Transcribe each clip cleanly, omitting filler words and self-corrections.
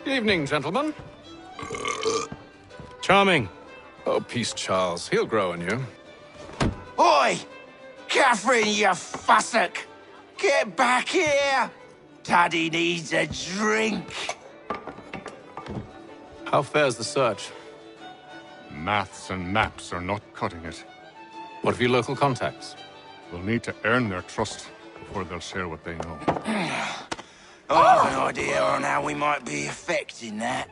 Evening, gentlemen. Charming. Oh, peace, Charles. He'll grow on you. Oi! Catherine, you fussock! Get back here! Daddy needs a drink. How fares the search? Maths and maps are not cutting it. What of your local contacts? We'll need to earn their trust before they'll share what they know. I have an idea on how we might be affecting that.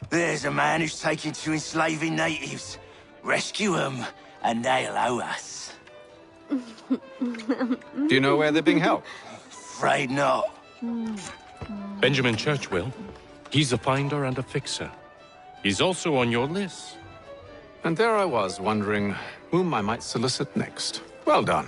There's a man who's taken to enslaving natives. Rescue them, and they'll owe us. Do you know where they're being held? Afraid not. Benjamin Church will. He's a finder and a fixer. He's also on your list. And there I was, wondering whom I might solicit next. Well done.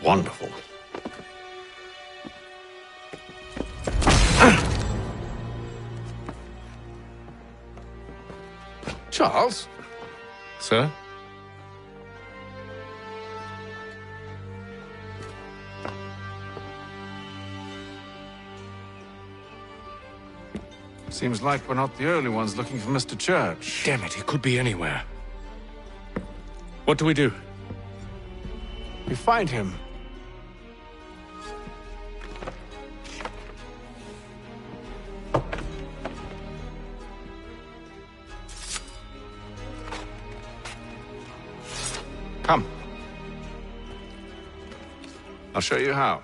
Wonderful. Charles? Sir? Seems like we're not the only ones looking for Mr. Church. Damn it, he could be anywhere. What do we do? We find him. Come. I'll show you how.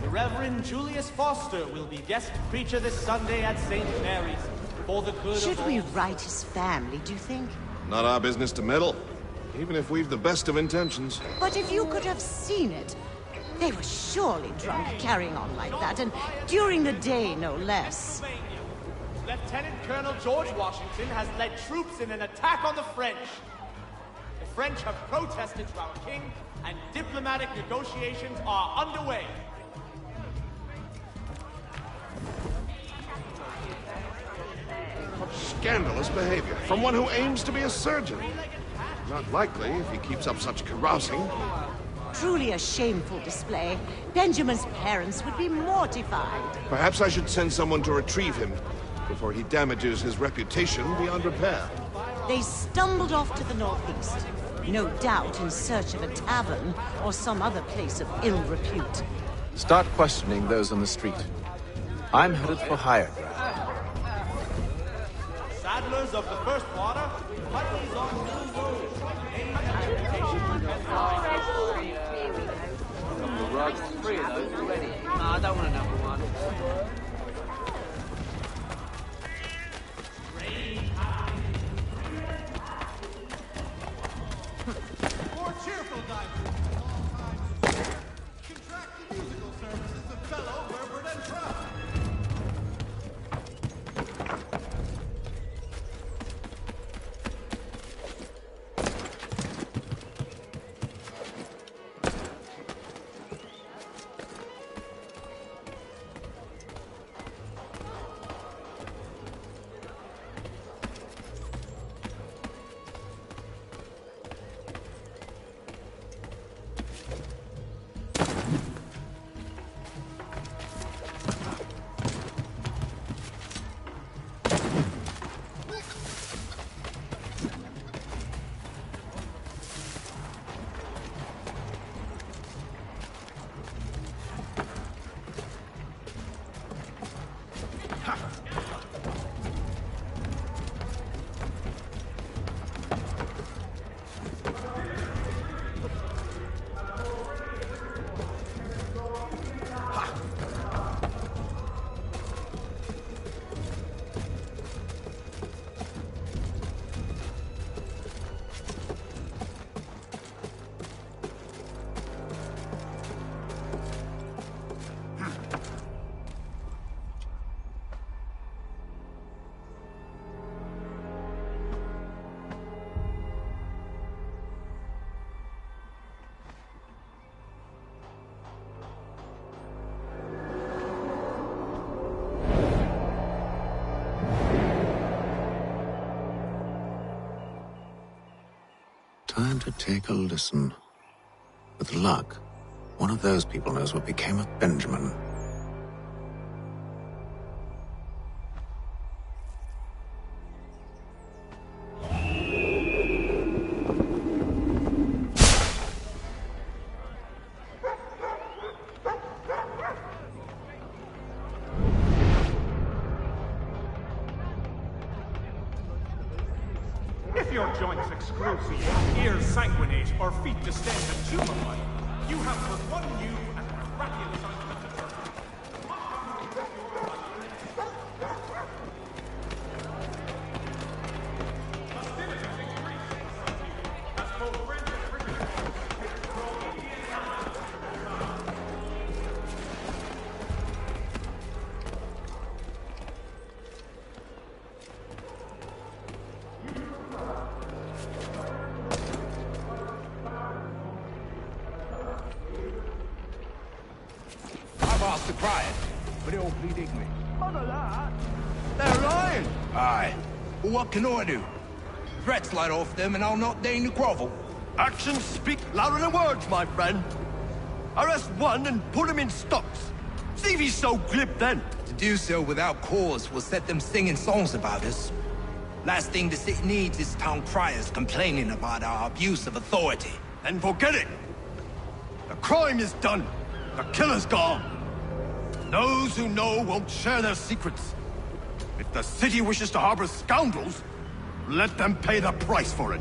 Reverend Julius Foster will be guest preacher this Sunday at St. Mary's for the good Should of we all. write his family, do you think? Not our business to meddle, even if we've the best of intentions. But if you could have seen it, they were surely drunk carrying on like that, and during the day, no less. Lieutenant Colonel George Washington has led troops in an attack on the French. The French have protested to our king, and diplomatic negotiations are underway. Scandalous behavior from one who aims to be a surgeon. Not likely if he keeps up such carousing. Truly a shameful display. Benjamin's parents would be mortified. Perhaps I should send someone to retrieve him before he damages his reputation beyond repair. They stumbled off to the northeast, no doubt in search of a tavern or some other place of ill repute. Start questioning those on the street. I'm headed for higher ground. Saddlers of the first water, putneys on Mill Road. to take a listen. With luck, one of those people knows what became of Benjamin. If your joints excruciate, ears sanguinate, or feet distend and tumefy, you have but one new and miraculous ointment to turn. Hostilities increase as both French and British take control of the I've asked the crier, but they all plead ignorant. They're lying! Aye. Well, what can I do? Threats light off them and I'll not deign to grovel. Actions speak louder than words, my friend. Arrest one and put him in stocks. See if he's so glib then. To do so without cause will set them singing songs about us. Last thing the city needs is town criers complaining about our abuse of authority. Then forget it. The crime is done. The killer's gone. Those who know won't share their secrets. If the city wishes to harbor scoundrels, let them pay the price for it.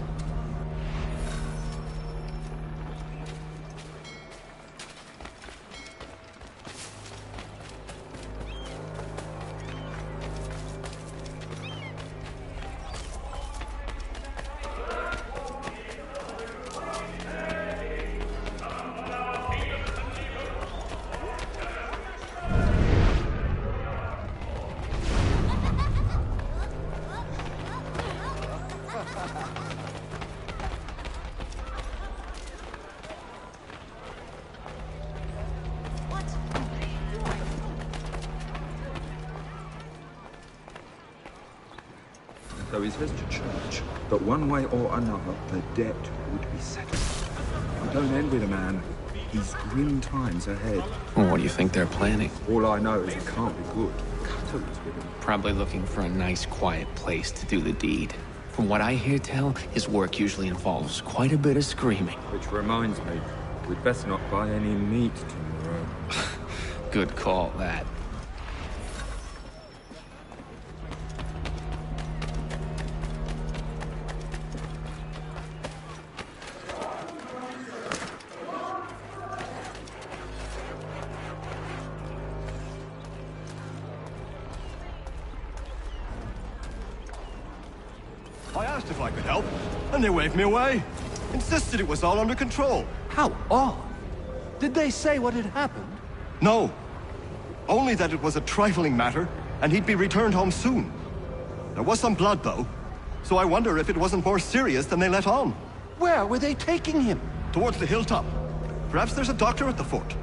So he says to church that one way or another the debt would be settled. I don't envy the man. He's grim times ahead. Well, what do you think they're planning? All I know is it can't be good. Cutters with him. Probably looking for a nice, quiet place to do the deed. From what I hear tell, his work usually involves quite a bit of screaming. Which reminds me, we'd best not buy any meat tomorrow. Good call, that. I asked if I could help, and they waved me away. Insisted it was all under control. How odd. Did they say what had happened? No. Only that it was a trifling matter, and he'd be returned home soon. There was some blood, though, so I wonder if it wasn't more serious than they let on. Where were they taking him? Towards the hilltop. Perhaps there's a doctor at the fort.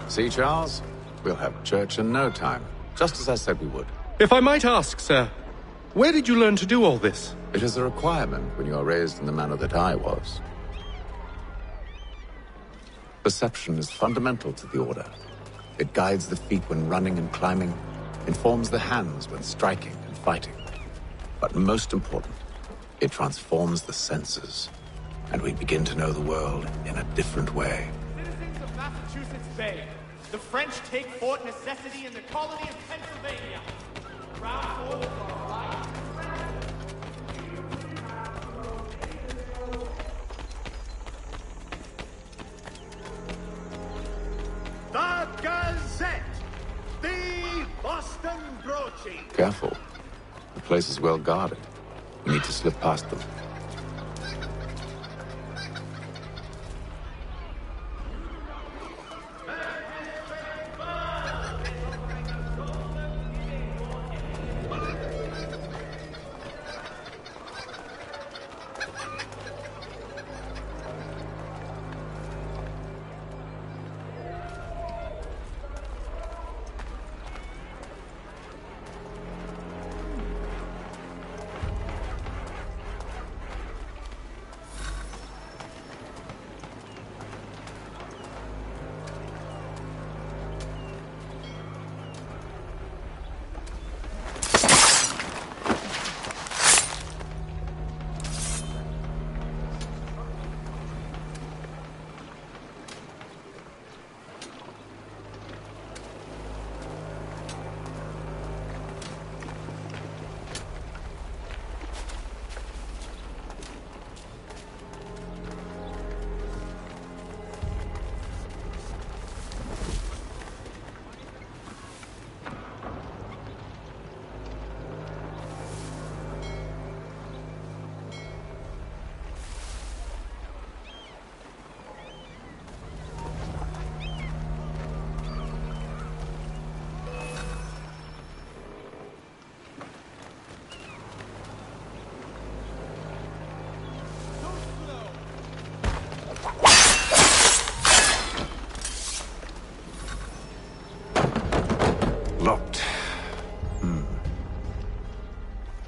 See, Charles? We'll have church in no time, just as I said we would. If I might ask, sir, where did you learn to do all this? It is a requirement when you are raised in the manner that I was. Perception is fundamental to the order. It guides the feet when running and climbing, informs the hands when striking and fighting. But most important, it transforms the senses, and we begin to know the world in a different way. Citizens of Massachusetts Bay, the French take Fort Necessity in the colony of Pennsylvania. Ground force are right. The Gazette! The Boston Broadsheet! Careful. The place is well guarded. We need to slip past them.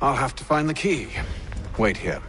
I'll have to find the key. Wait here.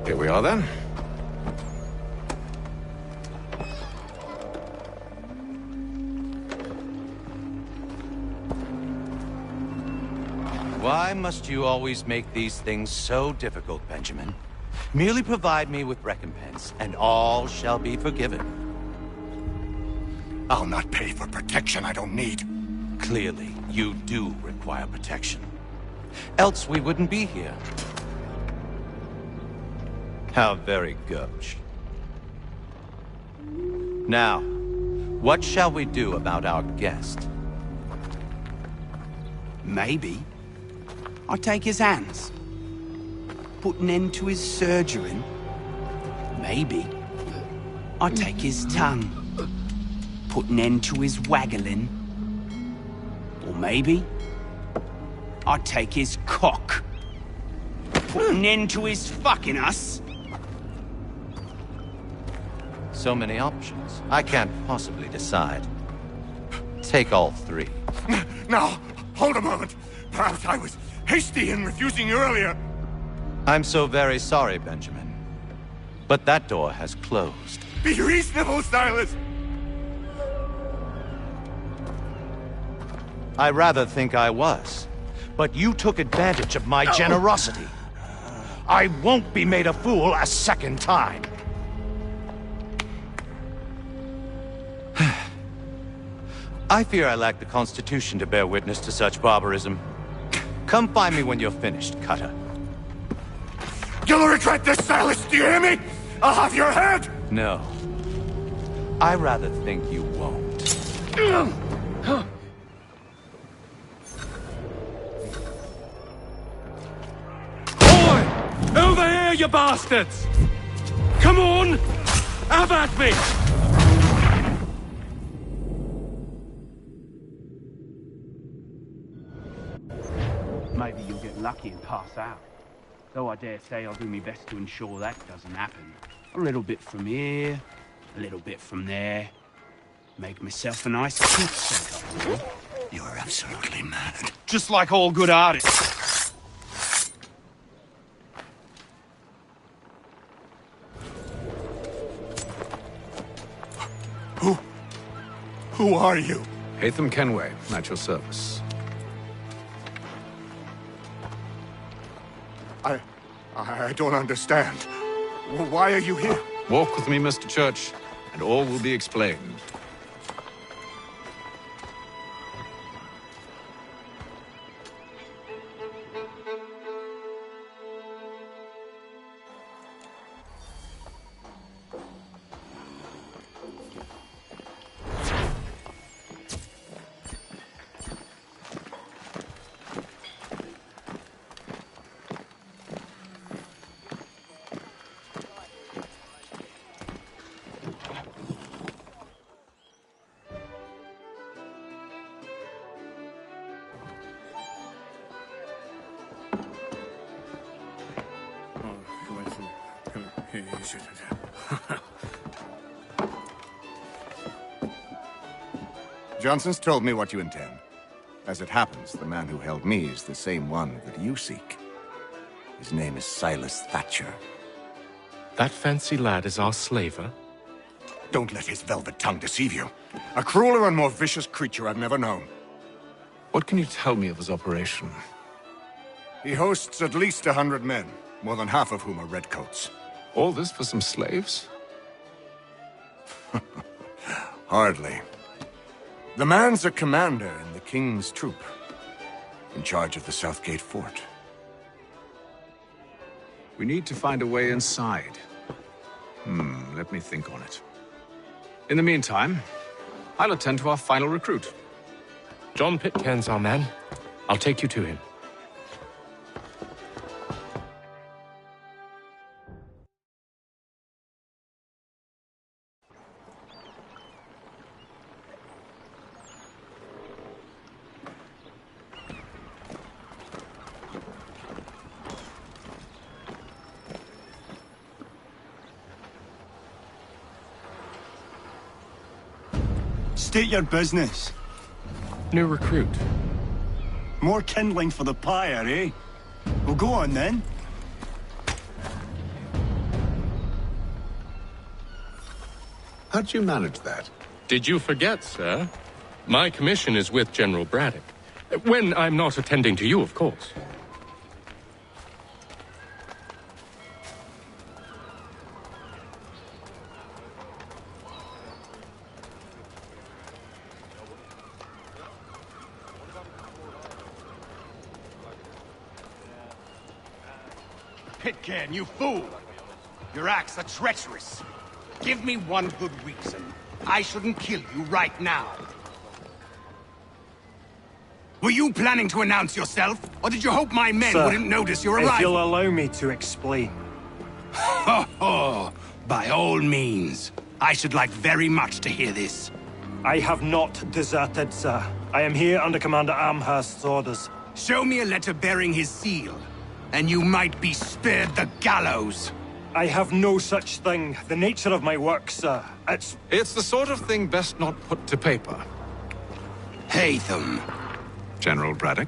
Here we are, then. Why must you always make these things so difficult, Benjamin? Merely provide me with recompense, and all shall be forgiven. I'll not pay for protection I don't need. Clearly, you do require protection. Else we wouldn't be here. How very gauche. Now, what shall we do about our guest? Maybe I take his hands, put an end to his surgering. Maybe I take his tongue, put an end to his waggling. Or maybe I take his cock, put an end to his fucking us. So many options. I can't possibly decide. Take all three. Now, hold a moment. Perhaps I was hasty in refusing you earlier. I'm so very sorry, Benjamin. But that door has closed. Be reasonable, Silas! I rather think I was. But you took advantage of my generosity. I won't be made a fool a second time. I fear I lack the constitution to bear witness to such barbarism. Come find me when you're finished, Cutter. You'll regret this, Silas, do you hear me? I'll have your head! No. I rather think you won't. Boy! Over here, you bastards! Come on! Have at me! Maybe you'll get lucky and pass out. Though I dare say I'll do my best to ensure that doesn't happen. A little bit from here, a little bit from there. Make myself a nice keepsake. You're absolutely mad. Just like all good artists. Who are you? Hatham Kenway, at your service. I don't understand. Why are you here? Walk with me, Mr. Church, and all will be explained. Johnson's told me what you intend. As it happens, the man who held me is the same one that you seek. His name is Silas Thatcher. That fancy lad is our slaver? Don't let his velvet tongue deceive you. A crueler and more vicious creature I've never known. What can you tell me of his operation? He hosts at least 100 men, more than half of whom are redcoats. All this for some slaves? Hardly. The man's a commander in the King's troop, in charge of the Southgate Fort. We need to find a way inside. Let me think on it. In the meantime, I'll attend to our final recruit. John Pitcairn's our man. I'll take you to him. State your business. New recruit. More kindling for the pyre, eh? Well, go on then. How'd you manage that? Did you forget, sir? My commission is with General Braddock. When I'm not attending to you, of course. Pitcairn, you fool! Your acts are treacherous. Give me one good reason. I shouldn't kill you right now. Were you planning to announce yourself, or did you hope my men wouldn't notice your arrival? If you'll allow me to explain. Ho ho! By all means. I should like very much to hear this. I have not deserted, sir. I am here under Commander Amherst's orders. Show me a letter bearing his seal, and you might be spared the gallows. I have no such thing. The nature of my work, sir, It's the sort of thing best not put to paper. Hatham. General Braddock?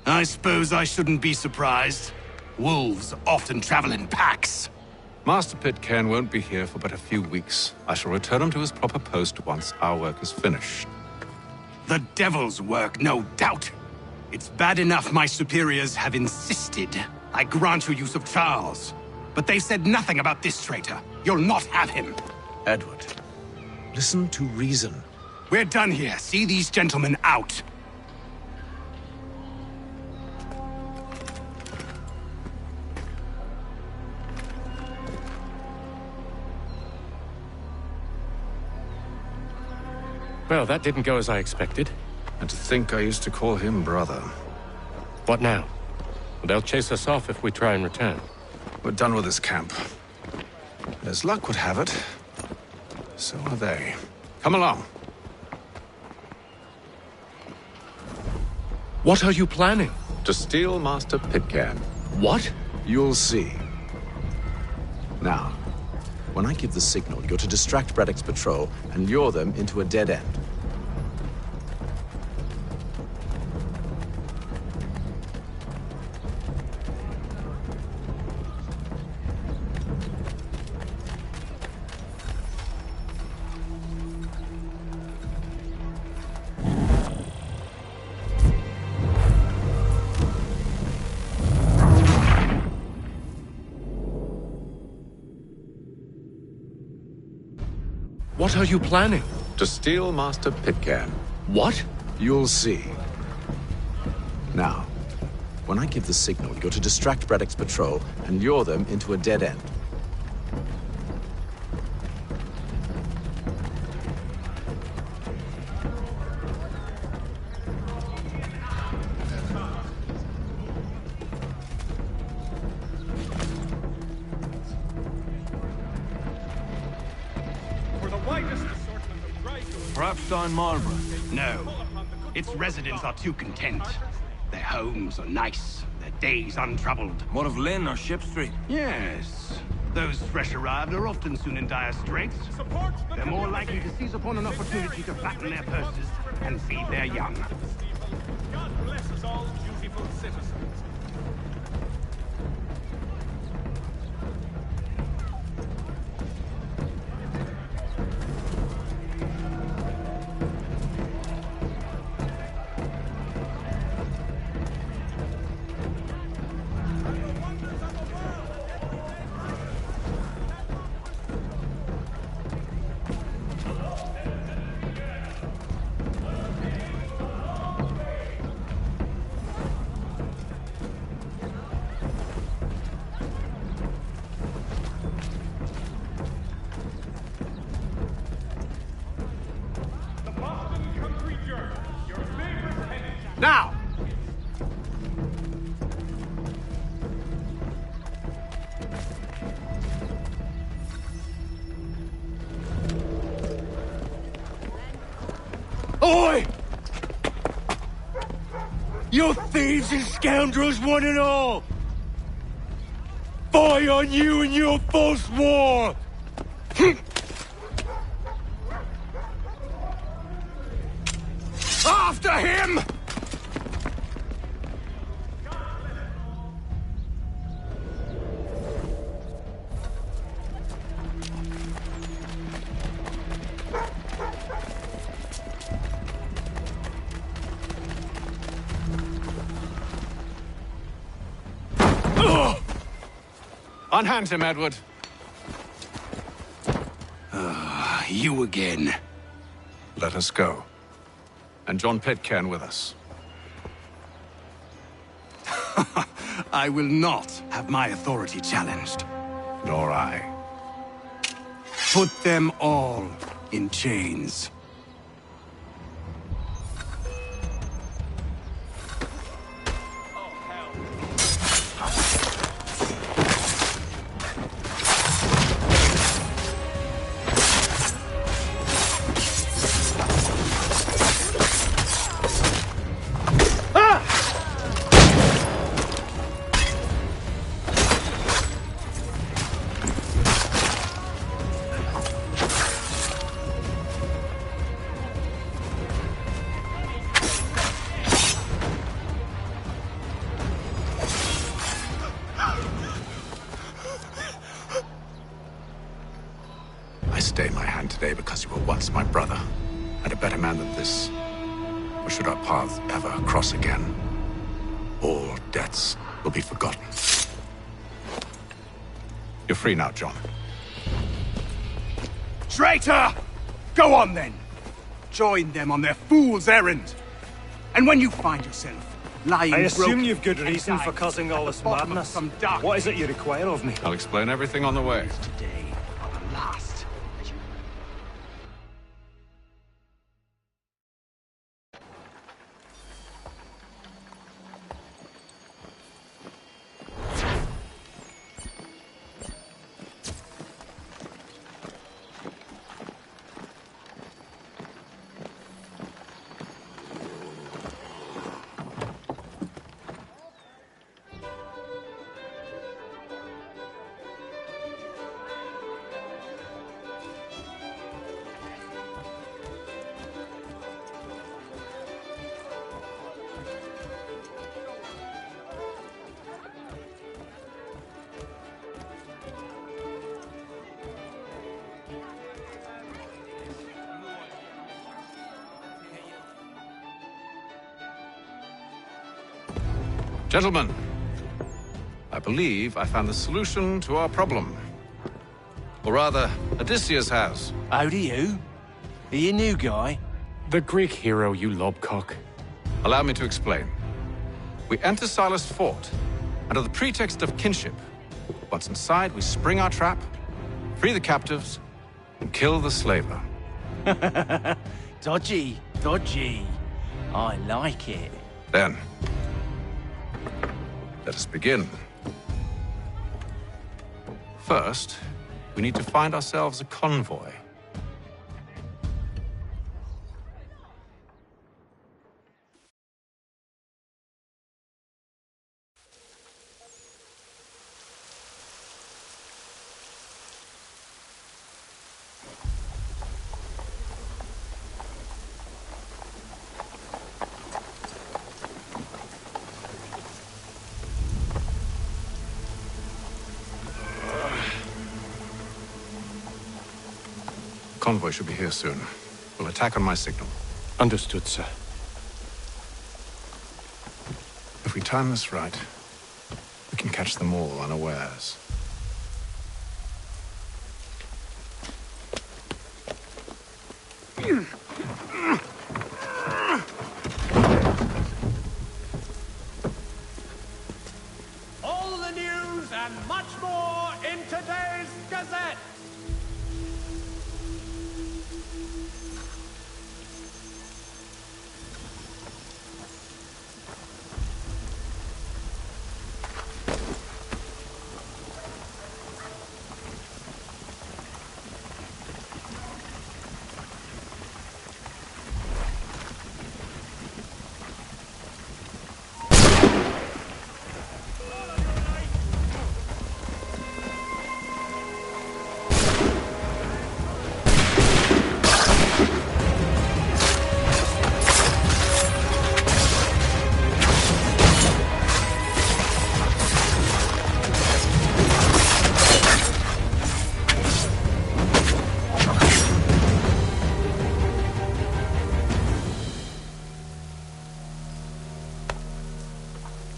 I suppose I shouldn't be surprised. Wolves often travel in packs. Master Pitcairn won't be here for but a few weeks. I shall return him to his proper post once our work is finished. The devil's work, no doubt. It's bad enough my superiors have insisted I grant you use of Charles. But they said nothing about this traitor. You'll not have him. Edward, listen to reason. We're done here. See these gentlemen out. Well, that didn't go as I expected. And to think I used to call him brother. What now? They'll chase us off if we try and return. We're done with this camp. And as luck would have it, so are they. Come along. What are you planning? To steal Master Pitcairn. What? You'll see. Now, When I give the signal, you're to distract Braddock's patrol and lure them into a dead end. What are you planning? To steal Master Pitcairn. What? You'll see. Now, when I give the signal, you're to distract Braddock's patrol and lure them into a dead end. Perhaps Stein Marlborough? No. Its residents are too content. Their homes are nice, their days untroubled. More of Lynn or Ship Street? Yes. Those fresh arrived are often soon in dire straits. They're more likely to seize upon an opportunity to fatten their purses and feed their young. God bless us all, dutiful citizens. Now! Oi! You thieves and scoundrels, one and all! Fie on you and your false war! After him! Unhand him, Edward. You again. Let us go. And John Pitcairn with us. I will not have my authority challenged. Nor I. Put them all in chains. I stay my hand today because you were once my brother, and a better man than this. Or should our paths ever cross again, all debts will be forgotten. You're free now, John. Traitor! Go on then! Join them on their fool's errand! And when you find yourself lying I assume broken you've good and reason for dying causing all at this the bottom of madness. some dark What is it you require of me? I'll explain everything on the way. today are the last. Gentlemen, I believe I found the solution to our problem. Or rather, Odysseus has. How do you? Are you a new guy? The Greek hero, you lobcock. Allow me to explain. We enter Silas' fort, under the pretext of kinship. Once inside, we spring our trap, free the captives, and kill the slaver. Dodgy, dodgy. I like it. Then, let us begin. First, we need to find ourselves a convoy. Convoy should be here soon. We'll attack on my signal. Understood, sir. If we time this right, we can catch them all unawares. All the news and much more in today's Gazette!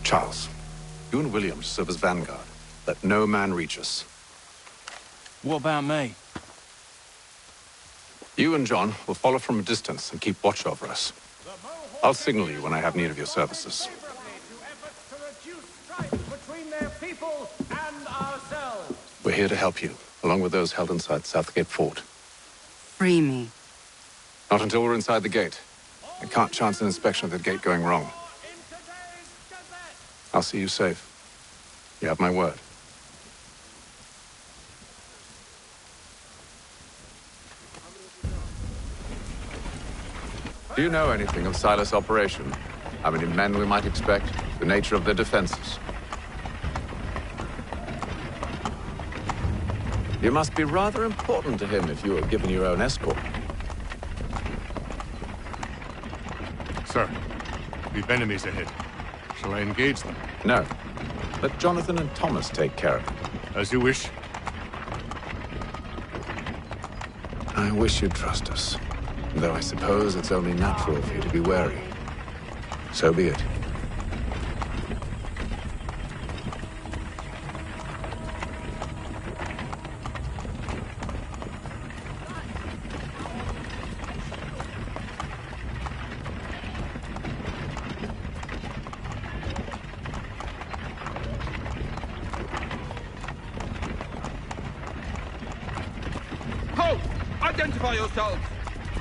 Charles, you and William serve as vanguard. Let no man reach us. What about me? You and John will follow from a distance and keep watch over us. I'll signal you when I have need of your services. Between their people and ourselves. We're here to help you, along with those held inside Southgate Fort. Free me. Not until we're inside the gate. I can't chance an inspection of the gate going wrong. I'll see you safe. You have my word. Do you know anything of Silas' operation? How many men we might expect? The nature of their defenses? You must be rather important to him if you are given your own escort. Sir, we've enemies ahead. Shall I engage them? No. Let Jonathan and Thomas take care of it. As you wish. I wish you'd trust us. Though I suppose it's only natural for you to be wary. So be it. Halt! Identify yourselves!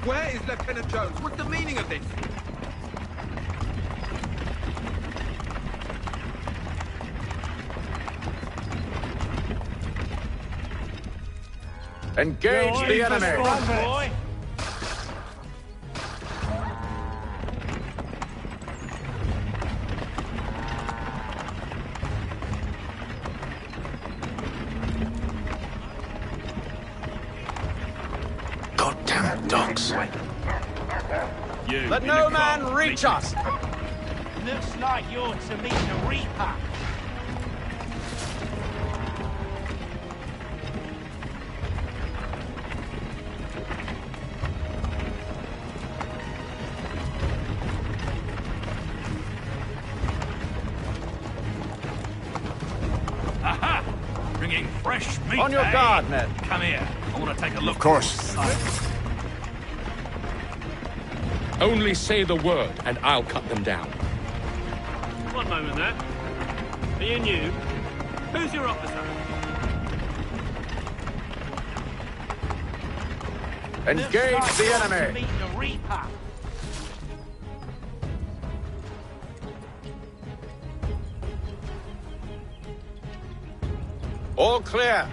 Where is Lieutenant Jones? What's the meaning of this? Engage the enemy! Goddamn dogs. Let no man reach us! Looks like you're to meet the Reaper. fresh meat. On your eh? guard, men. Come here. I want to take a look. Of course. Only say the word, and I'll cut them down. One moment there. Are you new? Who's your officer? Engage the enemy. Meet the Reaper. All clear.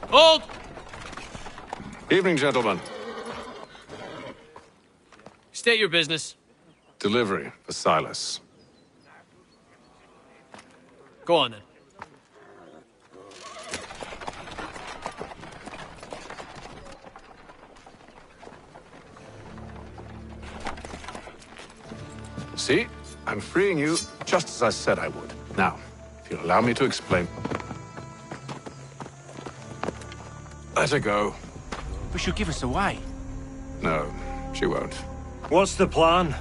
Hold! Evening, gentlemen. State your business. Delivery for Silas. Go on then. See? I'm freeing you just as I said I would. Now, if you'll allow me to explain. Let her go. But she'll give us away. No, she won't. What's the plan?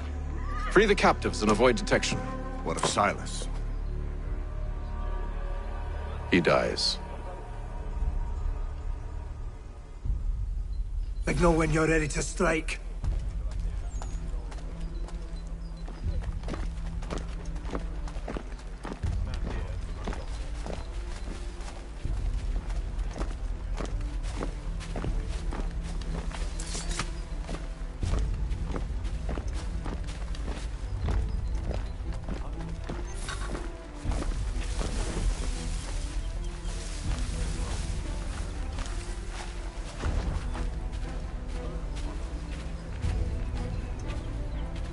Free the captives and avoid detection. What of Silas? He dies. Signal when you're ready to strike.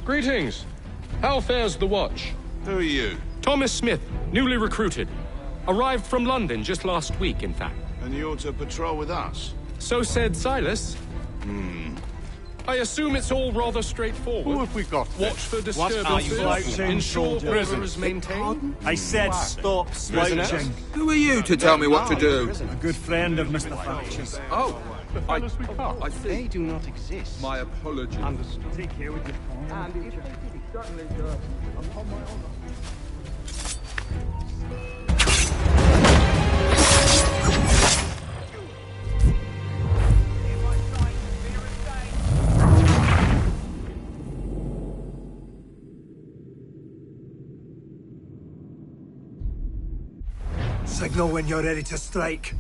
Greetings. How fares the watch? Who are you? Thomas Smith, newly recruited. Arrived from London just last week, in fact. And you're to patrol with us? So said Silas. I assume it's all rather straightforward. Who have we got? Watch for What are you disturbances, slouching, ensure soldier? order is maintained. I said stop slouching. Who are you to tell me what to do? A good friend of Mr. Thatcher's. Oh, I They see. do not exist. My apologies. Take care with your phone. Signal when you're ready to strike.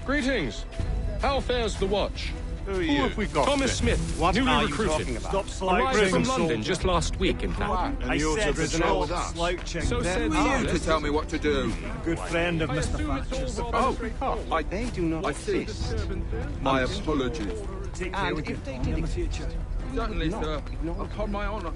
Greetings. How fares the watch? Who are you? Who have we got? Thomas Smith, What newly are you recruited. talking about? Stop Arrived slouching, from soldier. London just last week, in fact. And I you're to said patrol with stop us? slouching. So said Who are you to Silas. tell me what to do? A good friend of I Mr. assume it's Thatcher's. all rather straightforward. They do not I see. exist. My apologies. Take care And with your if they phone did in the future. Certainly, sir. Upon my honor.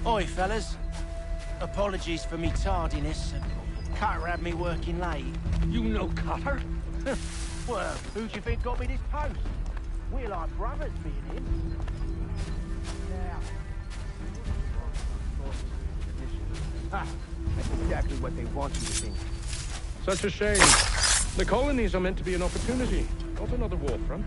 Oi, fellas. Apologies for me tardiness. Cutter had me working late. You know Cutter? Well, who do you think got me this post? We're like brothers, me and him. Ah, that's exactly what they want you to think. Such a shame. The colonies are meant to be an opportunity, not another war front.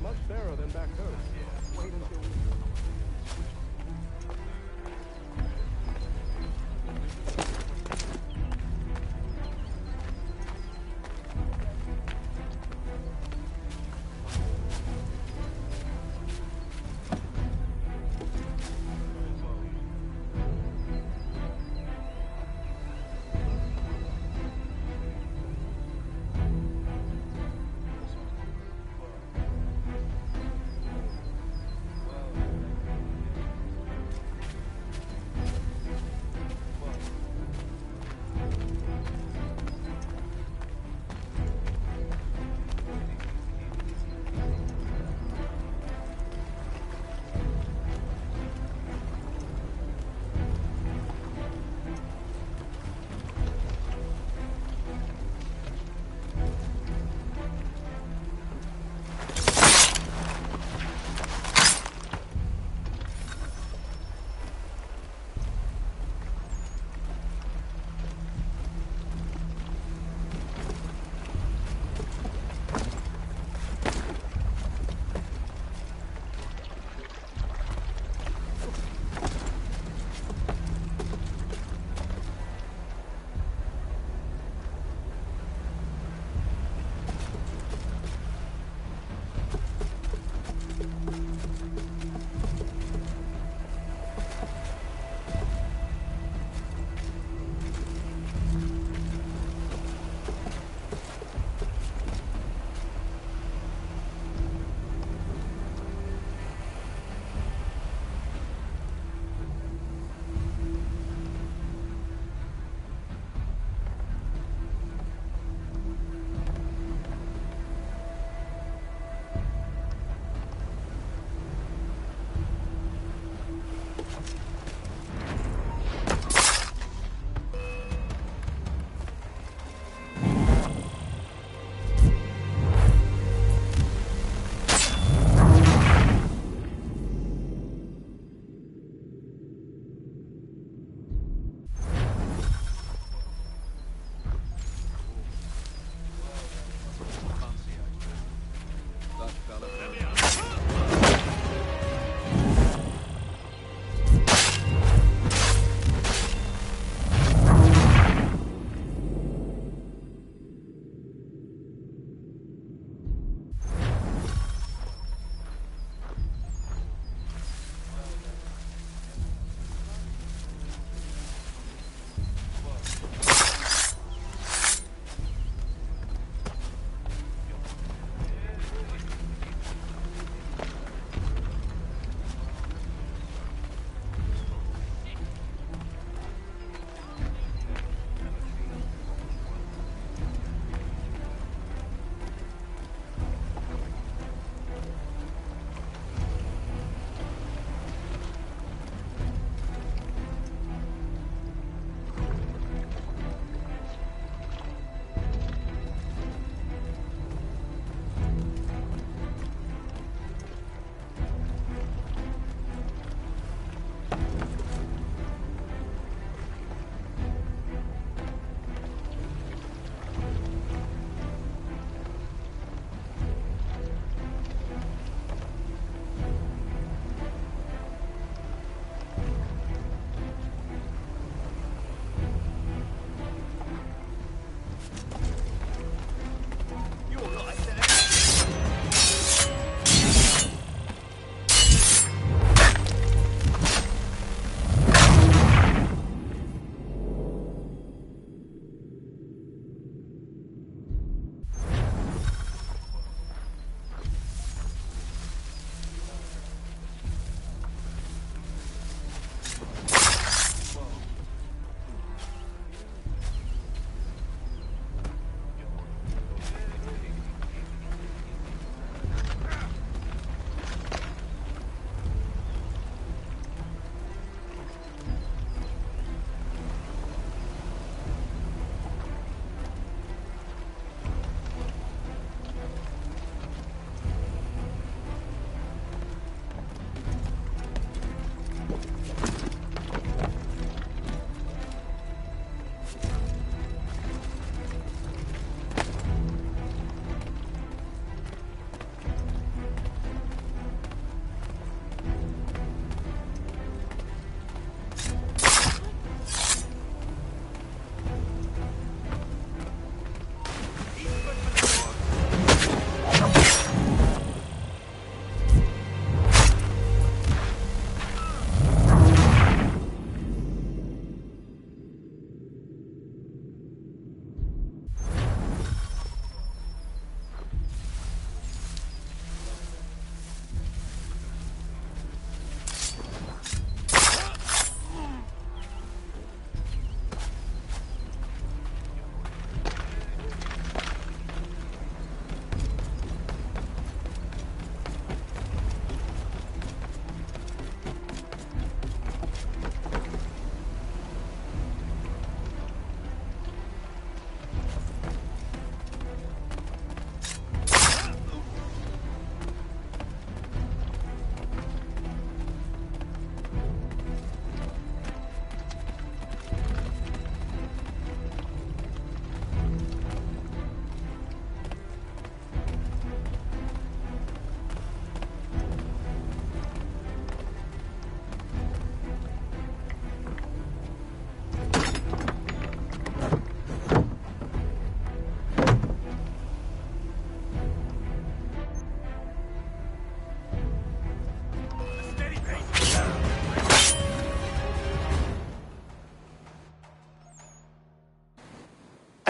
Much fairer than back home.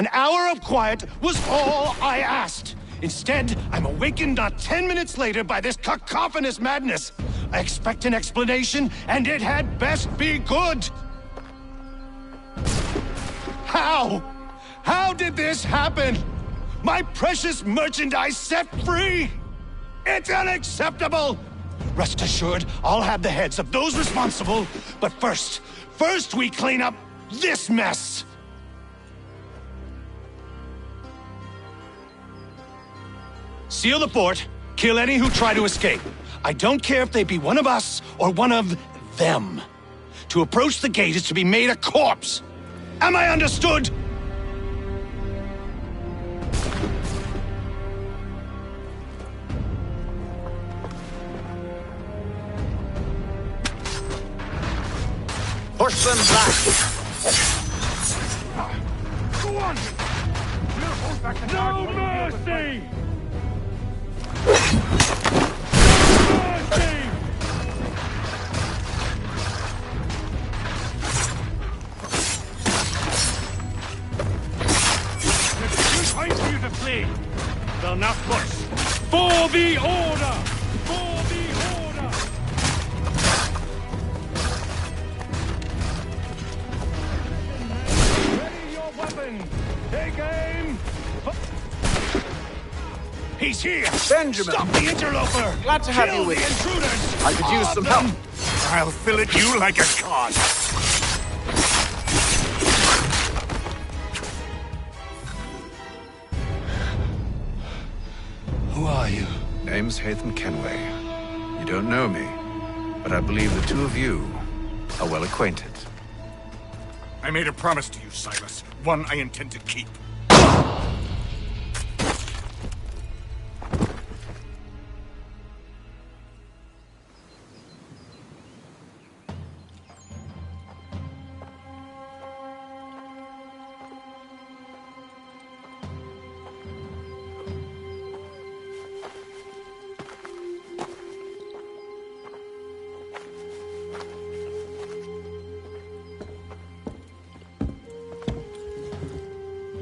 An hour of quiet was all I asked. Instead, I'm awakened not 10 minutes later by this cacophonous madness. I expect an explanation, and it had best be good. How? How did this happen? My precious merchandise set free? It's unacceptable! Rest assured, I'll have the heads of those responsible, but first we clean up this mess! Seal the fort, kill any who try to escape. I don't care if they be one of us or one of them. To approach the gate is to be made a corpse. Am I understood? Push them back! Go on! No mercy! Time for you to flee! They'll not push! For the order! For the order! Ready your weapons! Take aim! He's here! Benjamin! Stop the interloper! Glad to have Kill you with the me. intruders! I could use some help. I'll fillet you like a cod! Who are you? Name's Hatham Kenway. You don't know me, but I believe the two of you are well acquainted. I made a promise to you, Silas. One I intend to keep.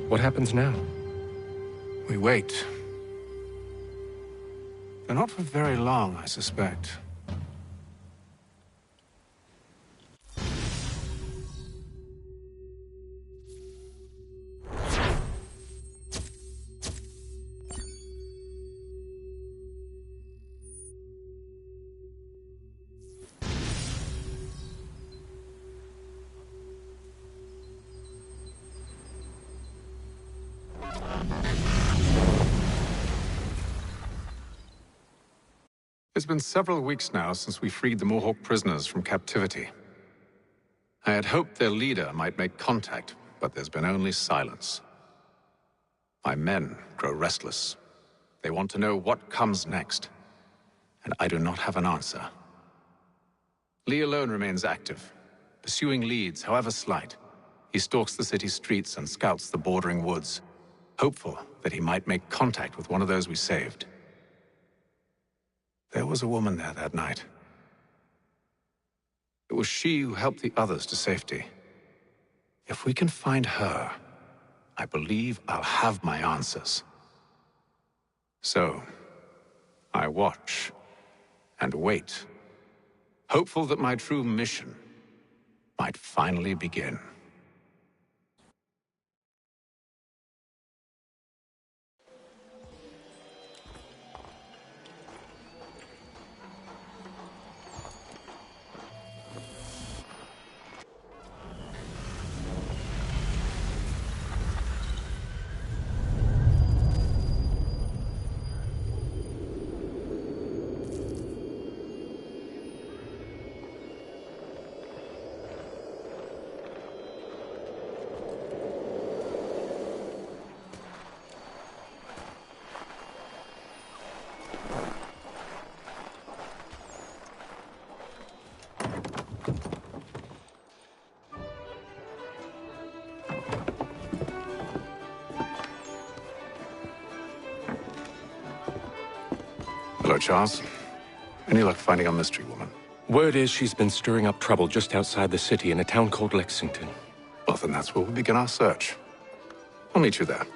What happens now? We wait. But not for very long, I suspect. It's been several weeks now since we freed the Mohawk prisoners from captivity. I had hoped their leader might make contact, but there's been only silence. My men grow restless. They want to know what comes next, and I do not have an answer. Lee alone remains active, pursuing leads, however slight. He stalks the city streets and scouts the bordering woods, hopeful that he might make contact with one of those we saved. There was a woman there that night. It was she who helped the others to safety. If we can find her, I believe I'll have my answers. So, I watch and wait, hopeful that my true mission might finally begin. Hello, Charles. Any luck finding our mystery woman? Word is she's been stirring up trouble just outside the city in a town called Lexington. Well, then that's where we'll begin our search. I'll meet you there.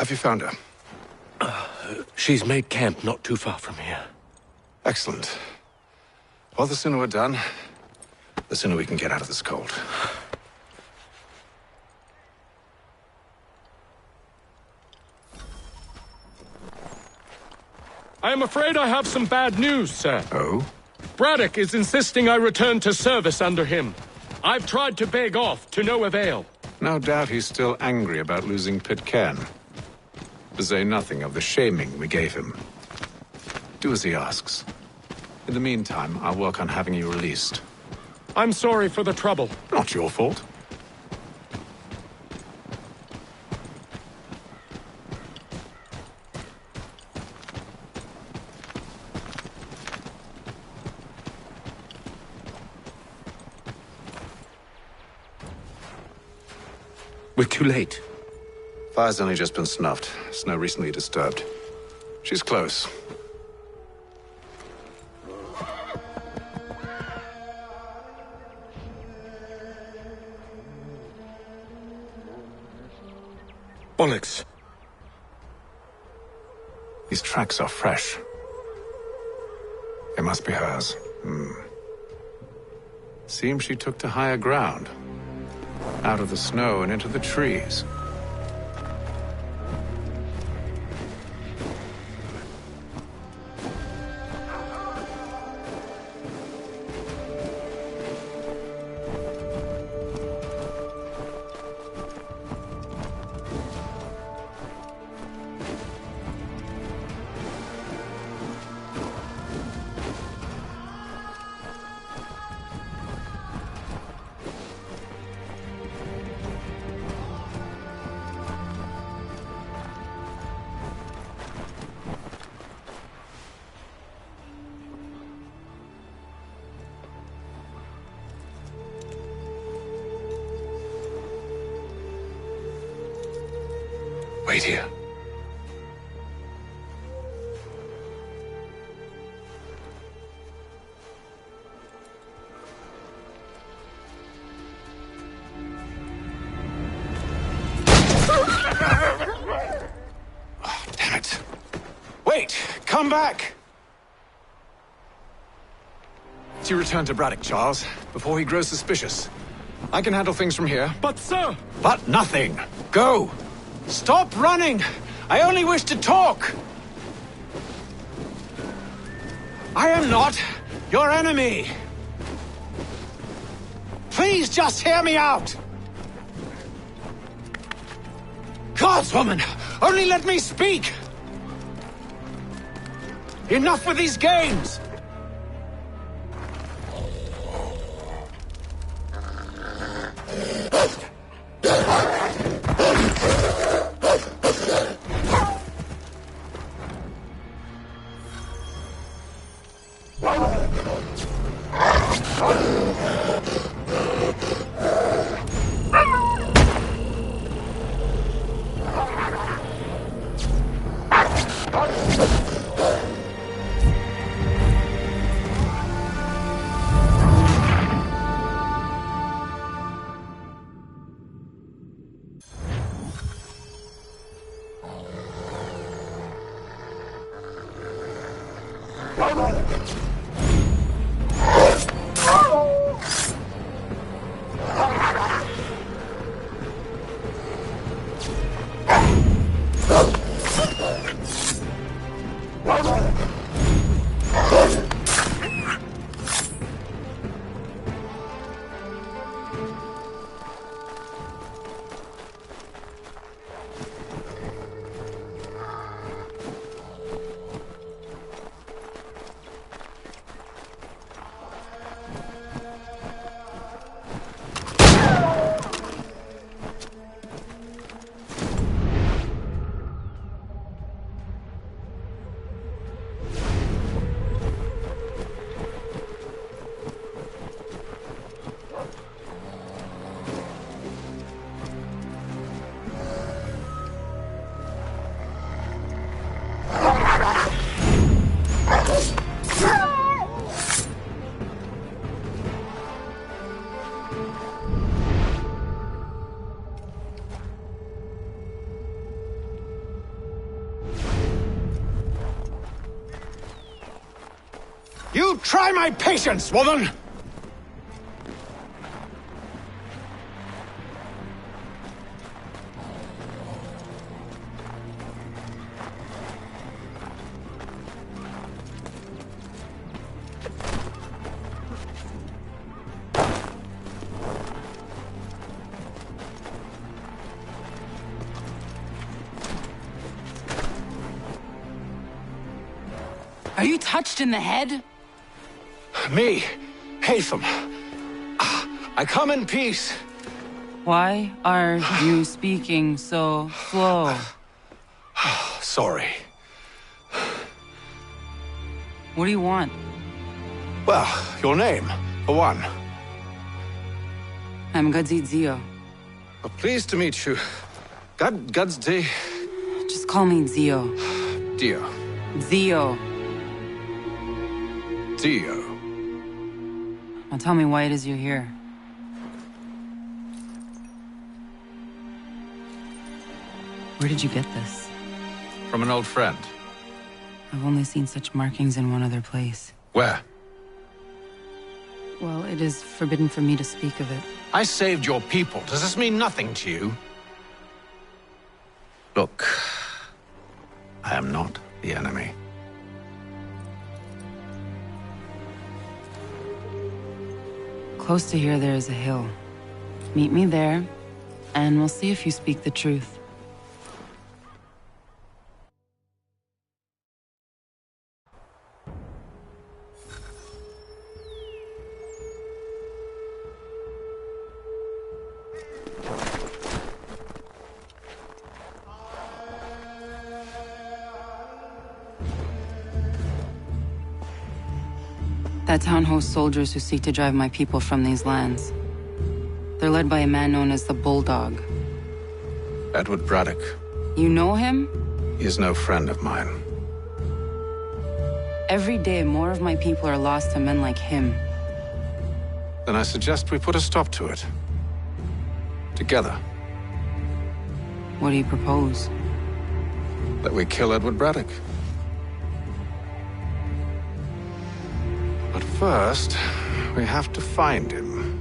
Have you found her? She's made camp not too far from here. Excellent. Well, the sooner we're done, the sooner we can get out of this cold. I am afraid I have some bad news, sir. Oh? Braddock is insisting I return to service under him. I've tried to beg off, to no avail. No doubt he's still angry about losing Pitcairn. To say nothing of the shaming we gave him. Do as he asks. In the meantime, I'll work on having you released. I'm sorry for the trouble. Not your fault. We're too late. Fire's only just been snuffed. Snow recently disturbed. She's close. Bollocks. These tracks are fresh. They must be hers. Seems she took to higher ground. Out of the snow and into the trees. Wait here. Oh, damn it. Wait! Come back! You return to Braddock, Charles, before he grows suspicious. I can handle things from here. But, sir! But nothing! Go! Stop running! I only wish to talk! I am not your enemy! Please just hear me out! Godswoman! Only let me speak! Enough with these games! Try my patience, woman! Are you touched in the head? Me, Hatham. I come in peace. Why are you speaking so slow? Sorry. What do you want? Well, your name, for one. I'm Gadzit Zio. Well, pleased to meet you. Gadsdi. Just call me Zio. Dio. Zio. Dio. Now tell me why it is you're here. Where did you get this? From an old friend. I've only seen such markings in one other place. Where? Well, it is forbidden for me to speak of it. I saved your people. Does this mean nothing to you? Look, I am not the enemy. Close to here, there is a hill. Meet me there, and we'll see if you speak the truth. That town hosts soldiers who seek to drive my people from these lands. They're led by a man known as the Bulldog. Edward Braddock. You know him? He is no friend of mine. Every day, more of my people are lost to men like him. Then I suggest we put a stop to it. Together. What do you propose? That we kill Edward Braddock. But first, we have to find him.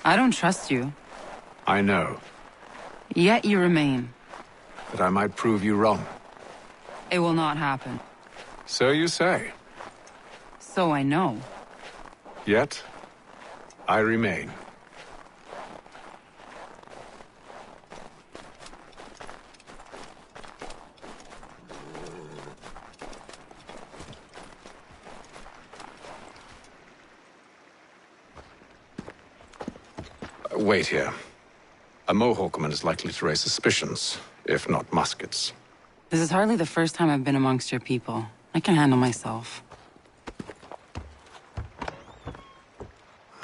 I don't trust you. I know. Yet you remain. That I might prove you wrong. It will not happen. So you say. So I know. Yet, I remain. Wait here. A Mohawkman is likely to raise suspicions, if not muskets. This is hardly the first time I've been amongst your people. I can handle myself.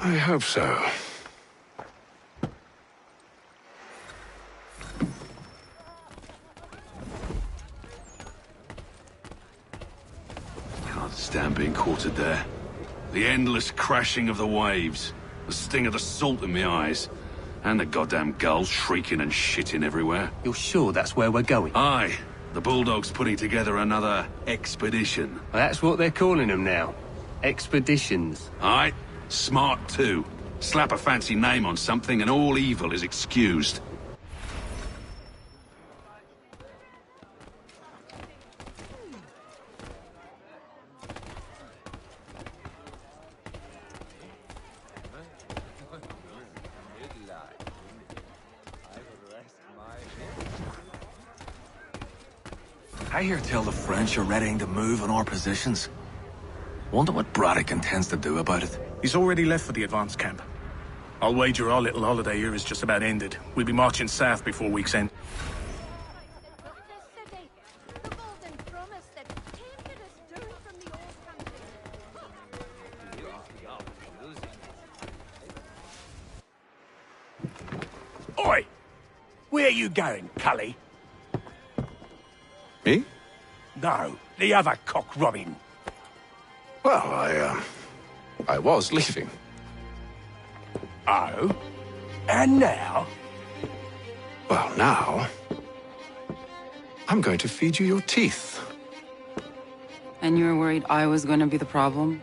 I hope so. Can't stand being quartered there. The endless crashing of the waves, the sting of the salt in my eyes, and the goddamn gulls shrieking and shitting everywhere. You're sure that's where we're going? Aye. The Bulldog's putting together another expedition. Well, that's what they're calling them now. Expeditions. Aye. Smart too. Slap a fancy name on something and all evil is excused. I hear tell the French are readying to move on our positions. Wonder what Braddock intends to do about it. He's already left for the advance camp. I'll wager our little holiday here is just about ended. We'll be marching south before week's end. Oi! Where are you going, Cully? Me? No, the other cock Robin. Well, I was leaving. Oh? And now? Well, now... I'm going to feed you your teeth. And you were worried I was going to be the problem?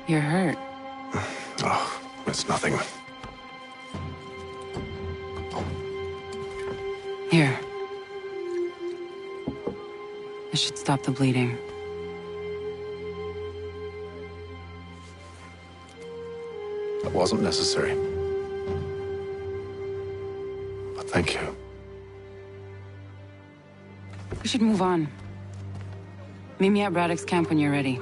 You're hurt. Oh, it's nothing. Here. This should stop the bleeding. That wasn't necessary. But thank you. We should move on. Meet me at Braddock's camp when you're ready.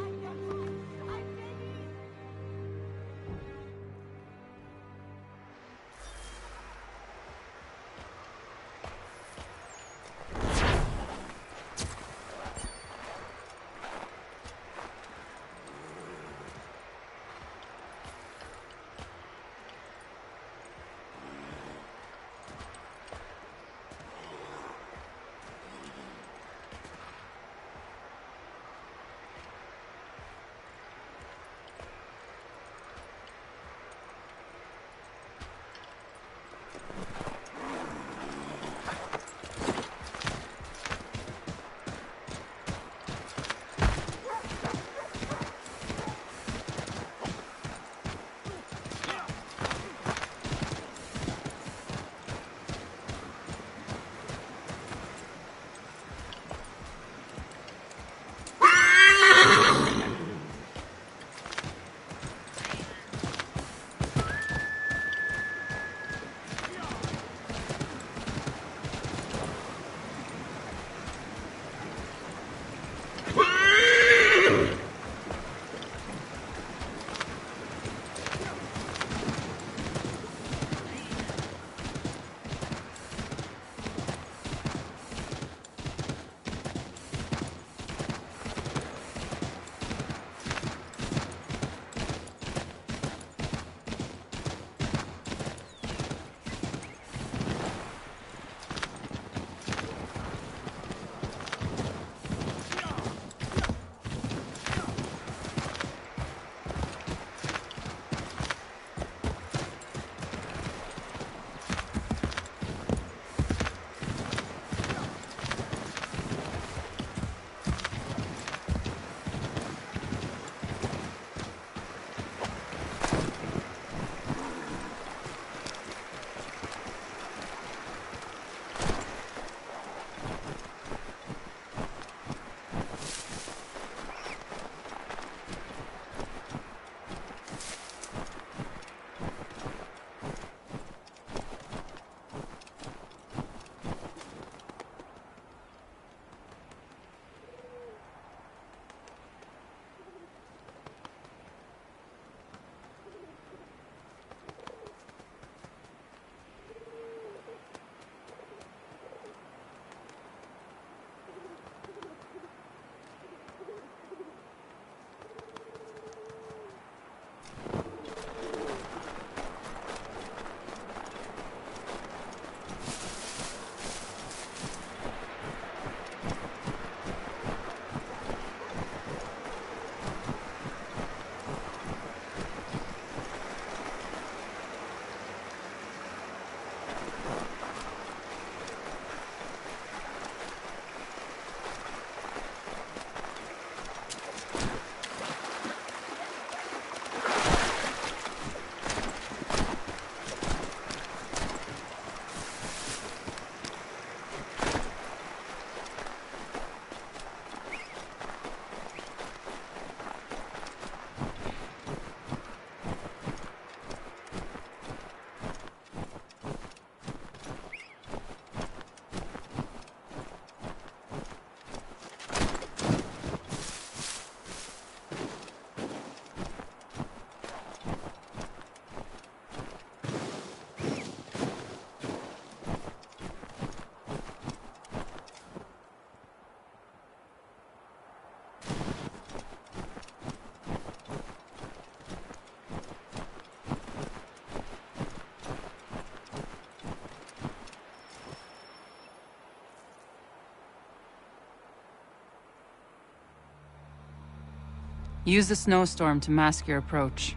Use the snowstorm to mask your approach.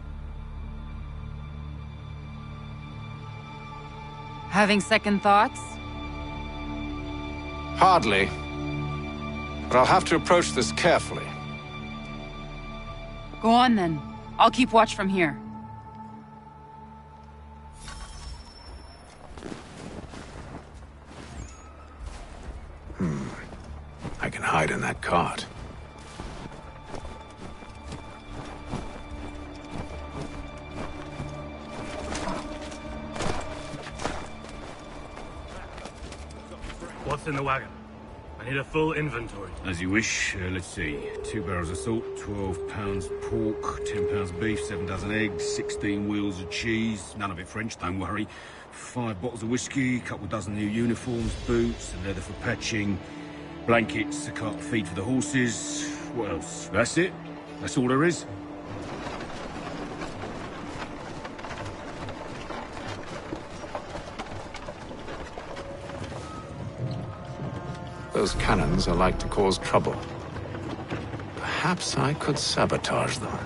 Having second thoughts? Hardly. But I'll have to approach this carefully. Go on then. I'll keep watch from here. I can hide in that cart. What's in the wagon? I need a full inventory. As you wish. Let's see. 2 barrels of salt, 12 pounds pork, 10 pounds beef, 7 dozen eggs, 16 wheels of cheese. None of it French, don't worry. 5 bottles of whiskey, a couple dozen new uniforms, boots, and leather for patching, blankets, a cart of feed for the horses. What else? That's it? That's all there is? Those cannons are like to cause trouble. Perhaps I could sabotage them.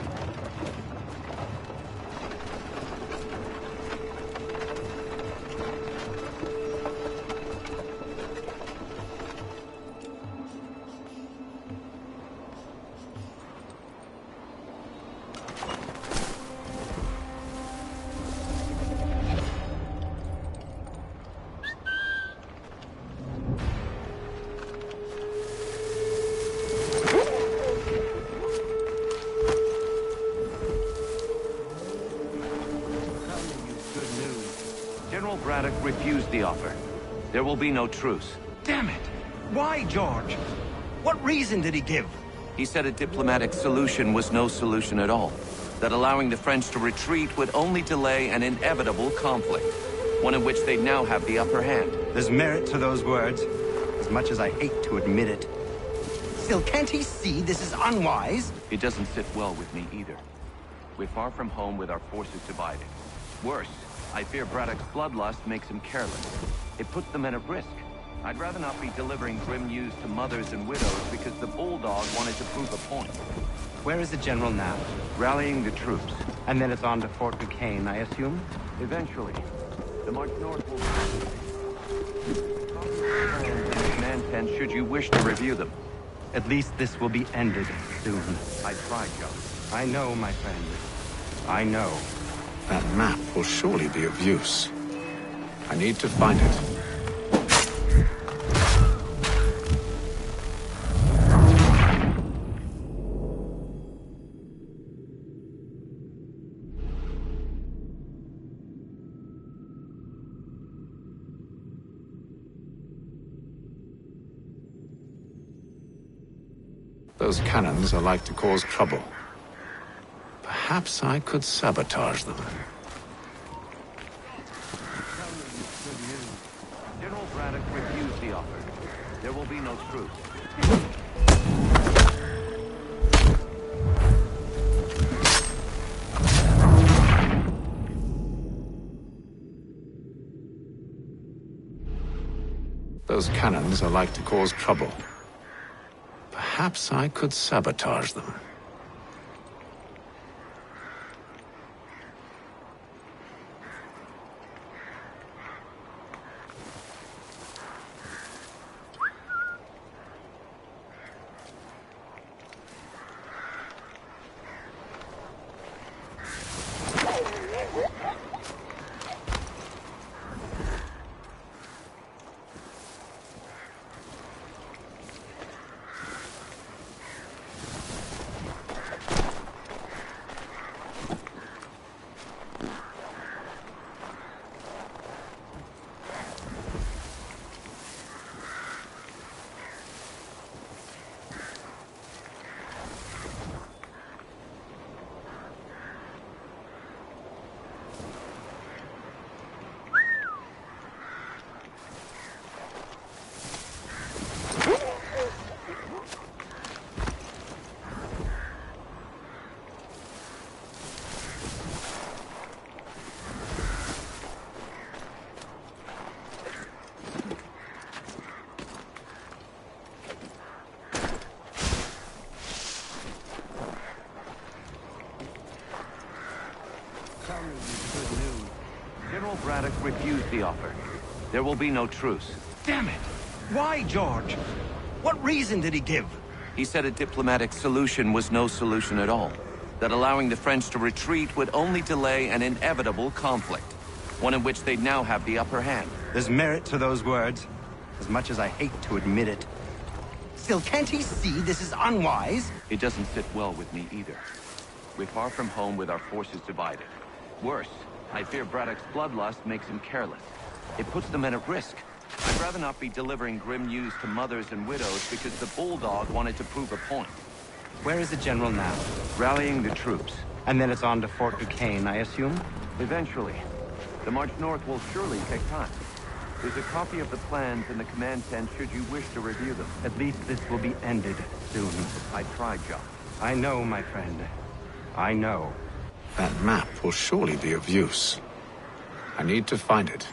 General Braddock refused the offer. There will be no truce. Damn it! Why, George? What reason did he give? He said a diplomatic solution was no solution at all. That allowing the French to retreat would only delay an inevitable conflict. One in which they'd now have the upper hand. There's merit to those words, as much as I hate to admit it. Still, can't he see this is unwise? It doesn't sit well with me either. We're far from home with our forces divided. Worse, I fear Braddock's bloodlust makes him careless. It puts the men at risk. I'd rather not be delivering grim news to mothers and widows because the bulldog wanted to prove a point. Where is the general now? Rallying the troops. And then it's on to Fort Duquesne, I assume? Eventually. The march north will command tent should you wish to review them. At least this will be ended soon. I tried, Joe. I know, my friend. I know. That map will surely be of use. I need to find it. Those cannons are like to cause trouble. Perhaps I could sabotage them. General Braddock refused the offer. There will be no truce. Those cannons are like to cause trouble. Perhaps I could sabotage them. Braddock refused the offer. There will be no truce. Damn it! Why, George? What reason did he give? He said a diplomatic solution was no solution at all. That allowing the French to retreat would only delay an inevitable conflict. One in which they'd now have the upper hand. There's merit to those words, as much as I hate to admit it. Still, can't he see this is unwise? It doesn't sit well with me either. We're far from home with our forces divided. Worse, I fear Braddock's bloodlust makes him careless. It puts the men at risk. I'd rather not be delivering grim news to mothers and widows because the Bulldog wanted to prove a point. Where is the General now? Rallying the troops. And then it's on to Fort Duquesne, I assume? Eventually. The march north will surely take time. There's a copy of the plans in the command tent should you wish to review them. At least this will be ended soon. I tried, John. I know, my friend. I know. That map will surely be of use. I need to find it.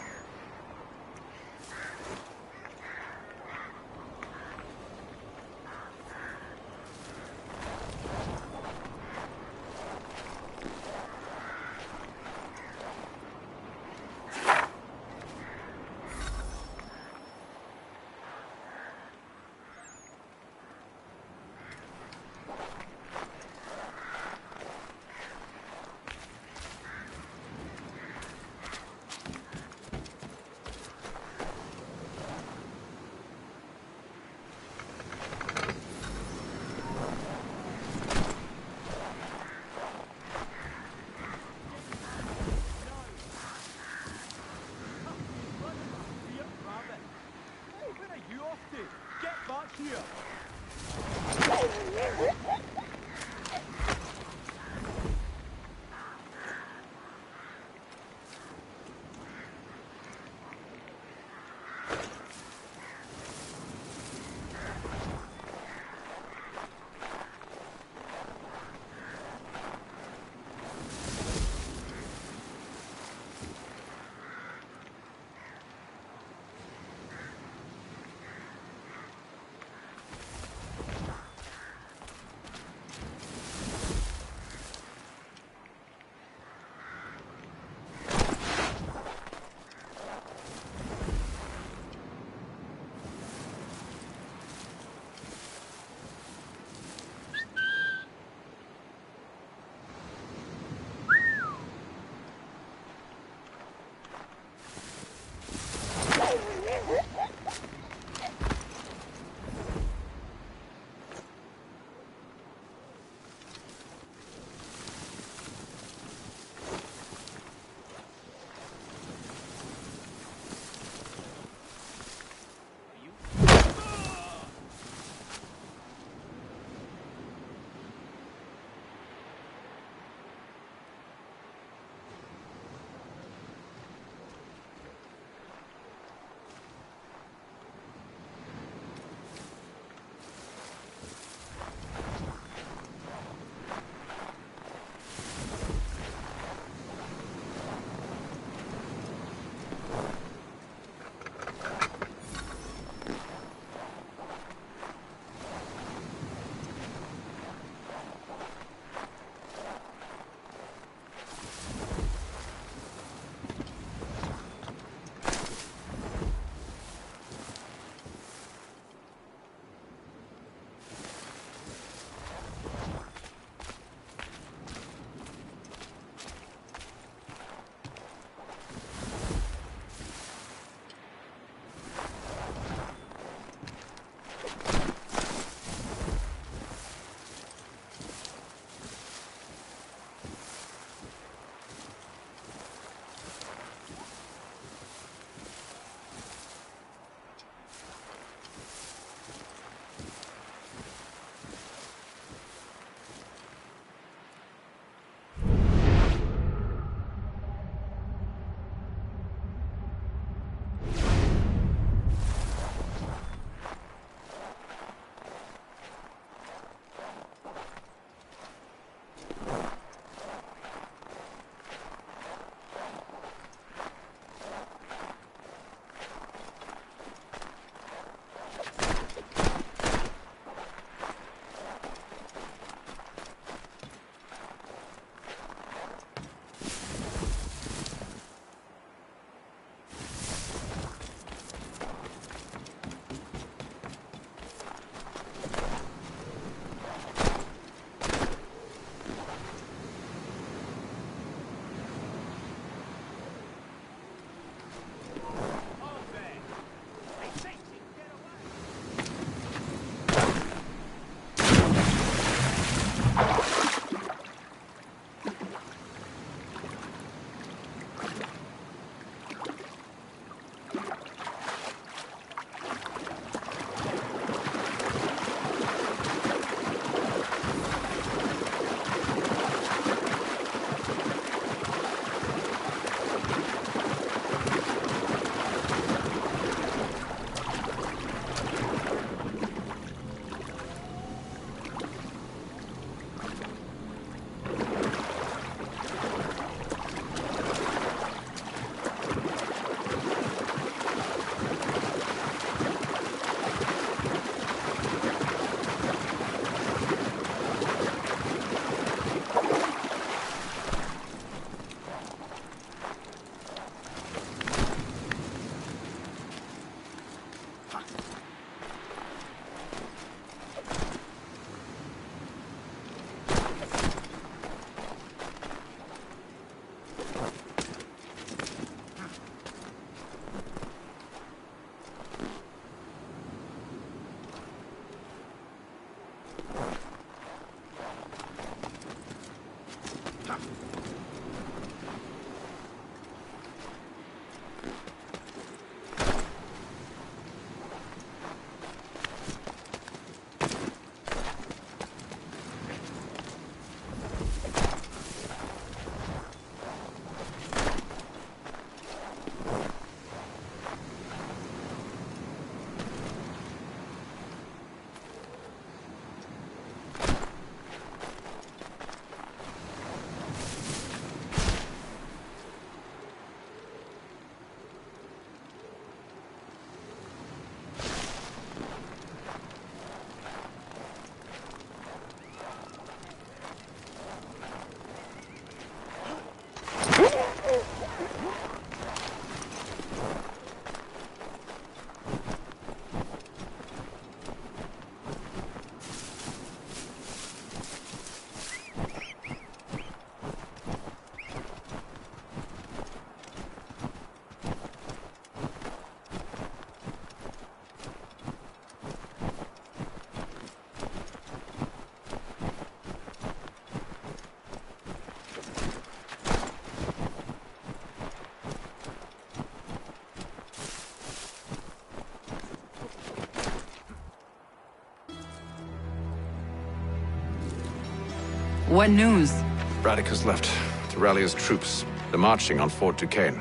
What news? Braddock has left to rally his troops. They're marching on Fort Duquesne.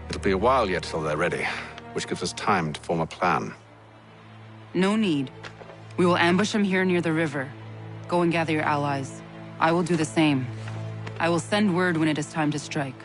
It'll be a while yet till they're ready, which gives us time to form a plan. No need. We will ambush him here near the river. Go and gather your allies. I will do the same. I will send word when it is time to strike.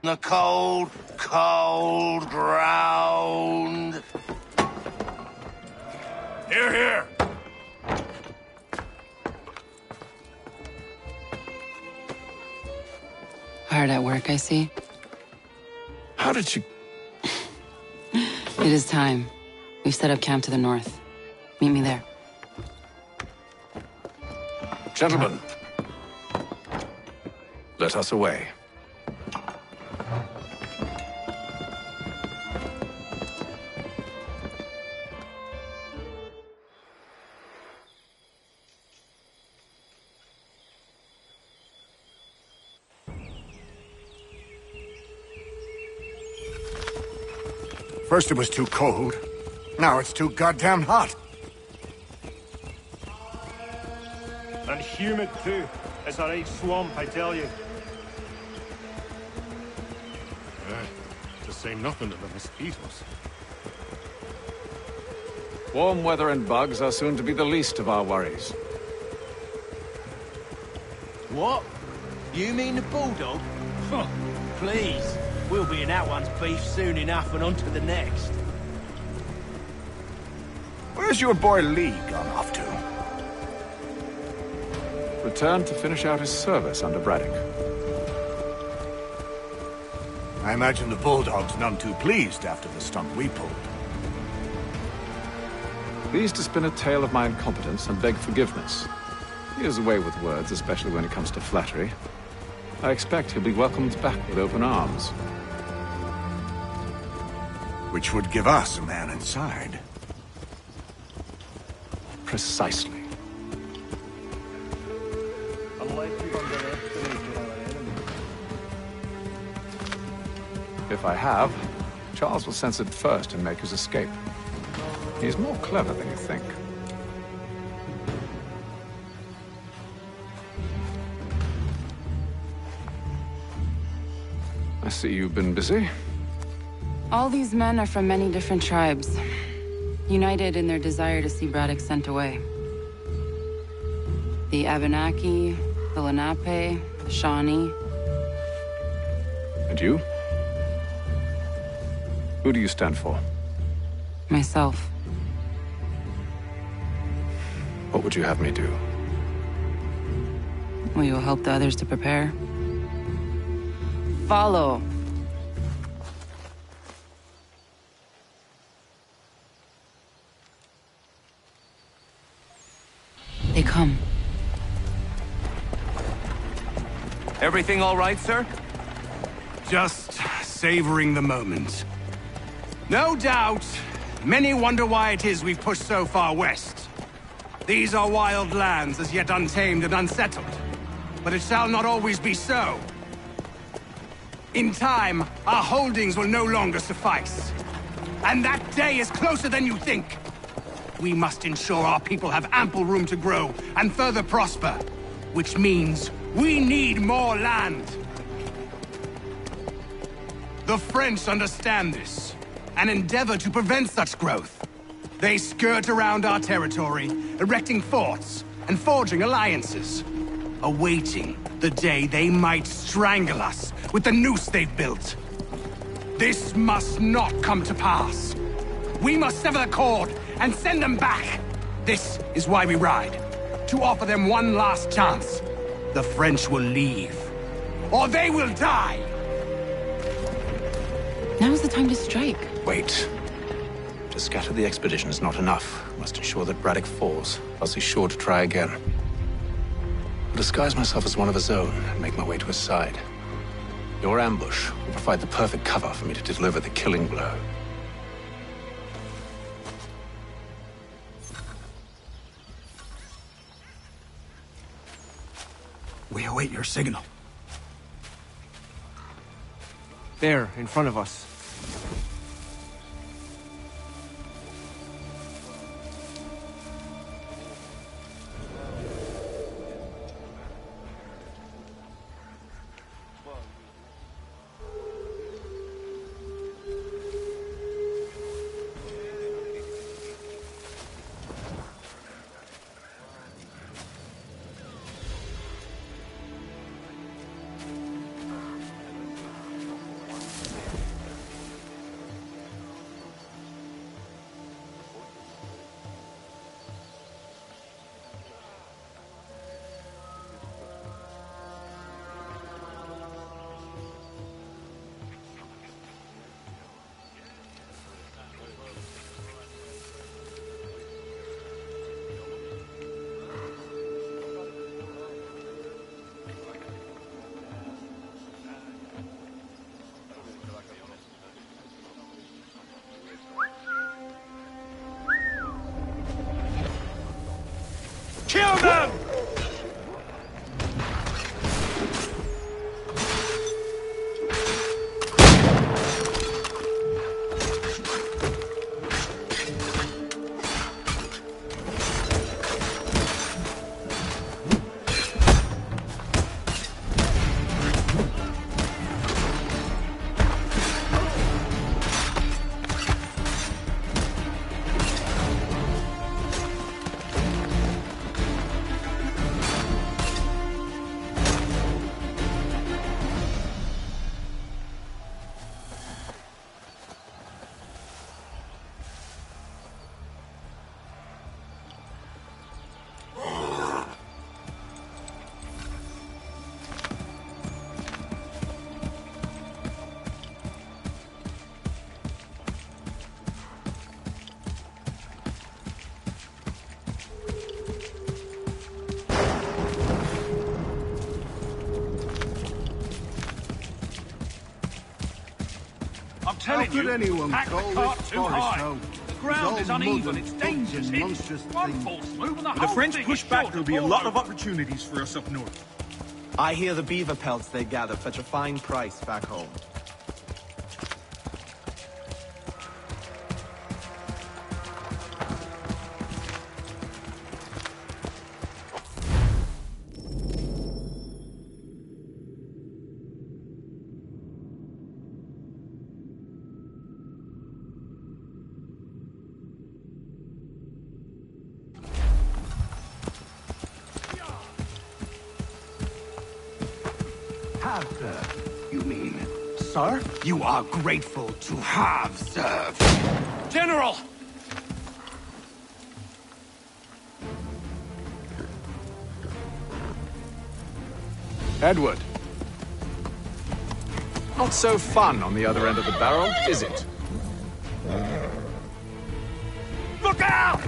The cold, cold ground. Here, here. Hard at work, I see. How did you... It is time. We've set up camp to the north. Meet me there. Gentlemen, let us away. First it was too cold. Now it's too goddamn hot. And humid too. It's a right swamp, I tell you. To say nothing of the mosquitoes. Warm weather and bugs are soon to be the least of our worries. What? You mean the bulldog? Huh, please. We'll be in that one's beef soon enough and on to the next. Where's your boy Lee gone off to? Returned to finish out his service under Braddock. I imagine the bulldog's none too pleased after the stunt we pulled. Pleased to spin a tale of my incompetence and beg forgiveness. He is away with words, especially when it comes to flattery. I expect he'll be welcomed back with open arms. Which would give us a man inside. Precisely. If I have, Charles will sense it first and make his escape. He's more clever than you think. I see you've been busy. All these men are from many different tribes, united in their desire to see Braddock sent away. The Abenaki, the Lenape, the Shawnee. And you? Who do you stand for? Myself. What would you have me do? Will you help the others to prepare? Follow. They come. Everything all right, sir? Just savoring the moment. No doubt, many wonder why it is we've pushed so far west. These are wild lands, as yet untamed and unsettled. But it shall not always be so. In time, our holdings will no longer suffice. And that day is closer than you think. We must ensure our people have ample room to grow and further prosper. Which means we need more land. The French understand this, and endeavor to prevent such growth. They skirt around our territory, erecting forts and forging alliances, awaiting the day they might strangle us with the noose they've built. This must not come to pass. We must sever the cord and send them back. This is why we ride, to offer them one last chance. The French will leave, or they will die. Now's the time to strike. Wait. To scatter the expedition is not enough. We must ensure that Braddock falls, else he's sure to try again. I'll disguise myself as one of his own and make my way to his side. Your ambush will provide the perfect cover for me to deliver the killing blow. We await your signal. There, in front of us. you. anyone Pack the call cart this too forest high. home? The ground is uneven, it's dangerous. One false move and the If whole the French thing push is back, sure to there'll be a fall lot of over. opportunities for us up north. I hear the beaver pelts they gather fetch a fine price back home. Have served, you mean? Sir? You are grateful to have served. General! Edward. Not so fun on the other end of the barrel, is it? Look out!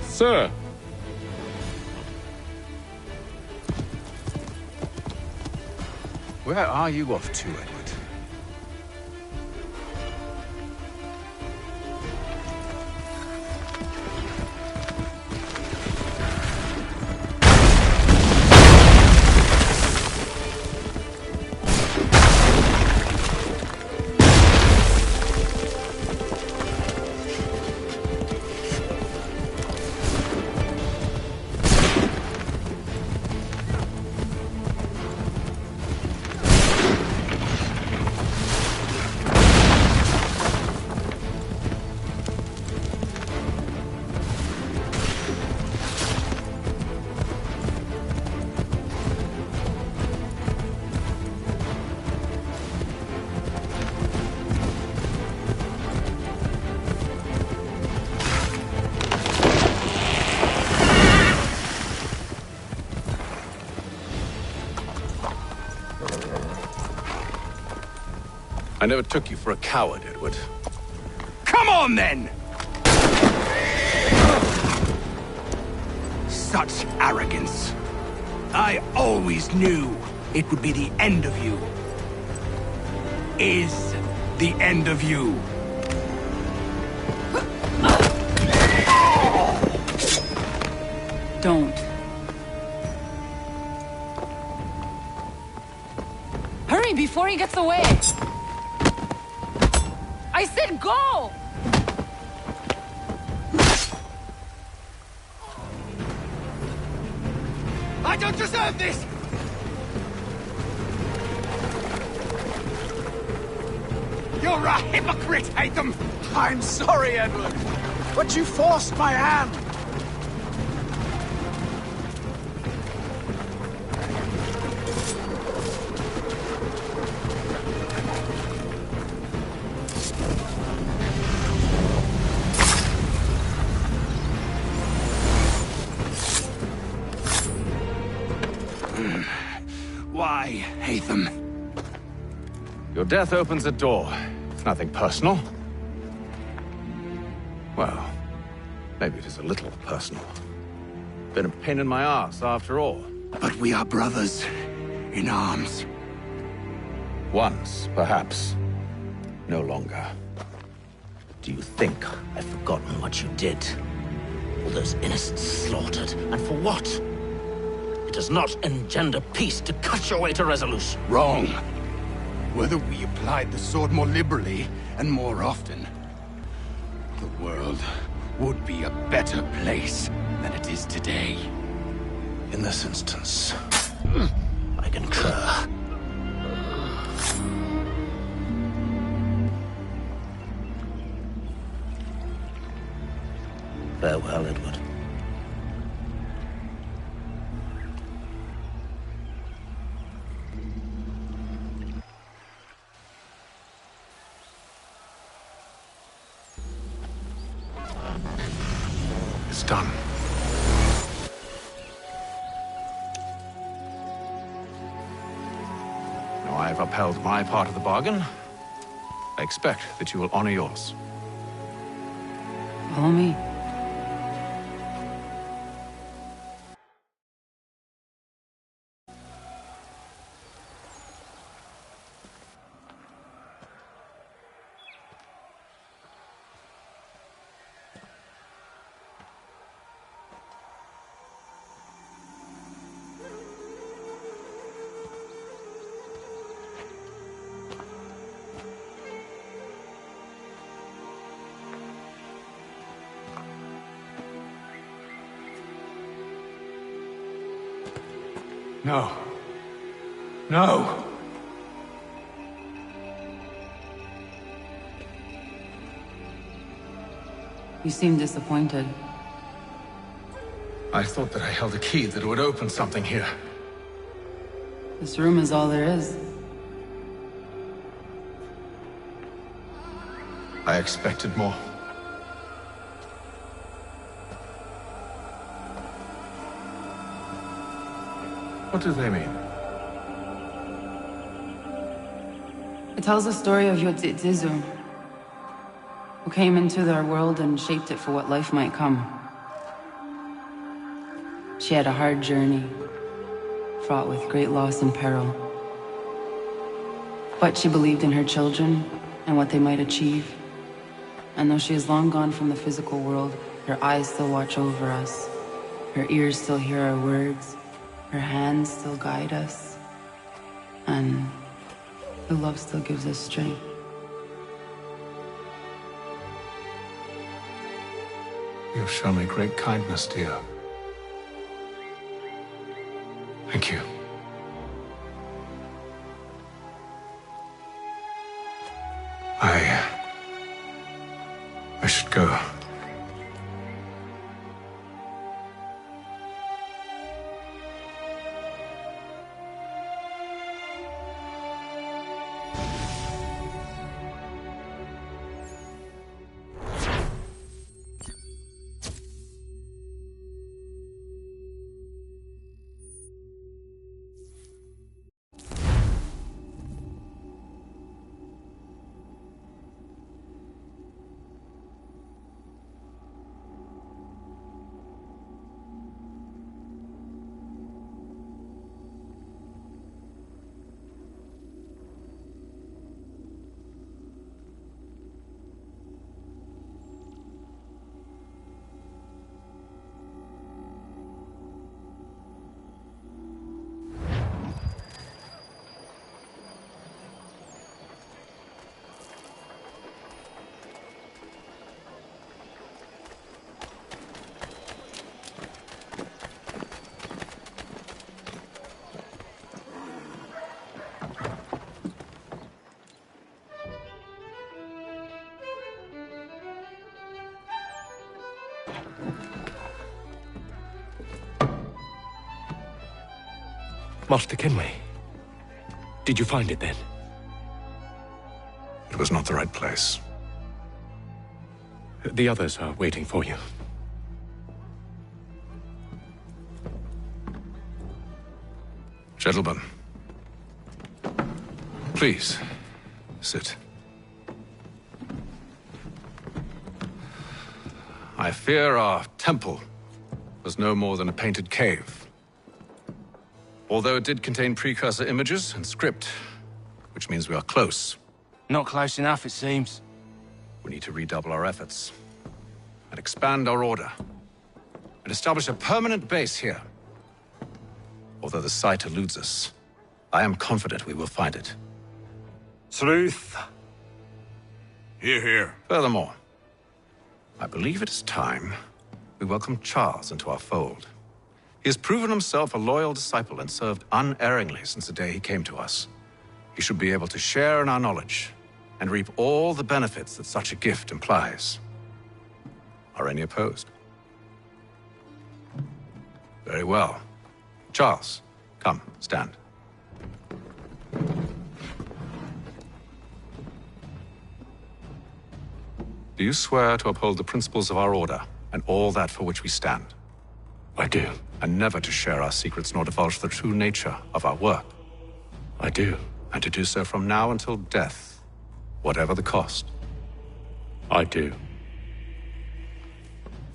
Sir! Where are you off to, Edward? I never took you for a coward, Edward. Come on, then! Such arrogance. I always knew it would be the end of you. Is the end of you. Don't. Hurry before he gets away! I said go! I don't deserve this! You're a hypocrite, Hatham! I'm sorry, Edward, but you forced my hand. Why, Hatham? Your death opens a door. It's nothing personal. Well, maybe it is a little personal. Been a pain in my ass, after all. But we are brothers in arms. Once, perhaps. No longer. Do you think I've forgotten what you did? All those innocents slaughtered, and for what? It does not engender peace to cut your way to resolution. Wrong. Whether we applied the sword more liberally and more often, the world would be a better place than it is today. In this instance, I concur. Farewell, Edward. It's done. Now I've upheld my part of the bargain. I expect that you will honor yours. Follow me. No. No! You seem disappointed. I thought that I held a key that would open something here. This room is all there is. I expected more. What do they mean? It tells the story of Yodzizu, who came into their world and shaped it for what life might come. She had a hard journey, fraught with great loss and peril. But she believed in her children and what they might achieve. And though she is long gone from the physical world, her eyes still watch over us. Her ears still hear our words. Her hands still guide us. And her love still gives us strength. You have shown me great kindness, dear. Thank you. I should go. Master Kenway, did you find it then? It was not the right place. The others are waiting for you. Gentlemen, please, sit. I fear our temple was no more than a painted cave. Although it did contain precursor images and script, which means we are close. Not close enough, it seems. We need to redouble our efforts and expand our order and establish a permanent base here. Although the site eludes us, I am confident we will find it. Truth. Hear, hear. Furthermore, I believe it is time we welcome Charles into our fold. He has proven himself a loyal disciple and served unerringly since the day he came to us. He should be able to share in our knowledge and reap all the benefits that such a gift implies. Are any opposed? Very well. Charles, come, stand. Do you swear to uphold the principles of our order and all that for which we stand? I do. And never to share our secrets nor divulge the true nature of our work? I do. And to do so from now until death, whatever the cost? I do.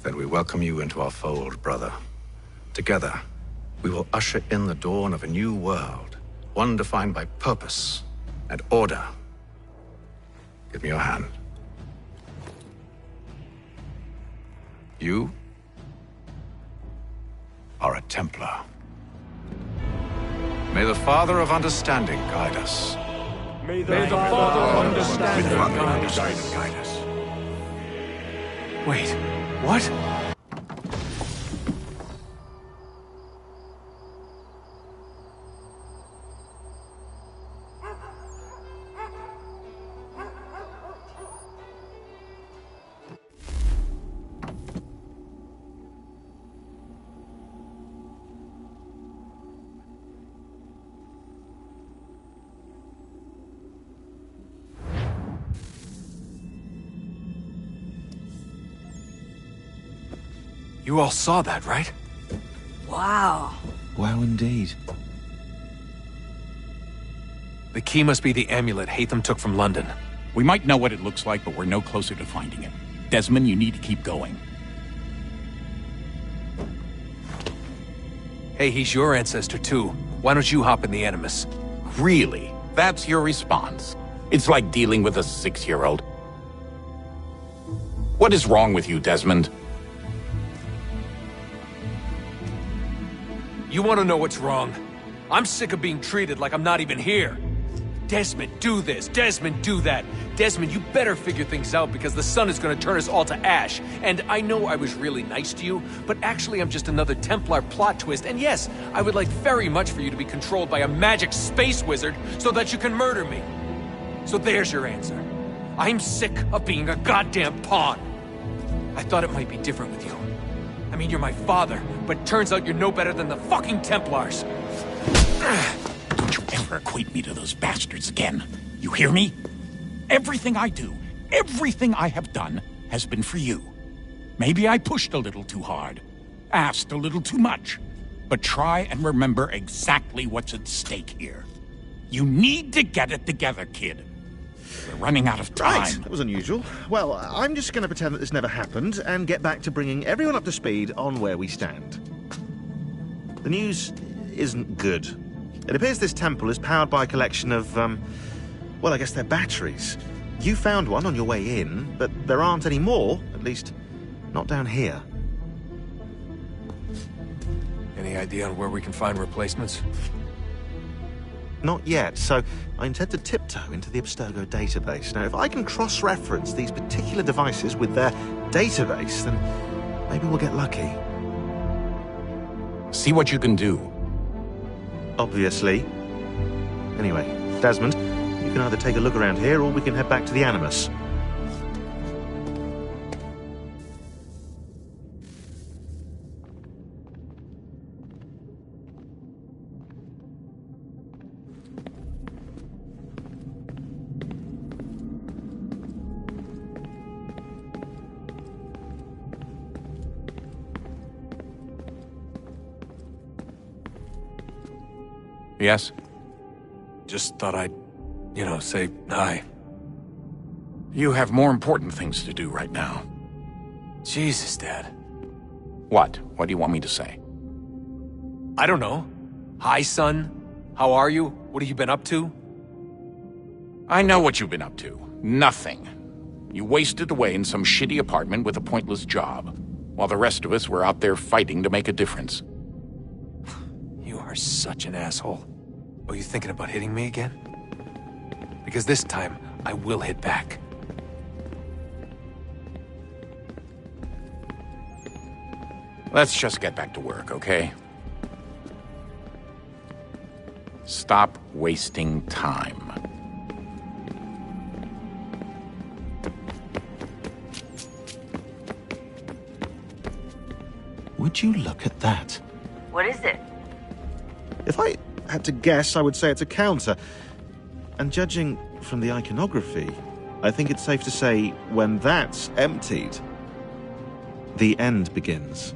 Then we welcome you into our fold, brother. Together, we will usher in the dawn of a new world, one defined by purpose and order. Give me your hand. You are a Templar. May the Father of Understanding guide us. May the Father of Understanding guide us. Wait, what? You all saw that, right? Wow. Wow, indeed. The key must be the amulet Hatham took from London. We might know what it looks like, but we're no closer to finding it. Desmond, you need to keep going. Hey, he's your ancestor too. Why don't you hop in the Animus? Really? That's your response? It's like dealing with a 6-year-old. What is wrong with you, Desmond? You want to know what's wrong? I'm sick of being treated like I'm not even here. Desmond, do this. Desmond, do that. Desmond, you better figure things out because the sun is going to turn us all to ash. And I know I was really nice to you, but actually I'm just another Templar plot twist. And yes, I would like very much for you to be controlled by a magic space wizard so that you can murder me. So there's your answer. I'm sick of being a goddamn pawn. I thought it might be different with you. I mean, you're my father, but turns out you're no better than the fucking Templars. Don't you ever equate me to those bastards again. You hear me? Everything I do, everything I have done, has been for you. Maybe I pushed a little too hard, asked a little too much, but try and remember exactly what's at stake here. You need to get it together, kid. We're running out of time. Right, that was unusual. Well, I'm just going to pretend that this never happened and get back to bringing everyone up to speed on where we stand. The news isn't good. It appears this temple is powered by a collection of, well, I guess they're batteries. You found one on your way in, but there aren't any more, at least not down here. Any idea on where we can find replacements? Not yet, so I intend to tiptoe into the Abstergo database. Now, if I can cross-reference these particular devices with their database, then maybe we'll get lucky. See what you can do. Obviously. Anyway, Desmond, you can either take a look around here or we can head back to the Animus. Yes? Just thought I'd, say hi. You have more important things to do right now. Jesus, Dad. What? What do you want me to say? I don't know. Hi, son. How are you? What have you been up to? I know what you've been up to. Nothing. You wasted away in some shitty apartment with a pointless job, while the rest of us were out there fighting to make a difference. You are such an asshole. Are you thinking about hitting me again? Because this time, I will hit back. Let's just get back to work, okay? Stop wasting time. Would you look at that? What is it? If I had to guess, I would say it's a counter. And judging from the iconography, I think it's safe to say when that's emptied, the end begins.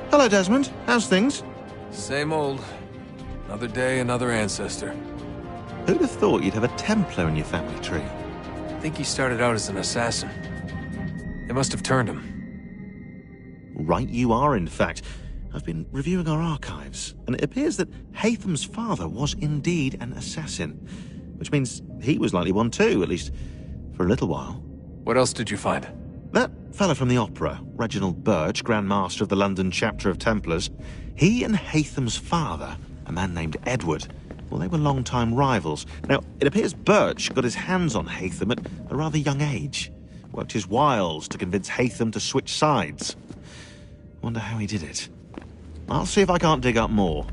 Hello, Desmond. How's things? Same old. Another day, another ancestor. Who'd have thought you'd have a Templar in your family tree? I think he started out as an assassin. They must have turned him. Right you are, in fact. I've been reviewing our archives, and it appears that Hatham's father was indeed an assassin, which means he was likely one too, at least for a little while. What else did you find? That fella from the opera, Reginald Birch, Grand Master of the London chapter of Templars, he and Hatham's father, a man named Edward, well, they were long-time rivals. Now, it appears Birch got his hands on Hatham at a rather young age. Worked his wiles to convince Hatham to switch sides. Wonder how he did it. I'll see if I can't dig up more.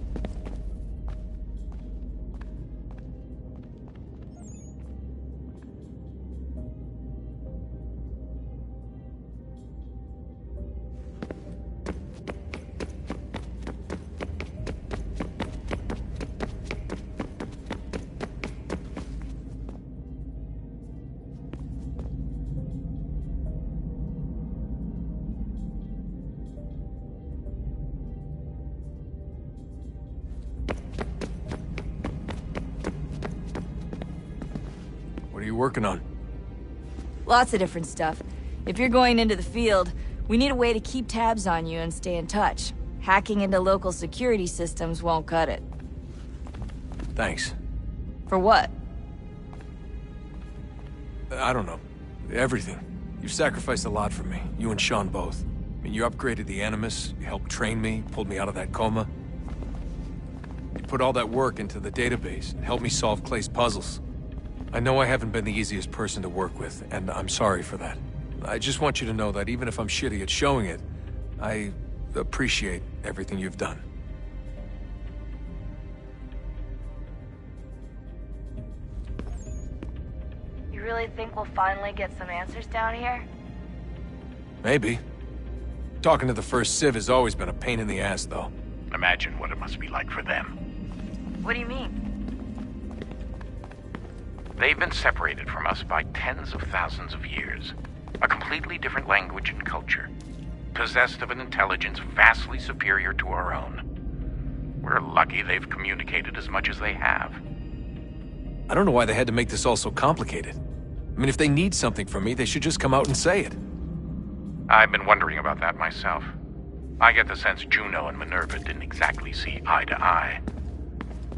you working on? Lots of different stuff. If you're going into the field, we need a way to keep tabs on you and stay in touch. Hacking into local security systems won't cut it. Thanks. For what? I don't know. Everything. You've sacrificed a lot for me, you and Sean both. I mean, you upgraded the Animus, you helped train me, pulled me out of that coma. You put all that work into the database, and helped me solve Clay's puzzles. I know I haven't been the easiest person to work with, and I'm sorry for that. I just want you to know that even if I'm shitty at showing it, I appreciate everything you've done. You really think we'll finally get some answers down here? Maybe. Talking to the First Civ has always been a pain in the ass, though. Imagine what it must be like for them. What do you mean? They've been separated from us by tens of thousands of years. A completely different language and culture. Possessed of an intelligence vastly superior to our own. We're lucky they've communicated as much as they have. I don't know why they had to make this all so complicated. I mean, if they need something from me, they should just come out and say it. I've been wondering about that myself. I get the sense Juno and Minerva didn't exactly see eye to eye.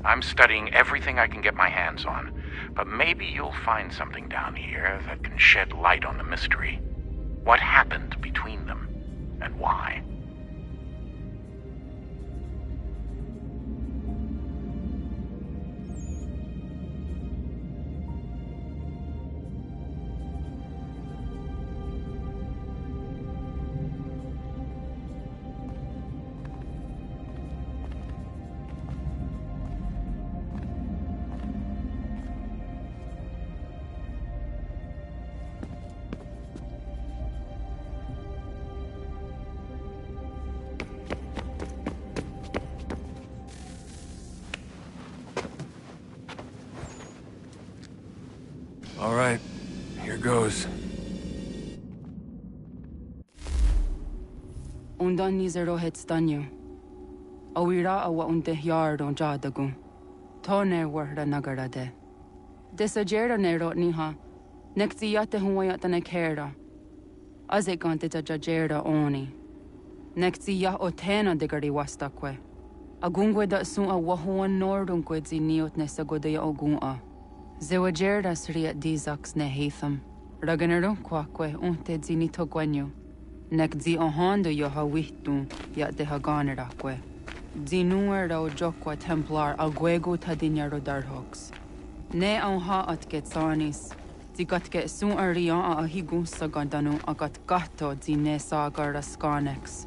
I'm studying everything I can get my hands on, but maybe you'll find something down here that can shed light on the mystery. What happened between them, and why? All right, here goes. Undan nizero het stanyu. Awira awa unte yard on jadagun. Tone warda nagarade. Desajera nero niha. Nekti yate huwayat na kera. Azekante jajera oni. Nekti ya otena degari wastakwe. Agungwe da sun a wahuan nordun kwedzi niot nesagodaya ogun'a. Zewajerda sriat dizax ne Hatham. Raganarun kwakwe unte zini togwanyu. Nek zi ohando yoha wihtun yat de haganerakwe. Zinuer rao jokwa templar agwego tadinyaro darhox. Ne onha at getsanis. Zigat get sun arian a higun sagandanu agat gato zine sagar raskanex.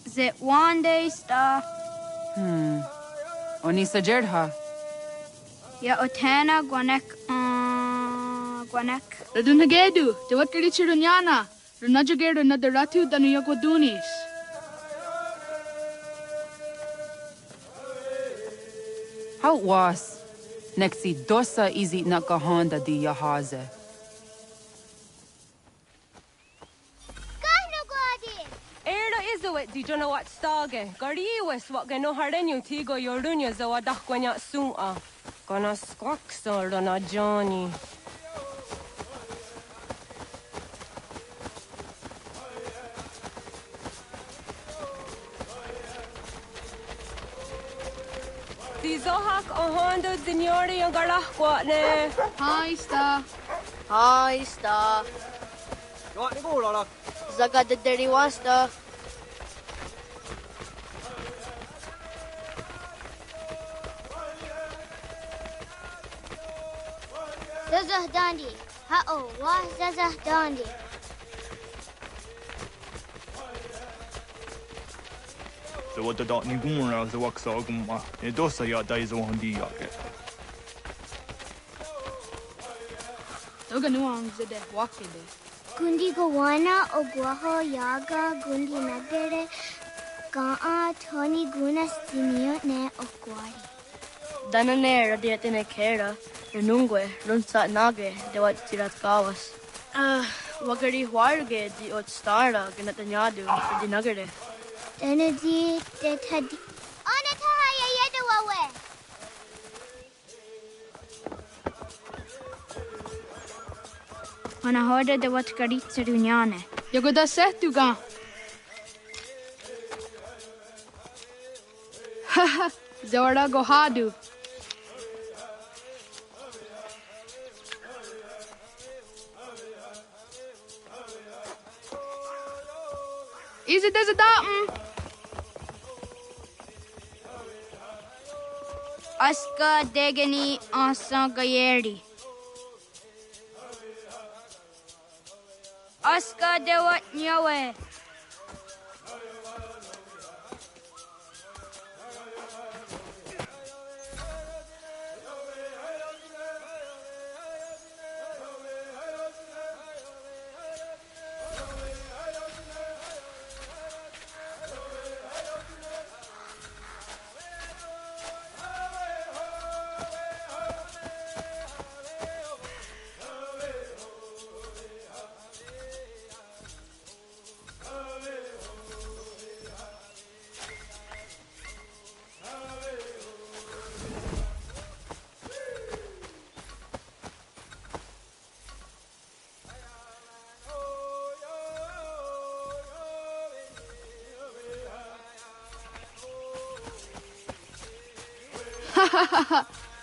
Is it one day stuff? Onisa Jerdha. Ya Otana Gwanek Gwanek. Radunagedu, the Wakalichirunyana, Runajagedu Nadaratu Danuyagodunis. How was? Nexi dosa izi nakahanda di yahaze. Di jono wat stage. Gariwes wat geno hardenyu tigo yorunya za wadakwanya sua. Gona squaxor na Johnny. Di zohak ohondo signori yung garahkwatne. Hi, Star. Hi, Star. Zaga the dirty wasta. Zazah Dandi. Ha'o, wah Zazah Dandi. So what the dot ni gumra the waksa gumma. E dosa ya daizo hondi yake. Toga nuang zede wakide. Gundi Gawana o Guaho Yaga Gundi Nagere Ga'a Tony Gunas Dinio ne o Guari. Danane radiatine kera, renungue, runsa nage, de wat tirat gawas. Wagari huarge di ot stara, ganatanyadu, di nagare. Danadi de Tadi. Anatahaya Yedawawe. Ana hörde det var skaritser unjane. Jag går där sett du ga. Haha, Zora go hadu. Is it as a datum? Aska degeni asa gayeri. Aska dewat nyawe.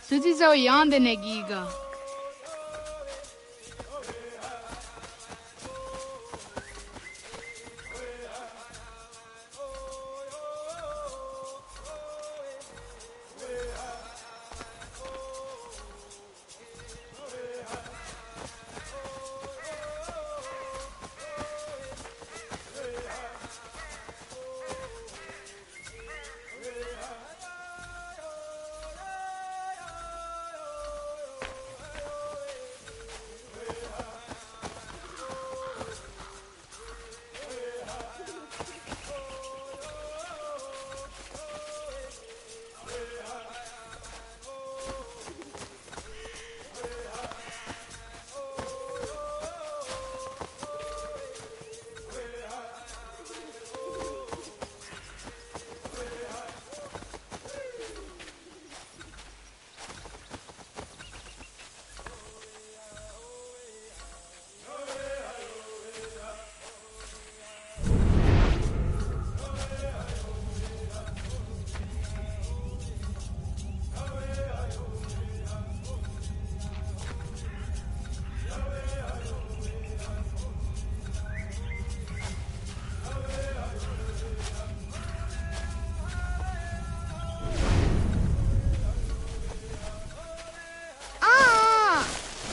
Suti zo yande negiga.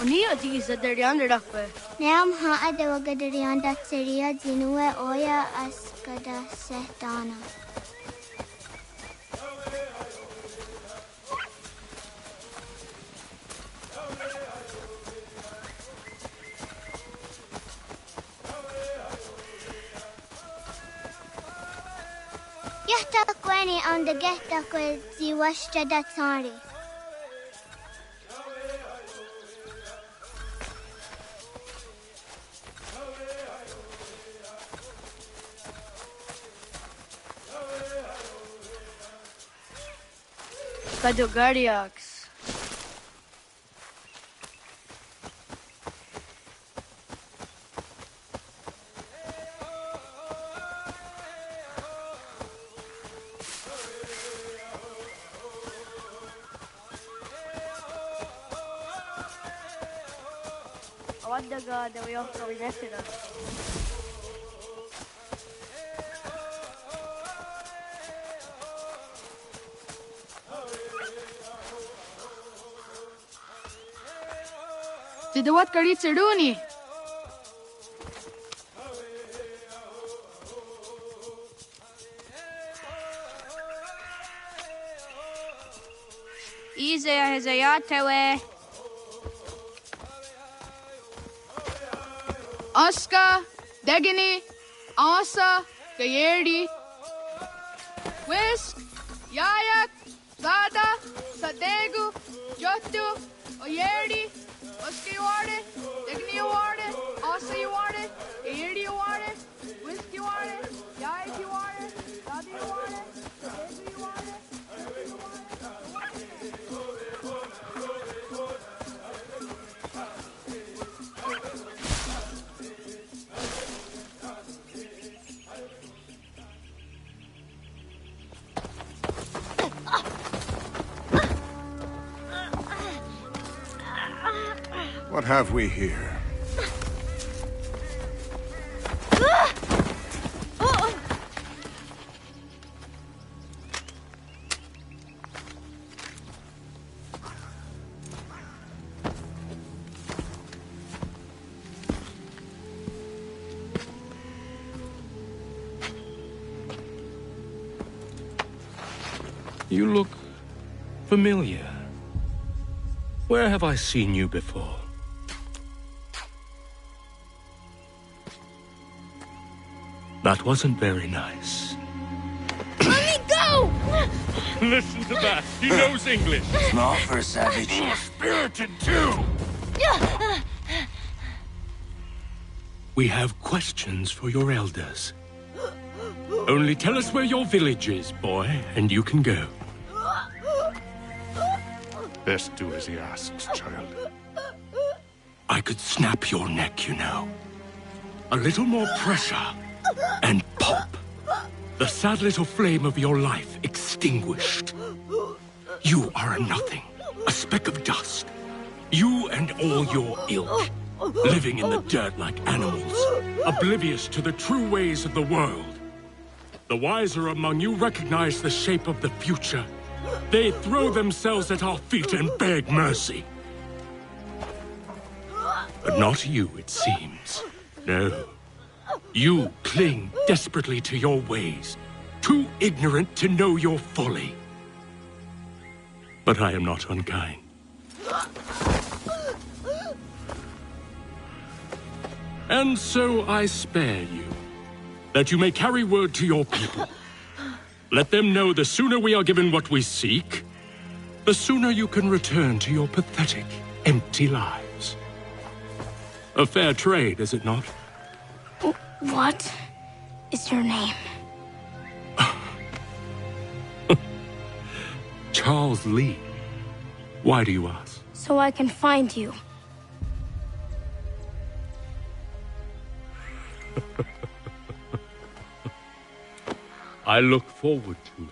Nia disa deriander dakwe. Neam ha de wagadarianda seria dinue oya askada sehtana. Yahtakweni on the getakwe ziwashta datsari. Kadogariax. Awadaga de Wyoka Vinetira. Zidawat Kari Tsiruni. Ize Hezayatewe. Aska, Degini, Asa, Gayerdi. Whisk, Yayak, Zada, Sadegu, Jotu, Oyerdi, Oska you want it, Degini you want it, Asa you want it, Gayerdi you want it, Whisk you want it, Yayak you want it, Zada you want it, Sadegu you want it, Jotu you want it. What have we here? You look familiar. Where have I seen you before? That wasn't very nice. Let me go! Listen to that. He knows English. Smart for a savage. You're spirited too. We have questions for your elders. Only tell us where your village is, boy, and you can go. Best do as he asks, child. I could snap your neck, you know. A little more pressure, and pop. The sad little flame of your life extinguished. You are a nothing, a speck of dust. You and all your ilk, living in the dirt like animals, oblivious to the true ways of the world. The wiser among you recognize the shape of the future. They throw themselves at our feet and beg mercy. But not you, it seems. No. You cling desperately to your ways, too ignorant to know your folly. But I am not unkind. And so I spare you, that you may carry word to your people. Let them know the sooner we are given what we seek, the sooner you can return to your pathetic, empty lives. A fair trade, is it not? What is your name? Charles Lee. Why do you ask? So I can find you. I look forward to it.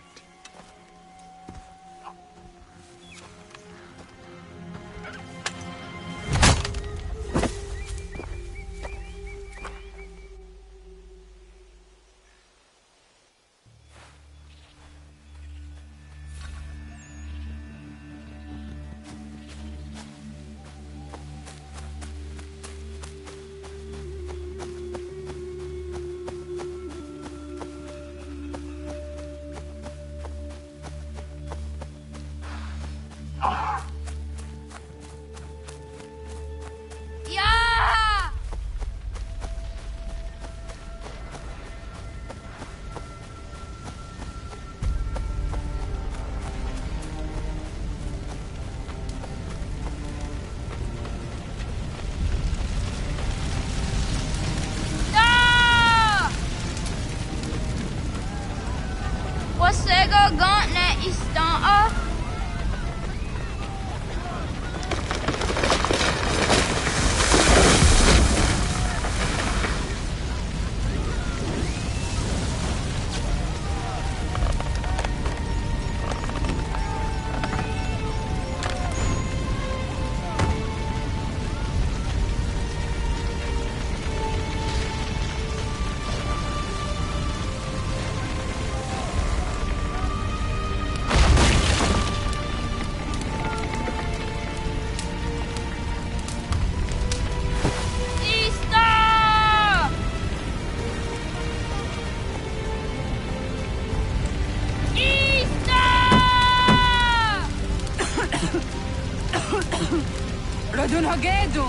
Radun hagedu.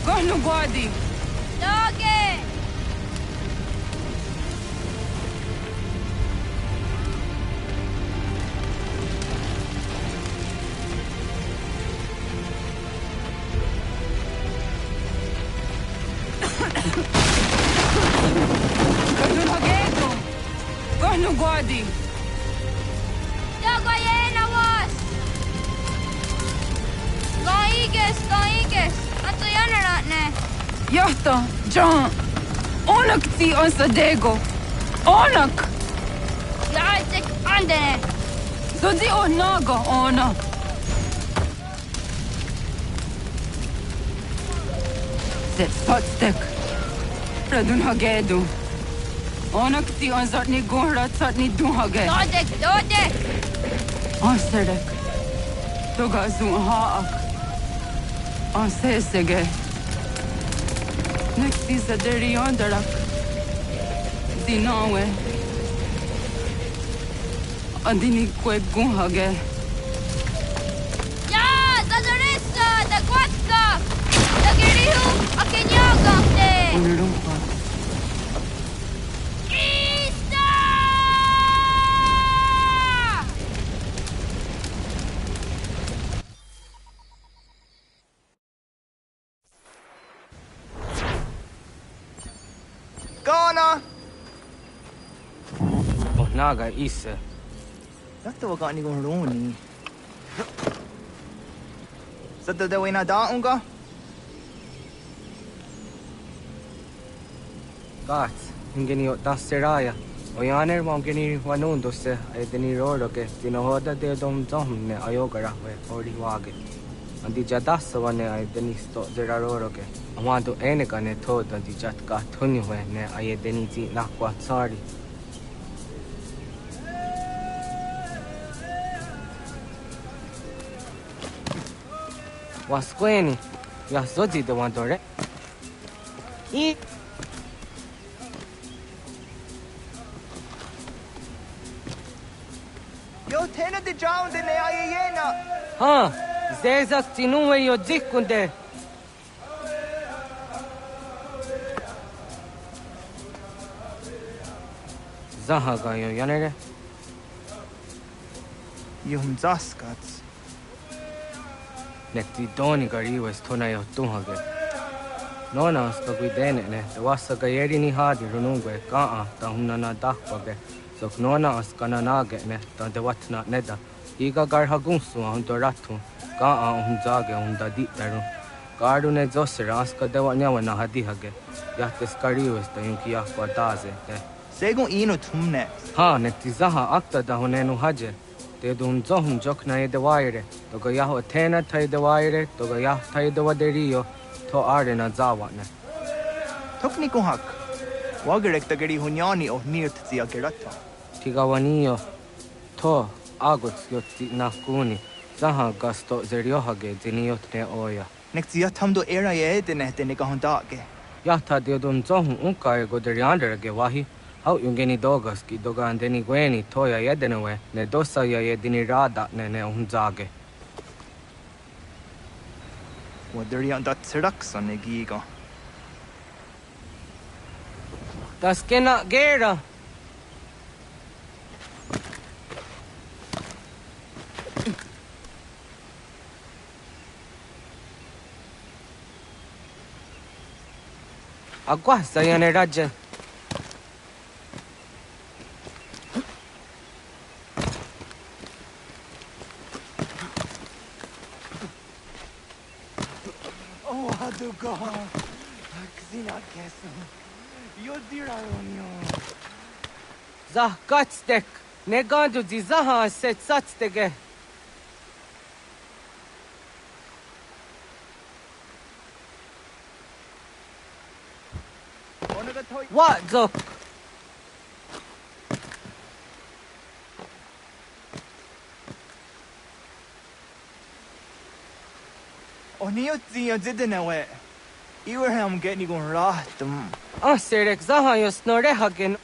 Kohnu guadi. Doge! Radun hagedu. Kohnu guadi. Dogo yena was! Gaiges! Anto jäneratne! Johto, John. Onak ti on sadego. Onak! Jaitsek andene! Zodi on naga ona. Zet spotstek. Radun hagedu. Onak ti on zartni gunrat zartni duhage. Dodek! Anserek. Toga zun haak. Ansesege. Nekti zaderi ondarak. Dinawe. Andini kwe gunhage. Ja! Zadorissa! Da quatsa! Da girihu! Akenyagante! Unirumpa. Isa! Gana! Oh, naga isa. Yakta waka ni kong roni. Sa dadawin na daong ka? Gats, ingeni o tasseraya. O yaner mo ingeni wanundo se ay deni roro ke tinohoda de dom ne ayogara we ori wage. Andi jadasa wane ay deni sto zera roro ke. Amado ene ka ne to andi jat ka thuni we ne ay deni ti nakwa tsari. Wasqueni, ya zozi de wandore. I Yo tena de jaun de ne ayena. Ha, zezak tinuwe yo zikunde. Zahaga yo yanere. Yum zaskats. Nekti doni gari wes tona yo tunhage. Nona sta guidene ne, te wasa gayeri ni hadi runungwe kaa ta hunana dakpage. Sok nona as kananage ne, ta de watna neda. Iga gar hagunsu a hunto ratu, kaa hun zage hun da ditaru. Garu ne zosera aska dewa nyawa na hadi hage. Yahtes gari wes ta yunki yakwa daze te. Segun ino tumne. Ha, nekti zaha akta da hunenu haje. Te dun zohum jok na de waire, toga yaho tena tai de waire, toga yah tai de waderio, to are na zawane. Tokni kong hak. Wagerek ta gari hunyani o nirt zia gerata. Tigawanio, to agots yotti na kuni, zaha gasto zeriohage ziniot ne oya. Nek zia tamdo era ye de ne ka hondage. Yahta de dun zohum unka go deriandere wahi. Hau yungeni dogas ki doga andeni gweni toya yedenewe ne dosa ya yedini rada ne unzage. Waderi an dat seraksa ne giga. Das kena gera. Agua sayane raja. Duga, Xina Kesum, Yodiraronio. Zah gatstek, negandu di zaha set satstege. What zok? Oniotzi zidenewe. Iwerham getting gon ratum. Serek zaha yo snore hagen.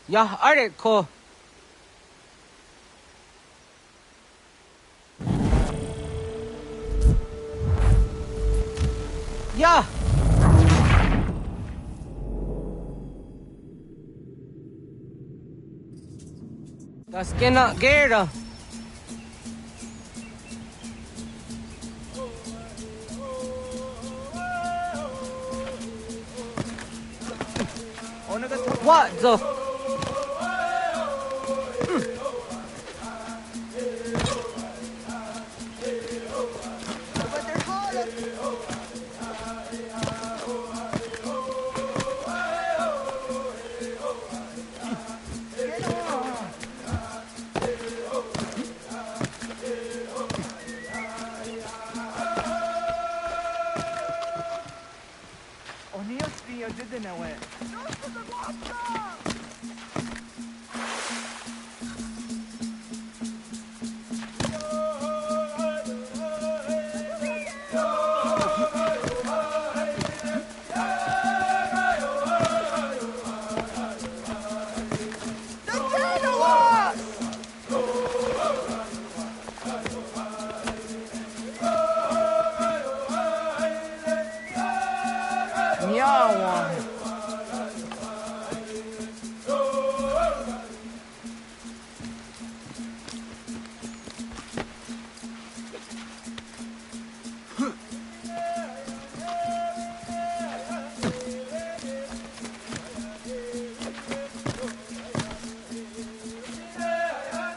Ya are ko. Ya. Das kena gera. What the?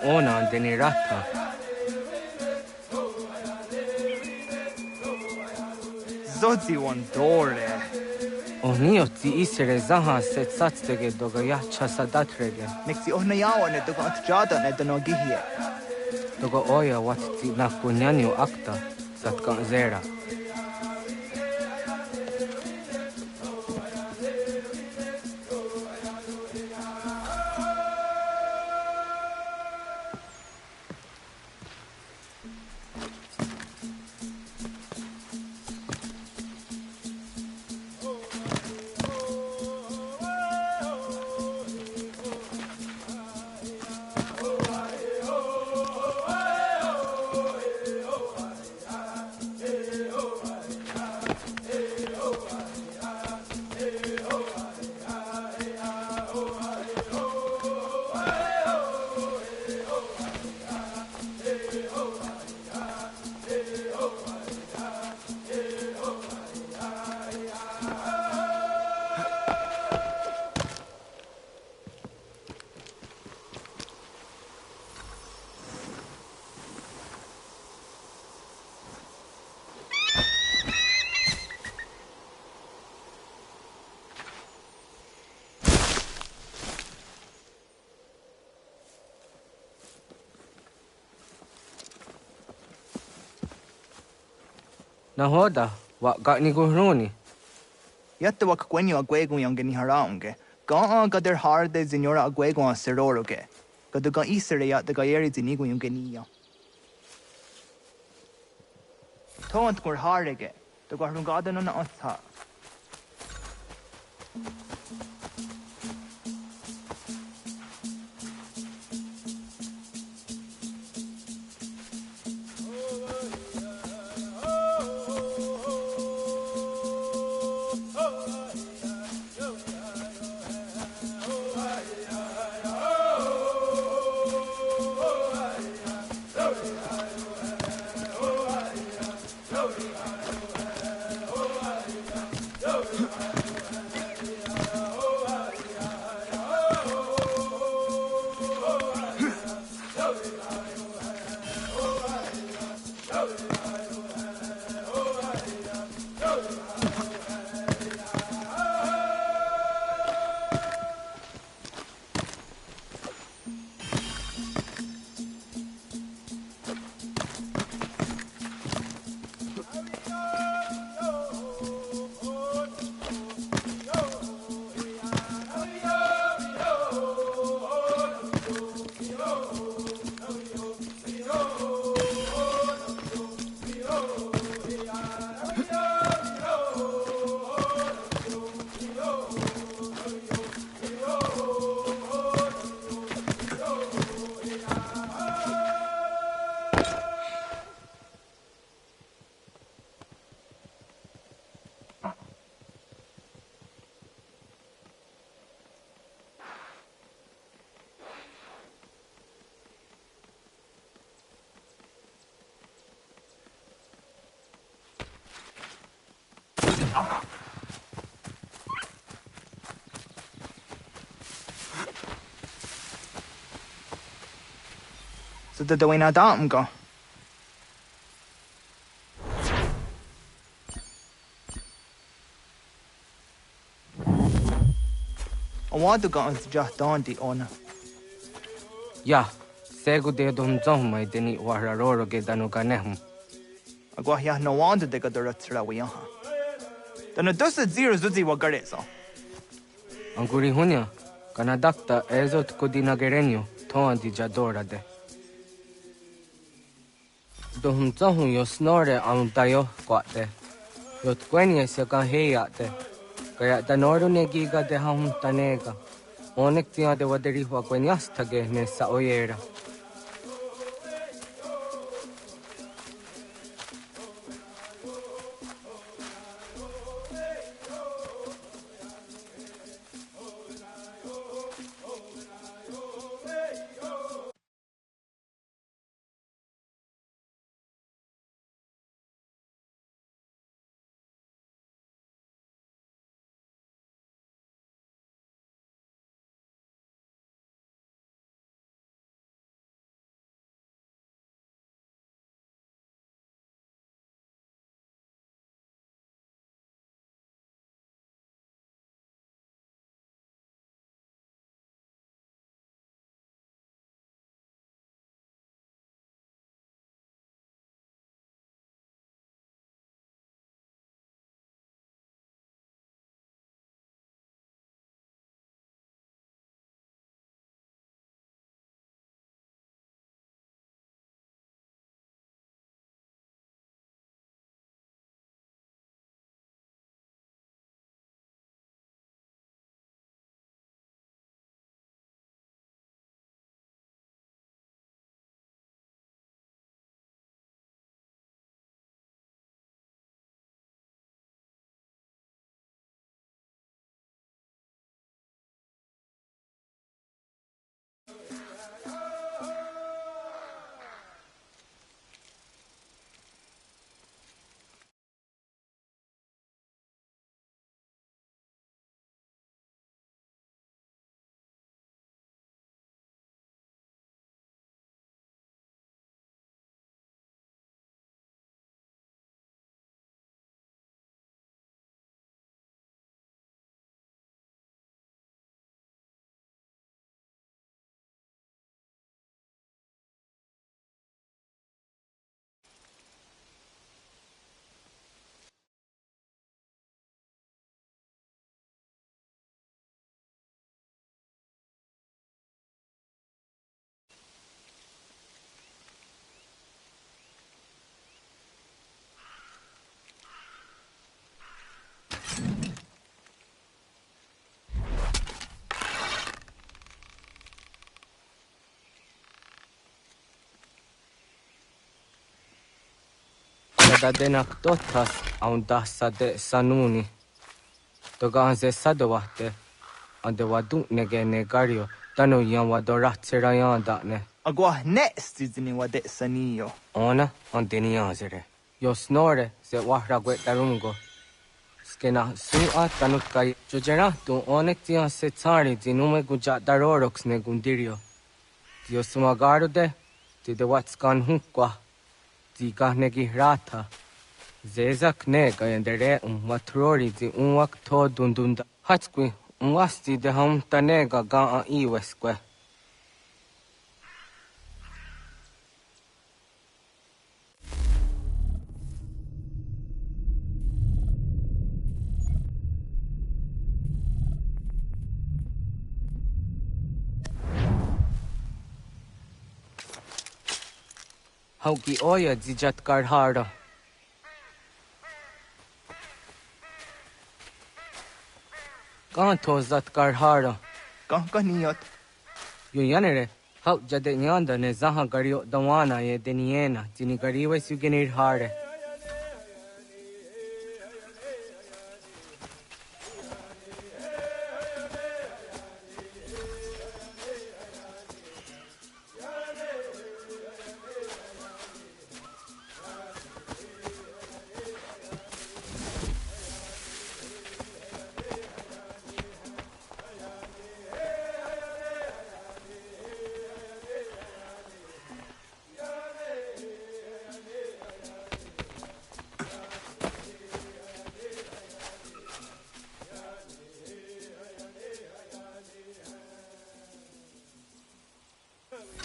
Ona denirata. Zodzi one dore. Onio ti isere zaha set satstege doga ya chasadatrege. Nexi ohnayawa ne doga atjada ne donogihie. Doga oya wat ti nakunyanyo akta satkan zera. Nahoda, wa gani guruni. Yatta wak kwenyo agwego yonge ni haraunge. Ga gader harde zinora agwego a seroroge. Gaduga isere yat the gaeri zinigo yonge niya. Tont gur harege. The garungada non otha. So the way na dam go. I want to go and just down the honor. Yeah, segu de dum zong mai deni wararoro ge danu ganem. Agwa ya no want to go to the Trawian. Then a dozen zeros would see what got it so. Anguri hunya, Canadacta ezot codina gerenio, ton di jadora de. Dum zong yo snore am tayo quate. Yot quenya se can heyate. Kaya danoro negiga de ham tanega. Onek tia de waderi wa quenyasta ge ne sa oyera. Da denak totas aun dassa de sanuni. Togan se sadowate. Ande wadu nege negario. Tano yan wadorat serayan da ne. Agwa next is in what it sanio. Ona anteni azere. Yo snore se wahra guetarungo. Skena sua tanukai. Jojera tu onek tia se tsari zinume guja darorox ne gundirio. Dio sumagaro de. Ti de watskan hunkwa. Tika negi rata. Zezak nega yendere matrori di unwak to dundunda. Hatskwi unwasti de ham tanega ga iweskwe. Hauki oya zijat karhara. Khan to zat karhara. Kaniyot. Yo yanere. Hau jade nyanda ne zaha gario dawana ye deniena. Jini gariwe sugenir hare.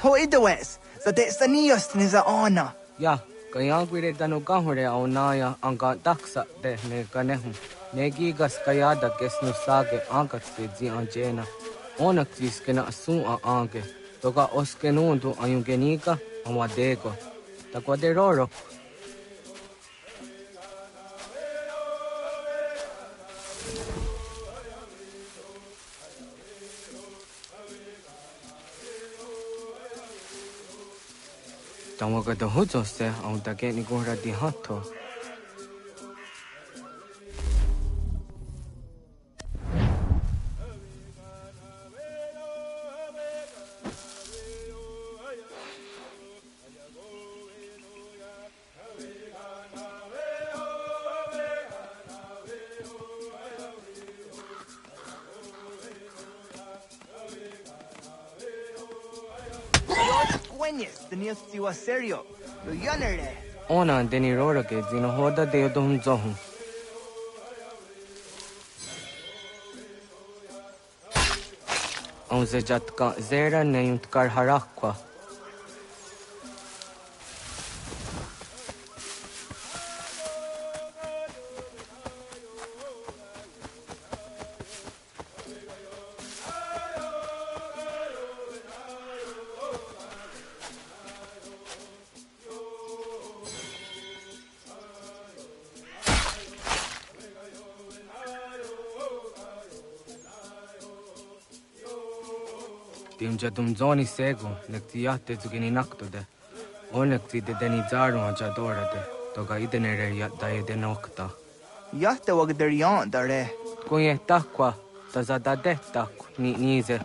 Hoidawes, the Destanios Nizaona. Ya, kaya gwire dano kahore au naya anga daksa de ne ganehum. Negigas kayada kesnu sage angat se zi anjena. Onaktis kena asun a ange. Toga oskenundu ayungenika awadego. Takwaderoro. Tawaga the hujose on the getting gora di hato. The news to serio. Lo yanere. Ona deni rora ke zino hoda de dom zohum. On se jatka zera neyunt kar harakwa. Timja zoni sego, nektiate zugini naktode. Onekti de deni zaru ajadorade. Toga idenere yataye de nokta. Yahte wag der yan dare. Kunye takwa, tazadade tak ni nize.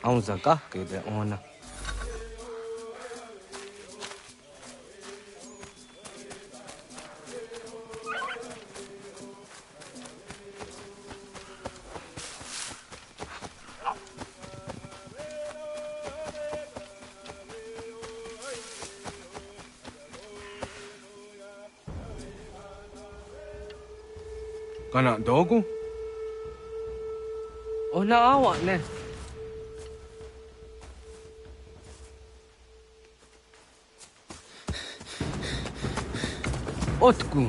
ông già cả cái để ona kana dogu ona awa ne otku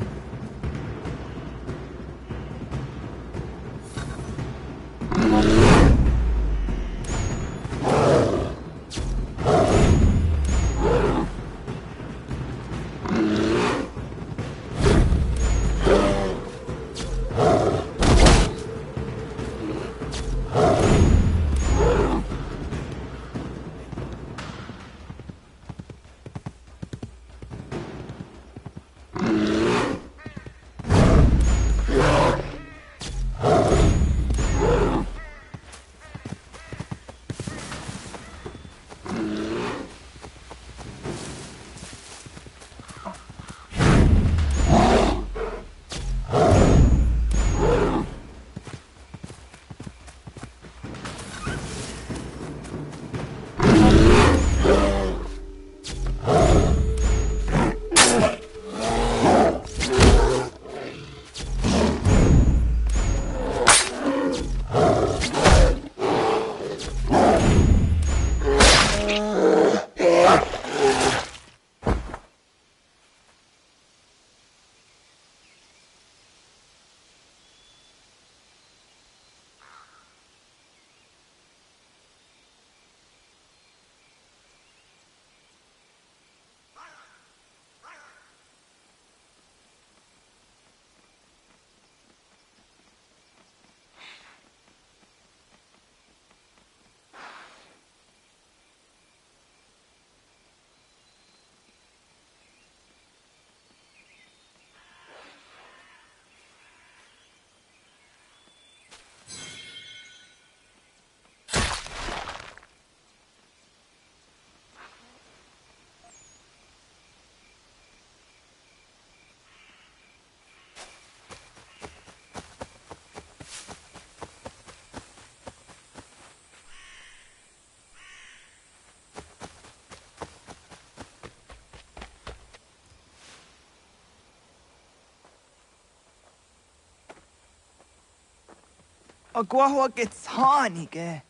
Agua gets honey, ge.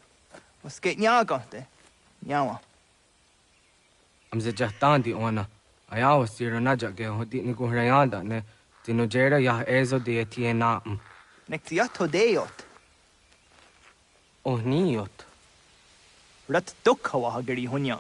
Was get nyaga de. Nyawa. am ze jahtan di ona ayawa sira naja ge hodi ni ko hrayanda ne tino jera ya ezo de tiena Nektiato deot. oh niot Rat dukhawa hageri hunya.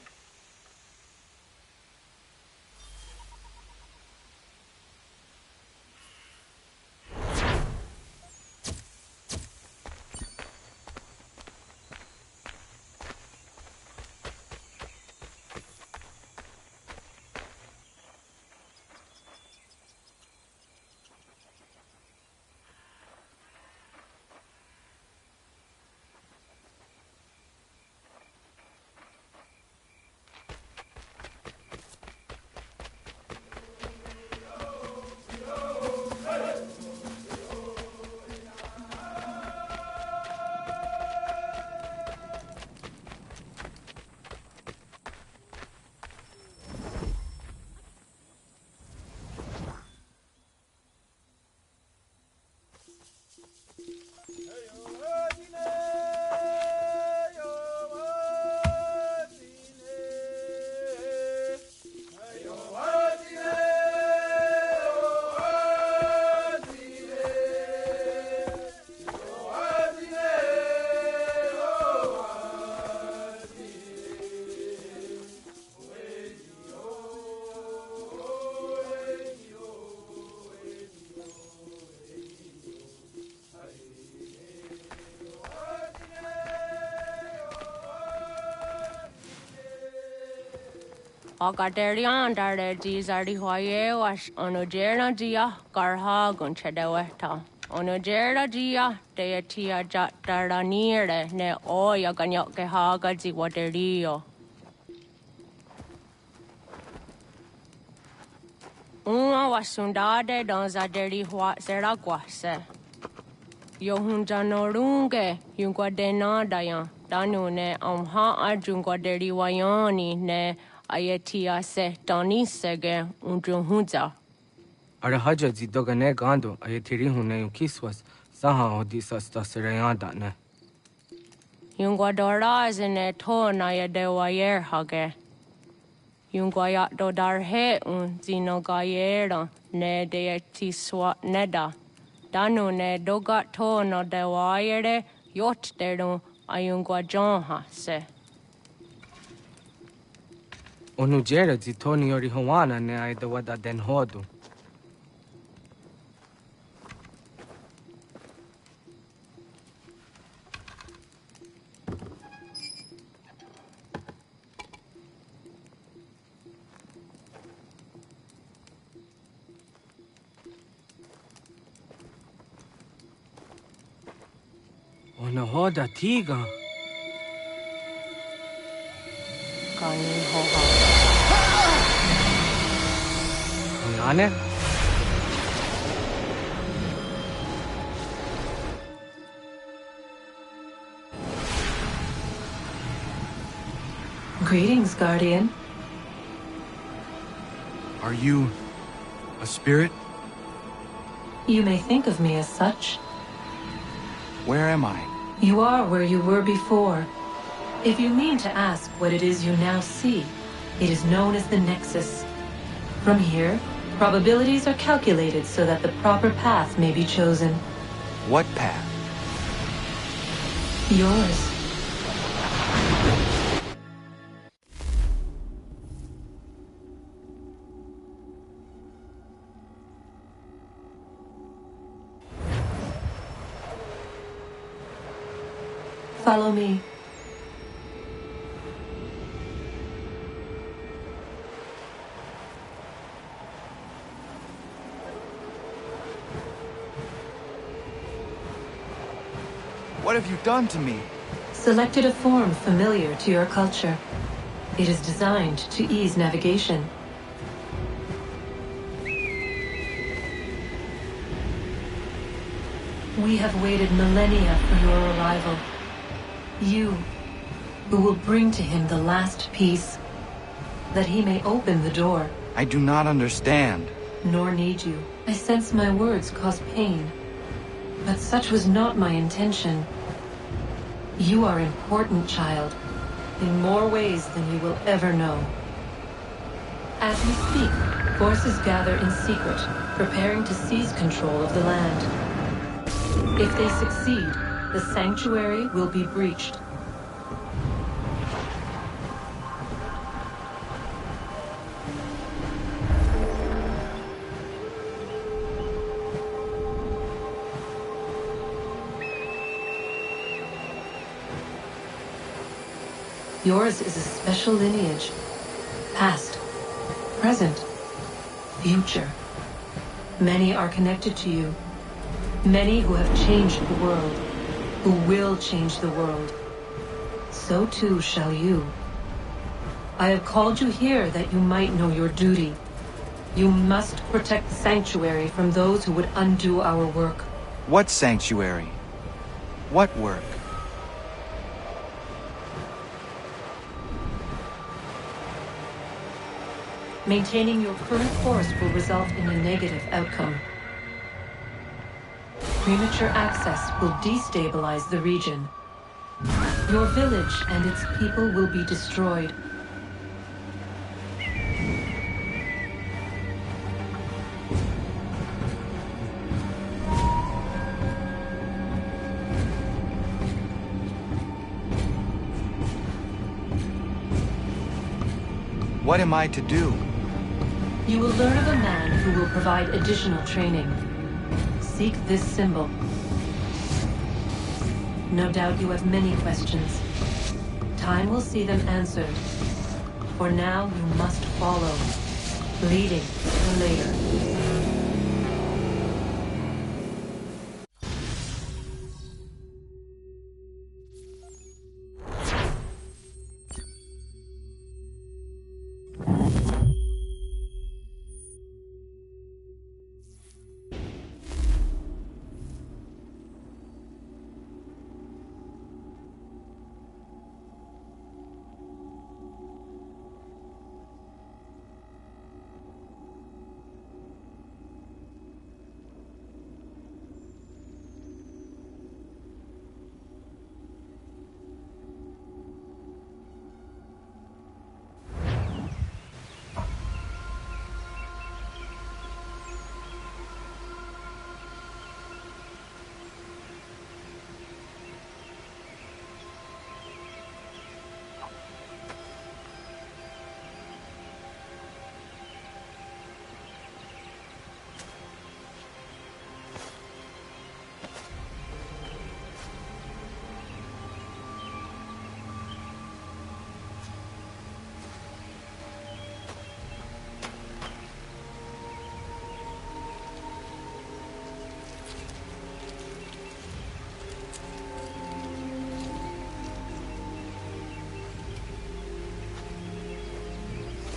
Agaderian dare di zari hoye was onojerna dia garha gun chedeweta. Ono jera dia te tia jatara nire ne oya ganyo ke haga zi waterio. Uma wasundade dans a deri hua seraguase. Yo hunjanorunge yungwa denadayan danune amha ajungwa deri wayani ne ayetia se tanisege unjunhunza. Ara haja zi dogane gando ayetiri hune kiswas saha odisas tasirayanda ne. Yungwa dorazine to na yedewayer hage. Yungwa yat dodarhe zino gayera ne deeti swat neda. Danu ne dogat to no dewayere yot deru ayungwa jonha se. Onu jera zi toni yori hawana ne ayda wada den hodu. Ona hoda tiga. Kani hoha. Ane? Greetings, Guardian. Are you a spirit? You may think of me as such. Where am I? You are where you were before. If you mean to ask what it is you now see, it is known as the Nexus. From here, probabilities are calculated so that the proper path may be chosen. What path? Yours. Follow me. What have you done to me? Selected a form familiar to your culture. It is designed to ease navigation. We have waited millennia for your arrival. You, who will bring to him the last piece, that he may open the door. I do not understand. Nor need you. I sense my words cause pain. But such was not my intention. You are important, child, in more ways than you will ever know. As we speak, forces gather in secret, preparing to seize control of the land. If they succeed, the sanctuary will be breached. Yours is a special lineage. Past, present, future. Many are connected to you. Many who have changed the world, who will change the world. So too shall you. I have called you here that you might know your duty. You must protect the sanctuary from those who would undo our work. What sanctuary? What work? Maintaining your current course will result in a negative outcome. Premature access will destabilize the region. Your village and its people will be destroyed. What am I to do? You will learn of a man who will provide additional training. Seek this symbol. No doubt you have many questions. Time will see them answered. For now, you must follow, leading the later.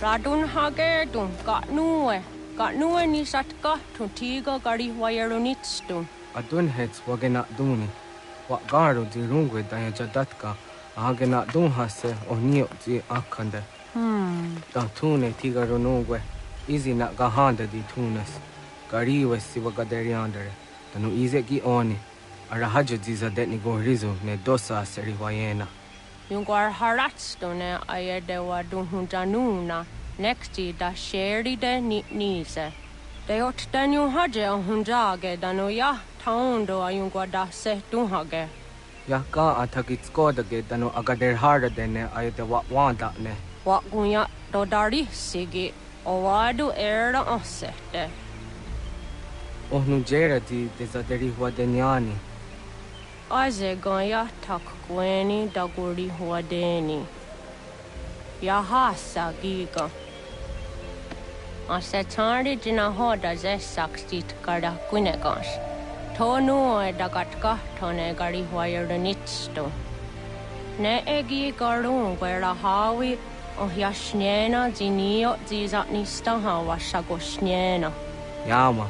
Radun hagedun, got nue ni satka, tuntigo gari wayarunitstun. Adun heads wagena duni. What garo di rungwe daya jadatka, agena dun hase o nio di akande. Da tune tigaro nungwe, easy na gahanda di tunas. Gariwe siwa gaderiandere, tanu ize gi oni. Arahajo diza detni go rizu ne dosa seri wayena. Yungar haratstune ayede wadun hunjanuna, nexti da sheri de nise. De ot danu haje o hunjage danu ya taundo ayungwa da se dunhage. Ya ka atakitskodige danu agader harda dene ayede wanda ne. Wagunya dodari sigi o wadu era osete. Ohnu jera di dezaderi wadenyani. Aze goya tak gweni daguri huadeni. Yahasa giga. Ase tardi dina hoda ze sakstit kada kunegas. Tonu e dagatka tone gari huayernitsto. Ne egi garun gwera hawi o yashnena zinio zizatnista hawa shagoshnena. Yama.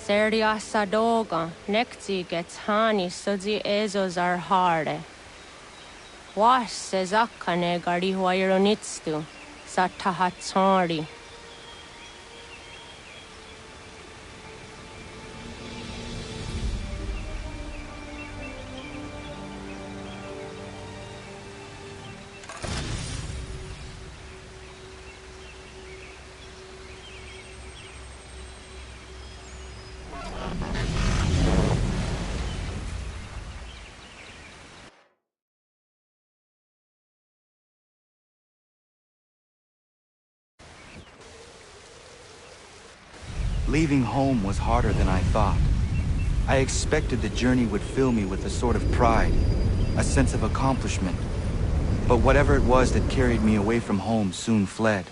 Seria sadoga, nekti gets hani sudzi ezos are harde. Was sezakane gari huayronitstu, satahatsori. Leaving home was harder than I thought. I expected the journey would fill me with a sort of pride, a sense of accomplishment. But whatever it was that carried me away from home soon fled,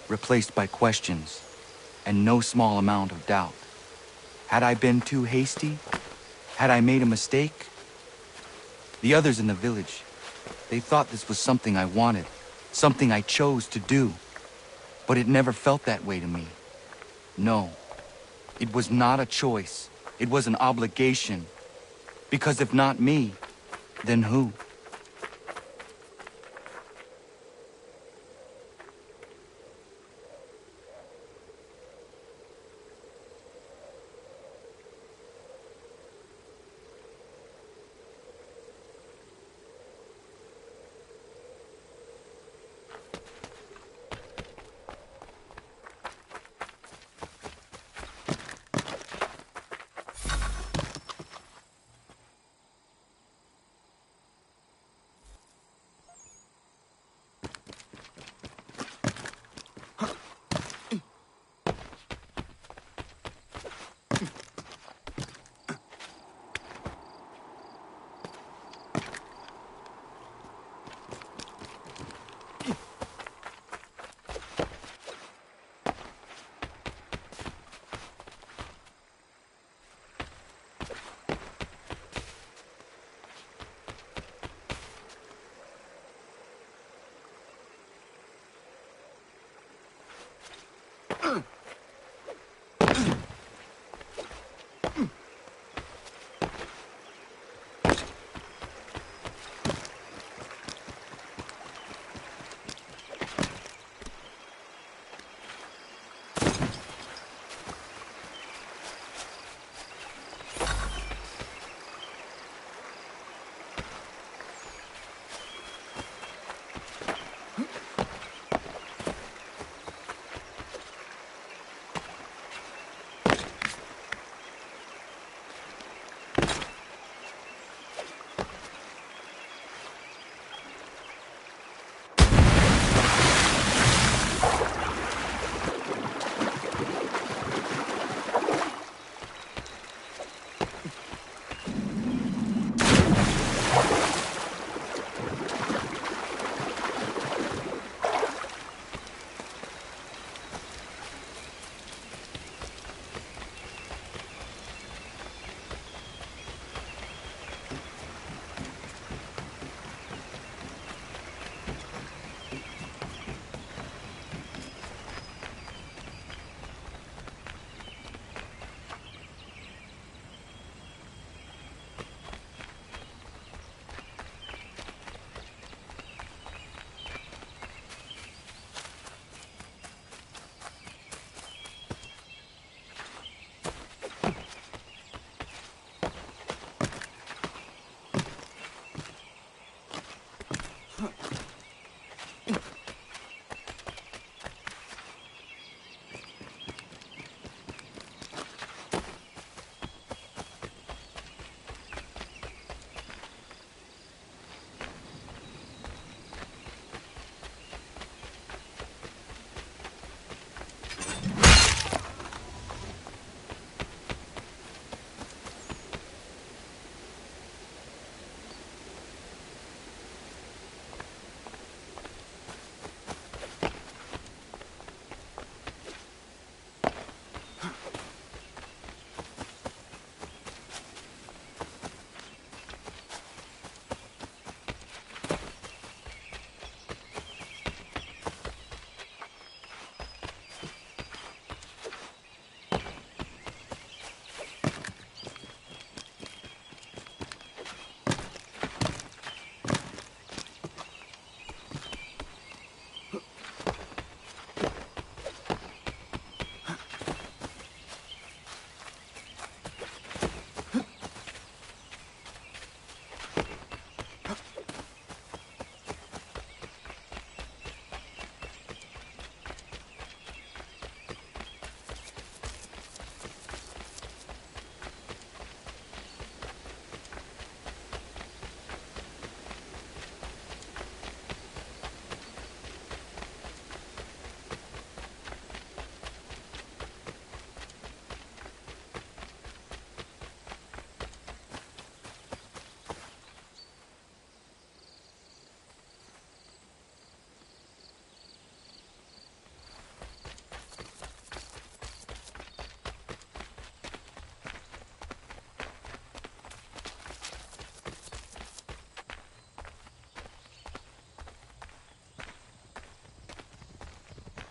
replaced by questions, and no small amount of doubt. Had I been too hasty? Had I made a mistake? The others in the village, they thought this was something I wanted, something I chose to do. But it never felt that way to me. No. It was not a choice. It was an obligation. Because if not me, then who?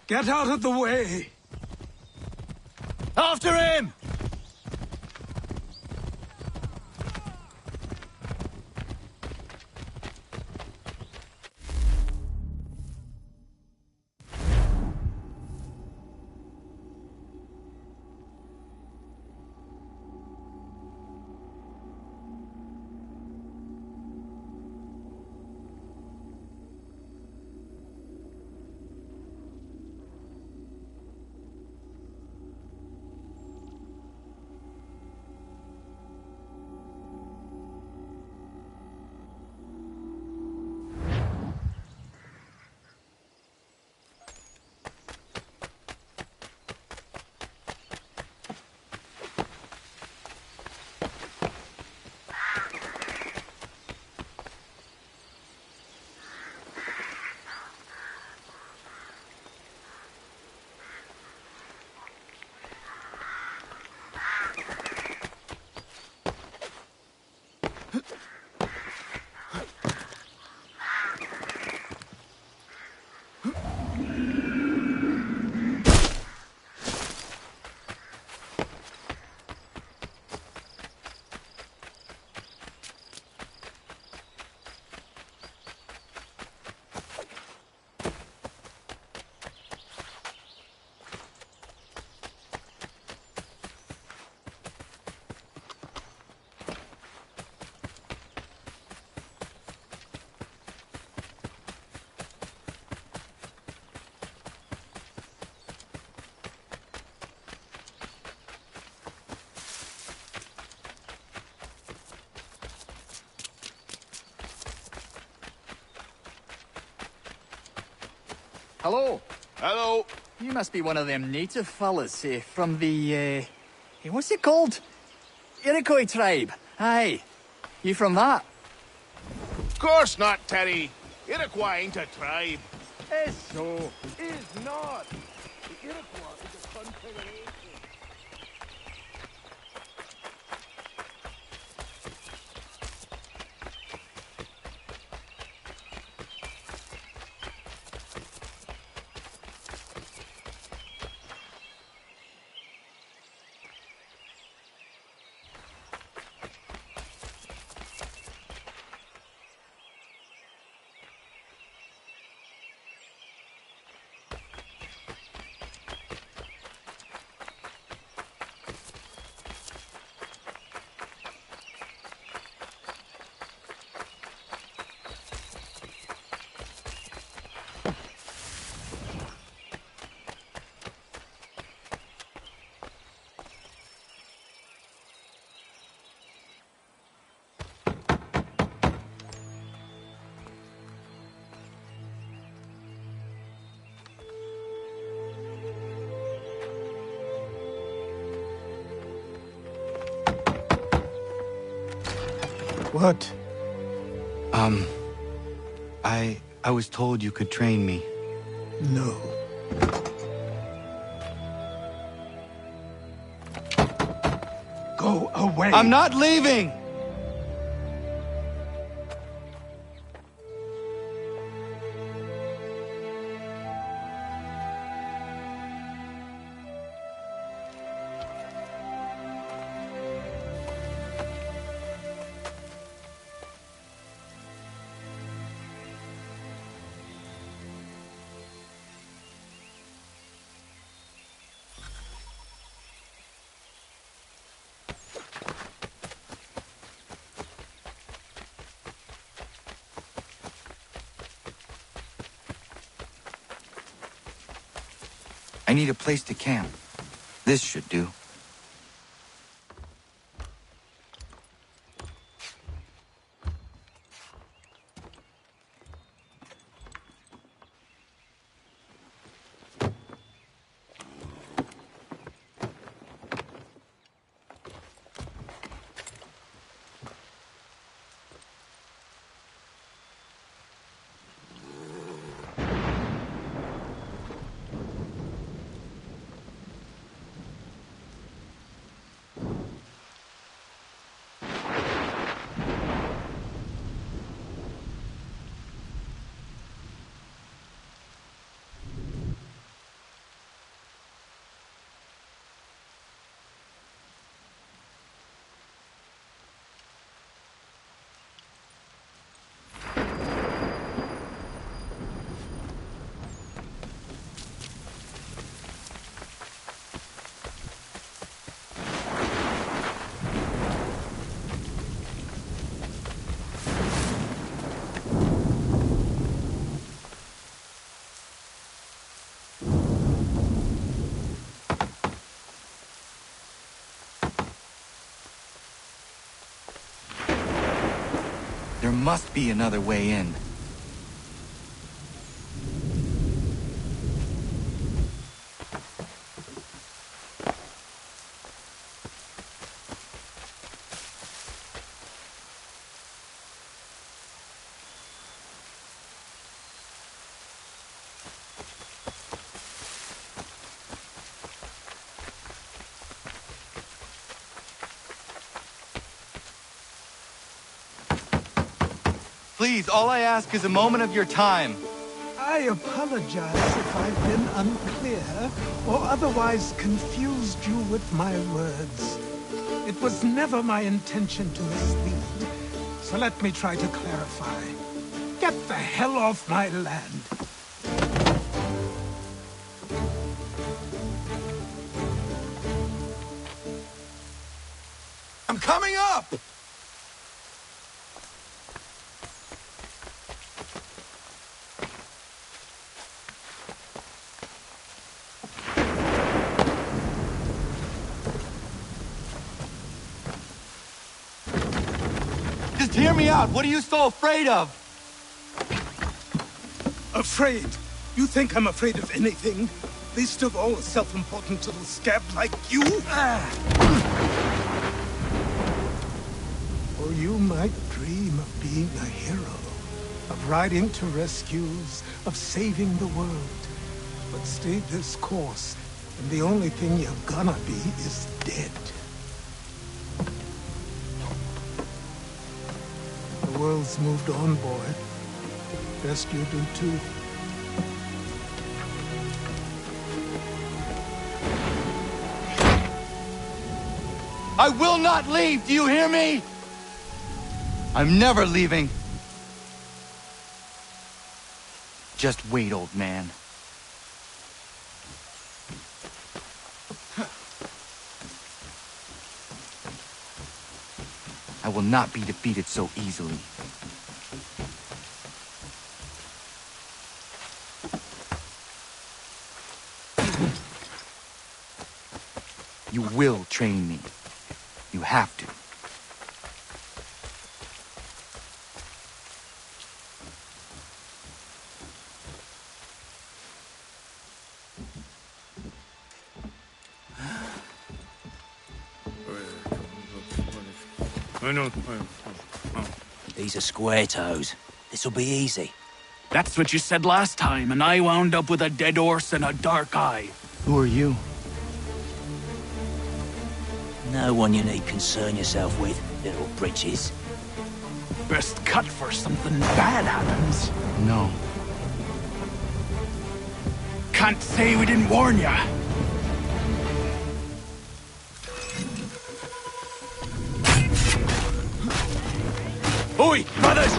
Get out of the way! After him! Hello. Hello. You must be one of them native fellas from the, what's it called? Iroquois tribe. Aye. You from that? Of course not, Terry. Iroquois ain't a tribe. Is so. Is not. The Iroquois is a confederation. What? I was told you could train me. No. Go away. I'm not leaving! I need a place to camp. This should do. must be another way in. Please, all I ask is a moment of your time. I apologize if I've been unclear or otherwise confused you with my words. It was never my intention to mislead, so let me try to clarify. Get the hell off my land. I'm coming up! Just hear me out. What are you so afraid of? Afraid? You think I'm afraid of anything? Least of all a self-important little scab like you? Or you might dream of being a hero, of riding to rescues, of saving the world. But stay this course, and the only thing you're gonna be is dead. The world's moved on, boy. Best you do too. I will not leave, do you hear me? I'm never leaving. Just wait, old man. I will not be defeated so easily. You will train me. You have to. These are square toes. This'll be easy. That's what you said last time, and I wound up with a dead horse and a dark eye. Who are you? No one you need concern yourself with, little britches. Best cut for something bad happens. No. Can't say we didn't warn ya. Oi, brothers!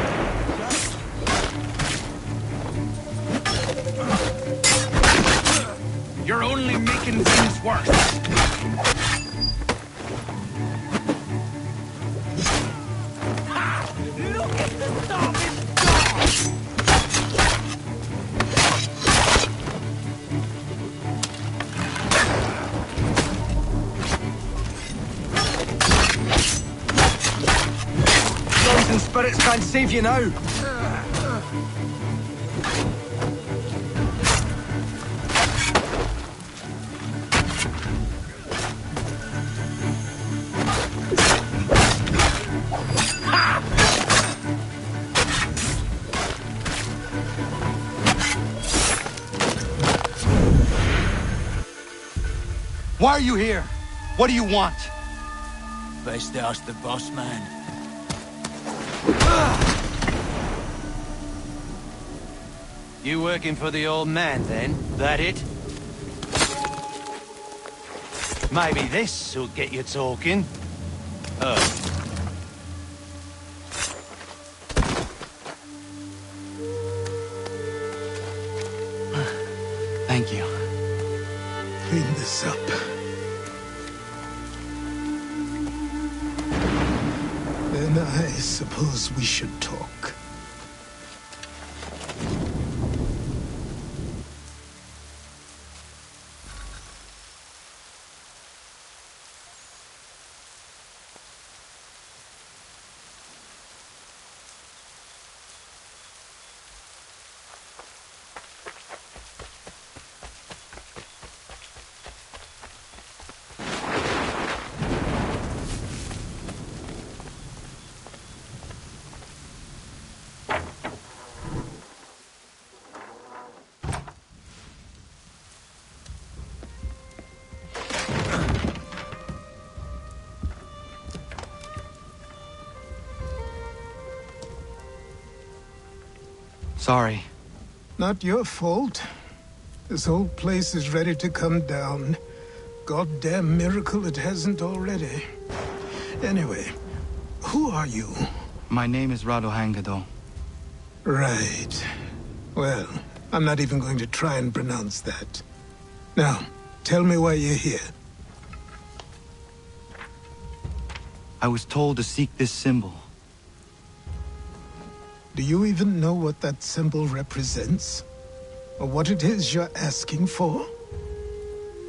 You're only making things worse. Look at the starving Souls and spirits can't save you now. Why are you here? What do you want? Best ask the boss man. You working for the old man, then? That it? Maybe this'll get you talking. Thank you. Clean this up. Then I suppose we should talk. Sorry. Not your fault. This whole place is ready to come down. Goddamn miracle it hasn't already. Anyway, who are you? My name is Radohangado. Right. Well, I'm not even going to try and pronounce that. Now, tell me why you're here. I was told to seek this symbol. Do you even know what that symbol represents? Or what it is you're asking for?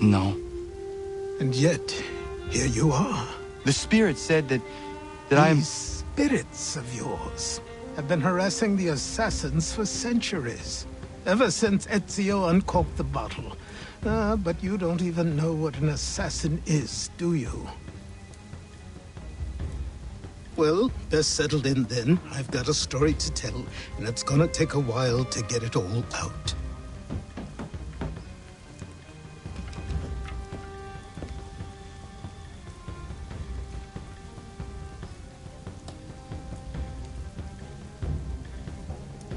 No. And yet, here you are. The spirit said that I'm... These spirits of yours have been harassing the assassins for centuries. Ever since Ezio uncorked the bottle. But you don't even know what an assassin is, do you? Well, best settled in then. I've got a story to tell, and it's gonna take a while to get it all out.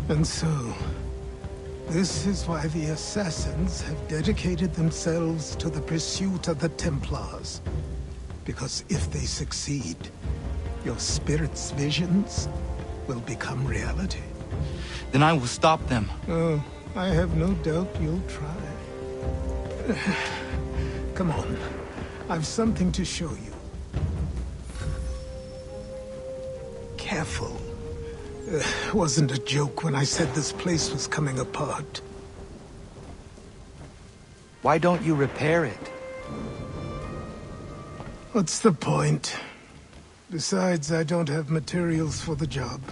And so, this is why the Assassins have dedicated themselves to the pursuit of the Templars. Because if they succeed, your spirit's visions will become reality. Then I will stop them. Oh, I have no doubt you'll try. Come on, I've something to show you. Careful. Wasn't a joke when I said this place was coming apart. Why don't you repair it? What's the point? Besides, I don't have materials for the job.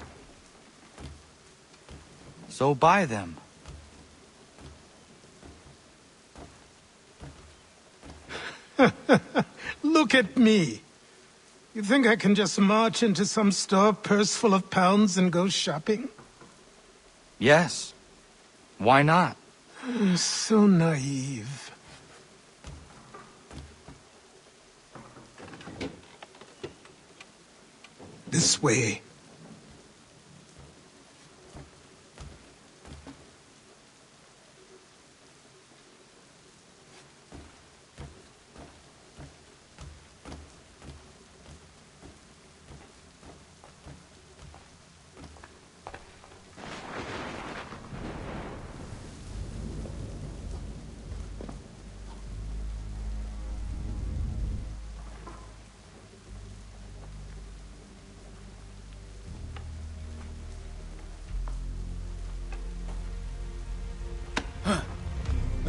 So buy them. Look at me. You think I can just march into some store, purse full of pounds, and go shopping? Yes. Why not? So naive. This way.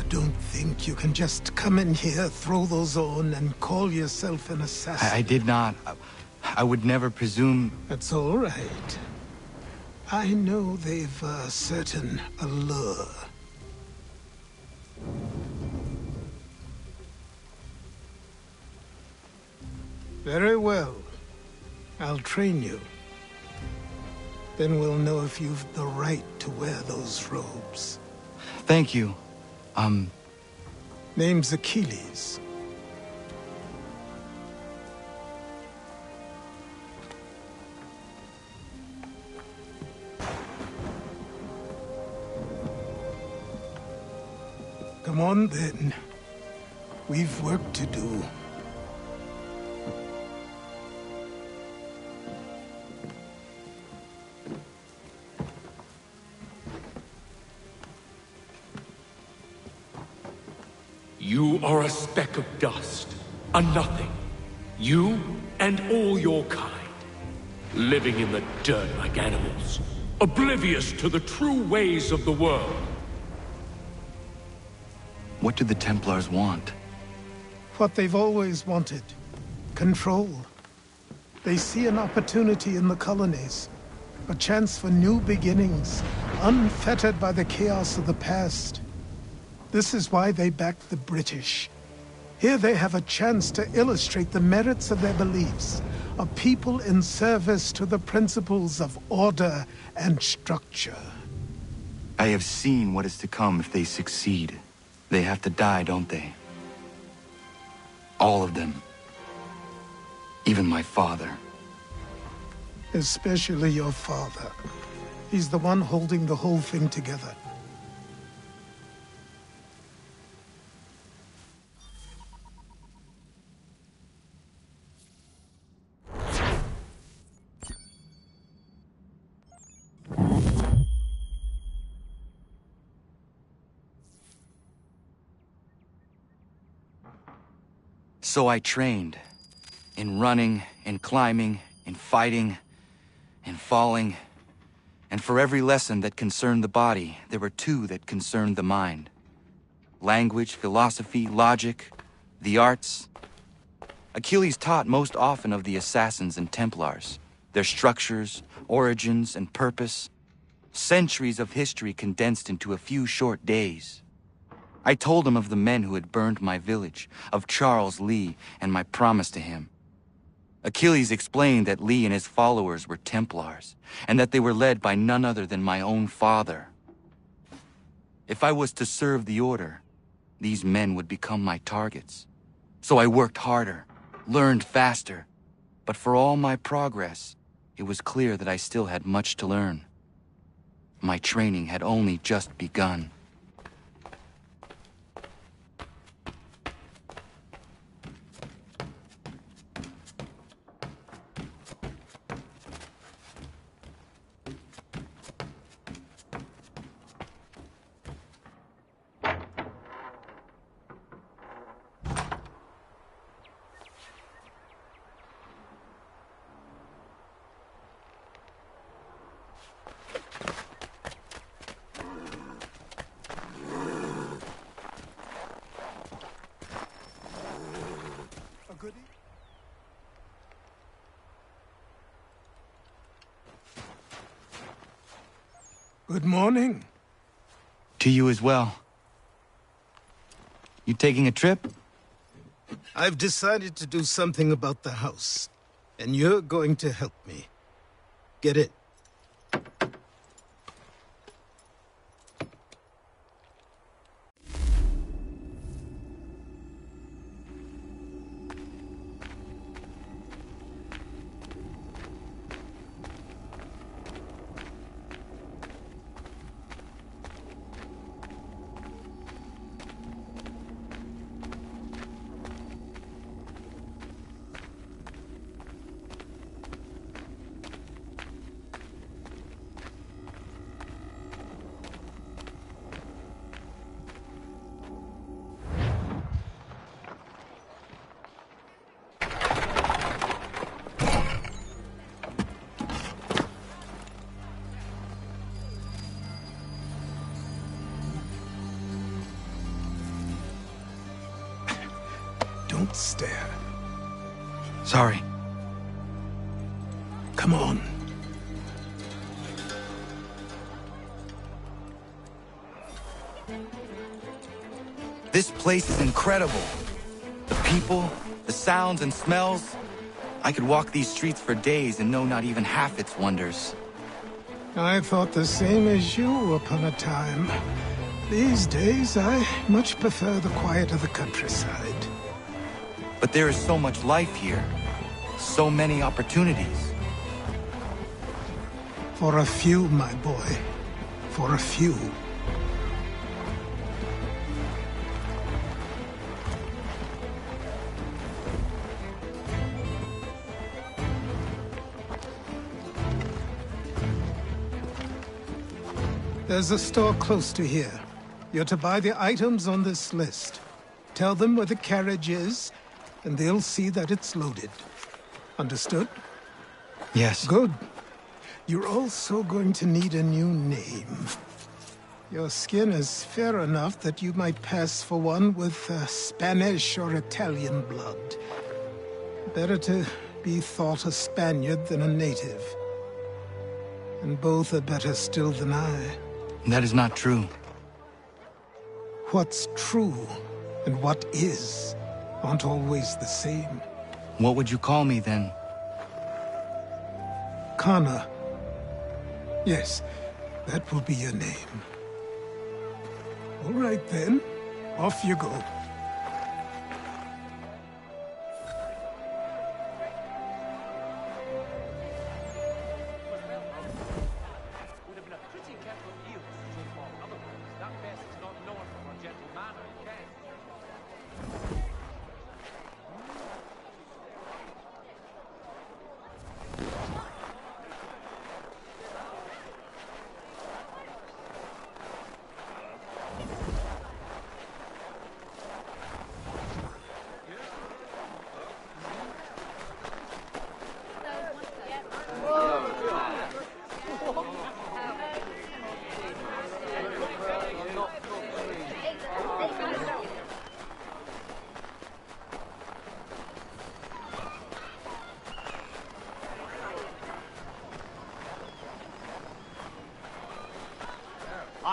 Don't think you can just come in here, throw those on, and call yourself an assassin. I did not. I would never presume... That's all right. I know they've a certain allure. Very well. I'll train you. Then we'll know if you've the right to wear those robes. Thank you. Name's Achilles. Come on, then. We've work to do. You are a speck of dust, a nothing. You and all your kind. Living in the dirt like animals, oblivious to the true ways of the world. What do the Templars want? What they've always wanted. Control. They see an opportunity in the colonies. A chance for new beginnings, unfettered by the chaos of the past. This is why they backed the British. Here they have a chance to illustrate the merits of their beliefs. A people in service to the principles of order and structure. I have seen what is to come if they succeed. They have to die, don't they? All of them. Even my father. Especially your father. He's the one holding the whole thing together. So I trained. In running, in climbing, in fighting, in falling. And for every lesson that concerned the body, there were two that concerned the mind. Language, philosophy, logic, the arts. Achilles taught most often of the assassins and Templars, their structures, origins, and purpose. Centuries of history condensed into a few short days. I told him of the men who had burned my village, of Charles Lee, and my promise to him. Achilles explained that Lee and his followers were Templars, and that they were led by none other than my own father. If I was to serve the order, these men would become my targets. So I worked harder, learned faster, but for all my progress, it was clear that I still had much to learn. My training had only just begun. Good morning. To you as well. You taking a trip? I've decided to do something about the house, and you're going to help me. Get it? Don't stare. Sorry. Come on. This place is incredible. The people, the sounds and smells. I could walk these streets for days and know not even half its wonders. I thought the same as you upon a time. These days, I much prefer the quiet of the countryside. But there is so much life here. So many opportunities. For a few, my boy. For a few. There's a store close to here. You're to buy the items on this list. Tell them where the carriage is, and they'll see that it's loaded. Understood? Yes. Good. You're also going to need a new name. Your skin is fair enough that you might pass for one with Spanish or Italian blood. Better to be thought a Spaniard than a native. And both are better still than I. That is not true. What's true and what is aren't always the same. What would you call me then? Kana. Yes, that will be your name. All right then, off you go.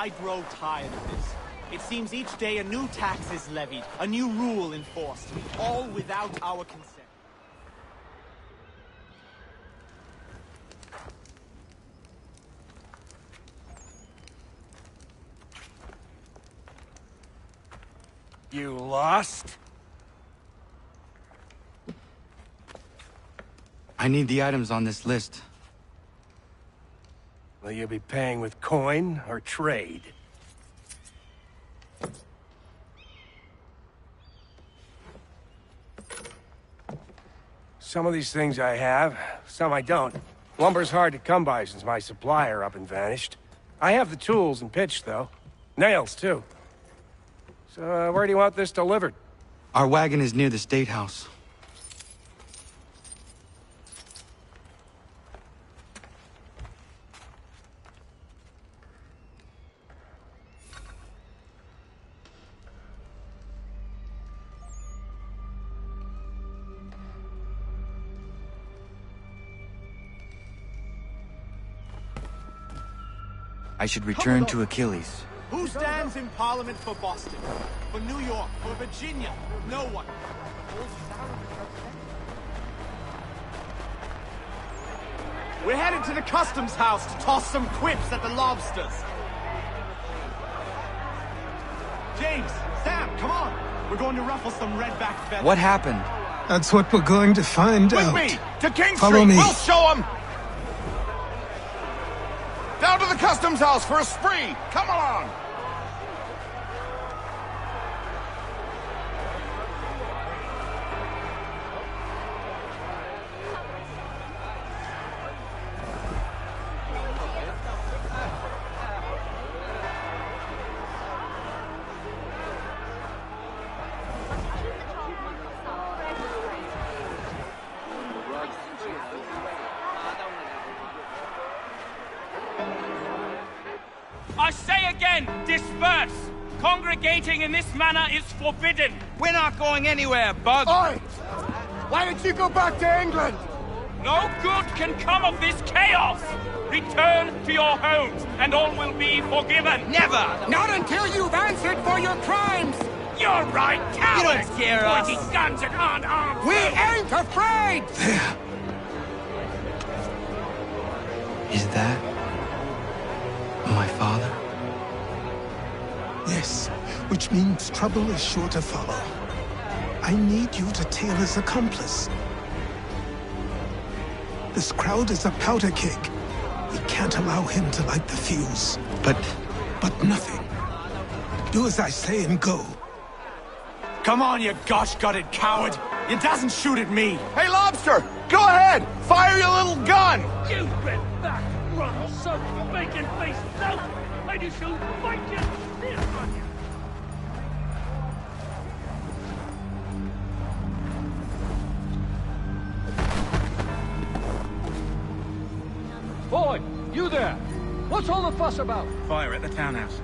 I grow tired of this. It seems each day a new tax is levied, a new rule enforced, all without our consent. You lost? I need the items on this list. Will you be paying with coin or trade? Some of these things I have, some I don't. Lumber's hard to come by since my supplier up and vanished. I have the tools and pitch, though. Nails, too. So, where do you want this delivered? Our wagon is near the State House. I should return to Achilles. Who stands in Parliament for Boston? For New York? For Virginia? No one. We're headed to the customs house to toss some quips at the lobsters. James, Sam, come on. We're going to ruffle some redback feathers. What happened? That's what we're going to find out. With me! To King Follow Street! me. We'll show them! Down to the customs house for a spree! Come along! I say again, disperse! Congregating in this manner is forbidden! We're not going anywhere, Bug! Oi! Why didn't you go back to England? No good can come of this chaos! Return to your homes, and all will be forgiven! Never! Not until you've answered for your crimes! You're right, cowards! You don't scare us. Pointing guns at unarmed We ain't afraid! There. Is that my father? Yes, which means trouble is sure to follow. I need you to tail his accomplice. This crowd is a powder keg. We can't allow him to light the fuse. But nothing. Do as I say and go. Come on, you gosh-gutted coward! You doesn't shoot at me! Hey, Lobster! Go ahead! Fire your little gun! You've been back, run, son, bacon-faced lout! Lady shall fight you! Here on you! Boy, you there! What's all the fuss about? Fire at the townhouse.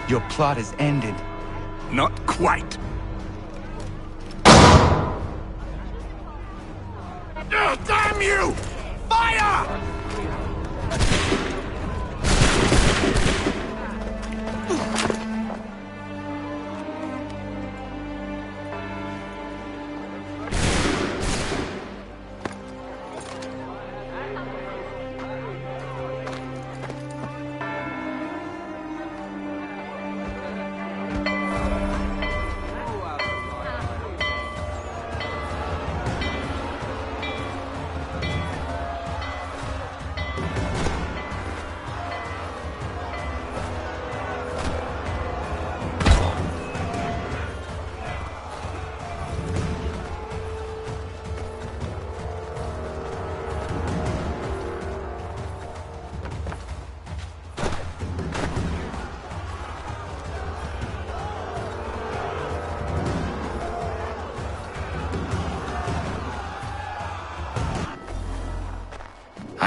Your plot is ended. Not quite. Damn you! Fire!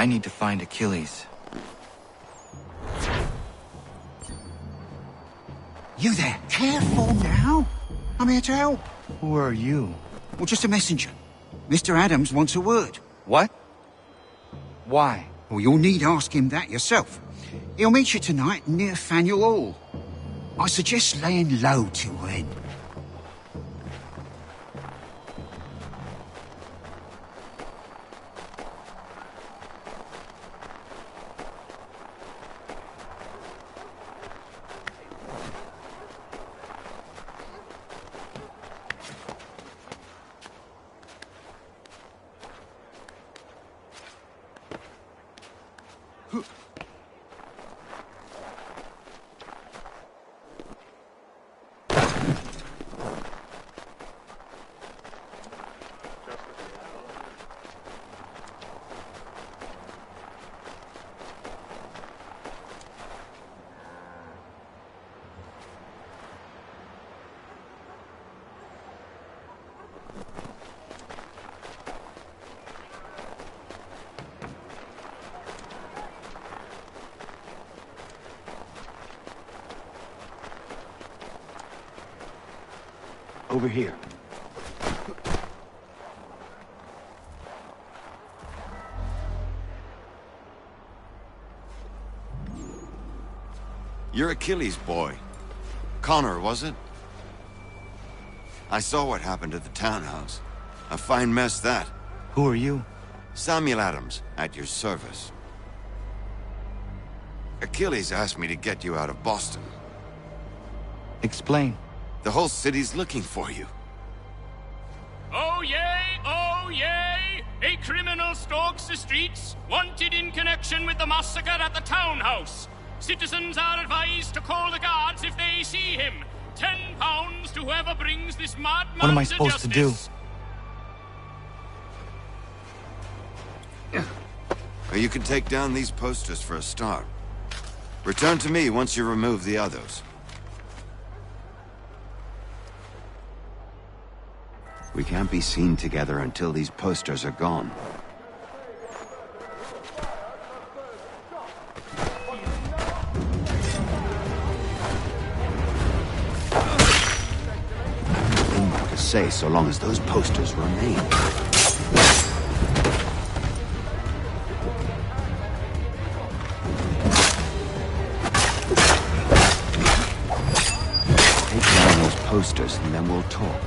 I need to find Achilles. You there? Careful now. I'm here to help. Who are you? Well, just a messenger. Mr. Adams wants a word. What? Why? Well, you'll need ask him that yourself. He'll meet you tonight near Faneuil Hall. I suggest laying low till then. Over here. You're Achilles' boy. Connor, was it? I saw what happened at the townhouse. A fine mess, that. Who are you? Samuel Adams, at your service. Achilles asked me to get you out of Boston. Explain. The whole city's looking for you. Oh yay! Oh yay! A criminal stalks the streets, wanted in connection with the massacre at the townhouse. Citizens are advised to call the guards if they see him. £10 to whoever brings this madman What am I supposed to do? Well, you can take down these posters for a start. Return to me once you remove the others. We can't be seen together until these posters are gone. Nothing more to say so long as those posters remain. Take down those posters and then we'll talk.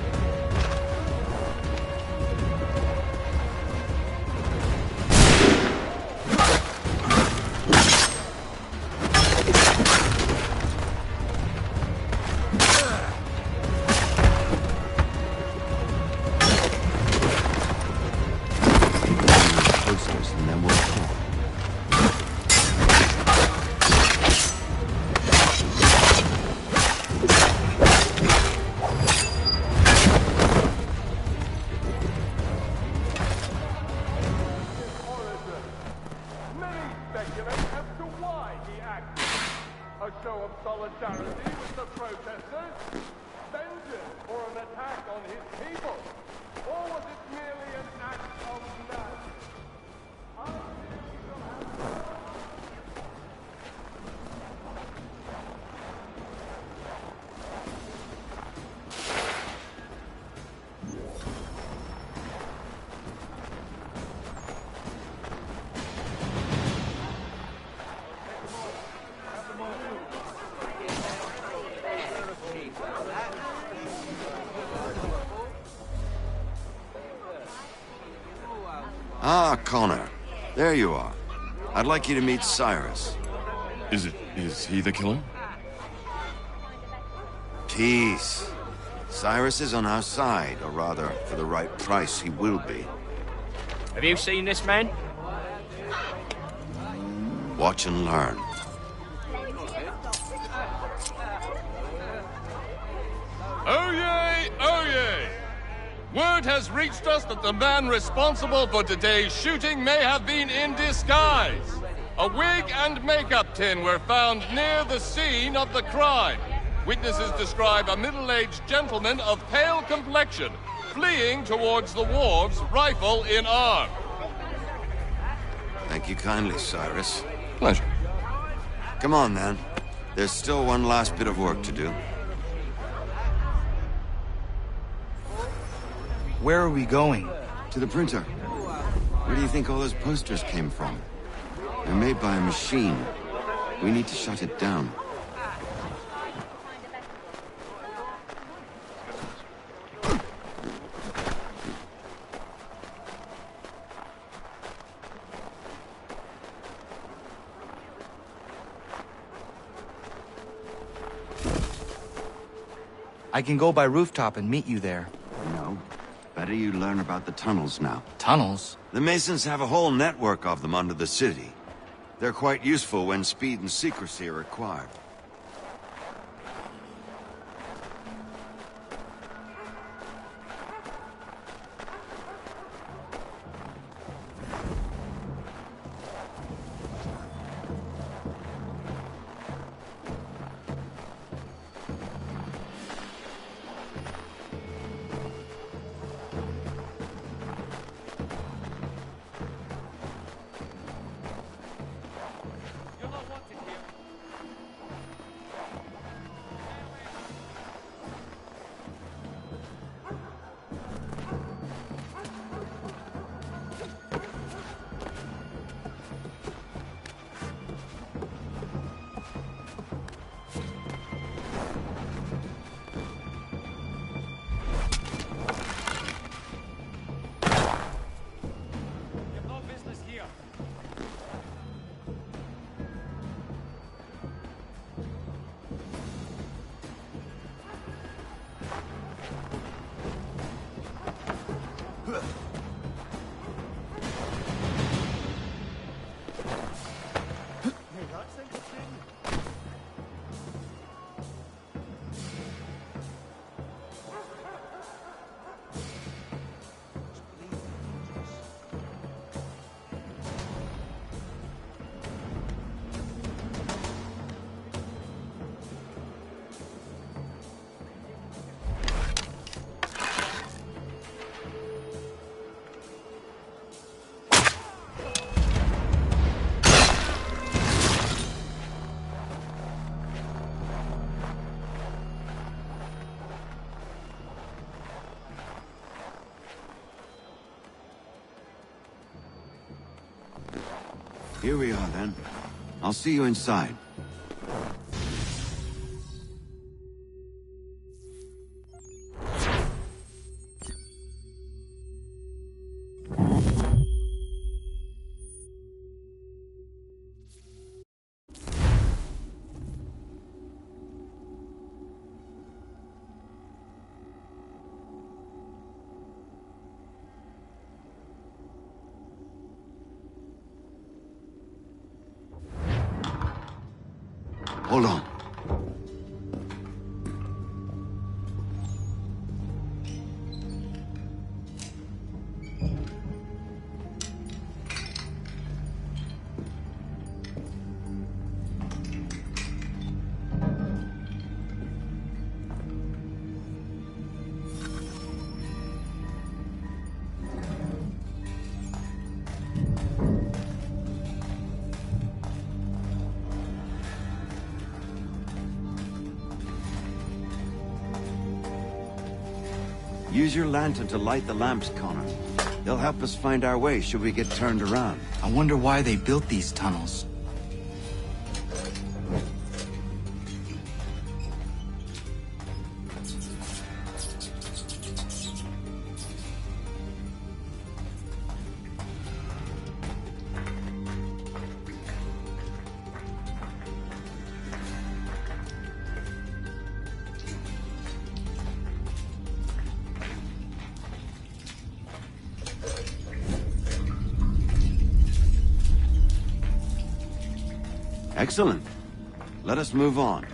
Ah, Connor. There you are. I'd like you to meet Cyrus. Is he the killer? Peace. Cyrus is on our side, or rather, for the right price, he will be. Have you seen this man? Watch and learn. Oh yay! Oh yay! Word has reached us that the man responsible for today's shooting may have been in disguise. A wig and makeup tin were found near the scene of the crime. Witnesses describe a middle-aged gentleman of pale complexion fleeing towards the wharves, rifle in arm. Thank you kindly, Cyrus. Pleasure. Come on, then. There's still one last bit of work to do. Where are we going? To the printer. Where do you think all those posters came from? They're made by a machine. We need to shut it down. I can go by rooftop and meet you there. No. Better you learn about the tunnels now. Tunnels? The Masons have a whole network of them under the city. They're quite useful when speed and secrecy are required. Here we are, then. I'll see you inside. Hold on. Use your lantern to light the lamps, Connor. They'll help us find our way should we get turned around. I wonder why they built these tunnels. Excellent. Let us move on.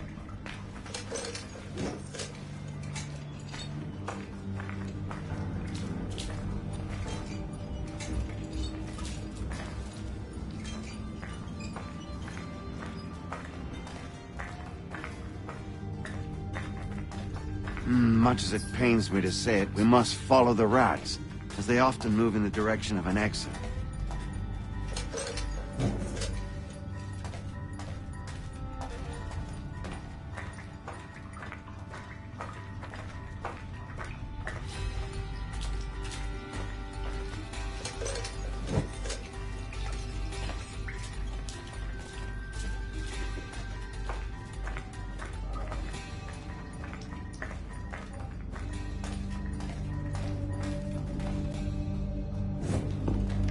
Much as it pains me to say it, we must follow the rats, as they often move in the direction of an exit.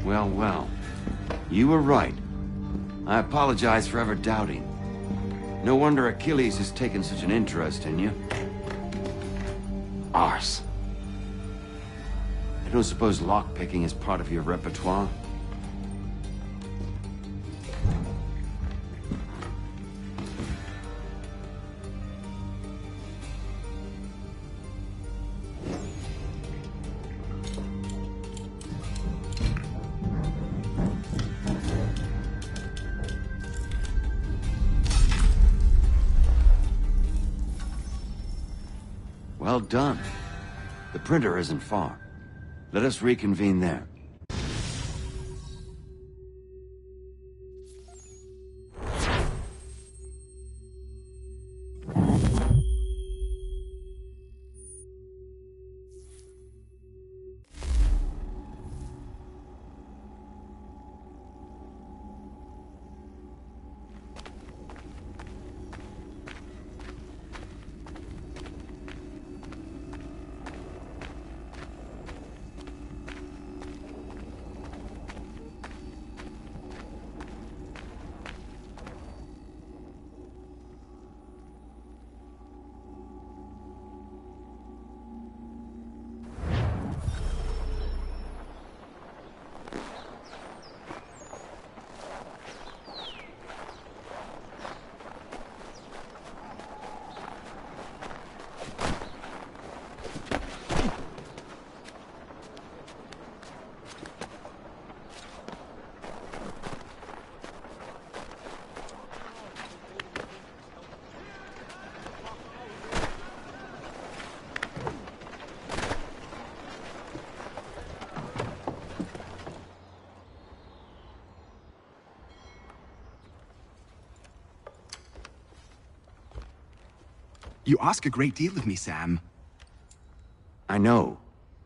Well, well. You were right. I apologize for ever doubting. No wonder Achilles has taken such an interest in you. Arse. I don't suppose lockpicking is part of your repertoire? Well done. The printer isn't far. Let us reconvene there. You ask a great deal of me, Sam. I know,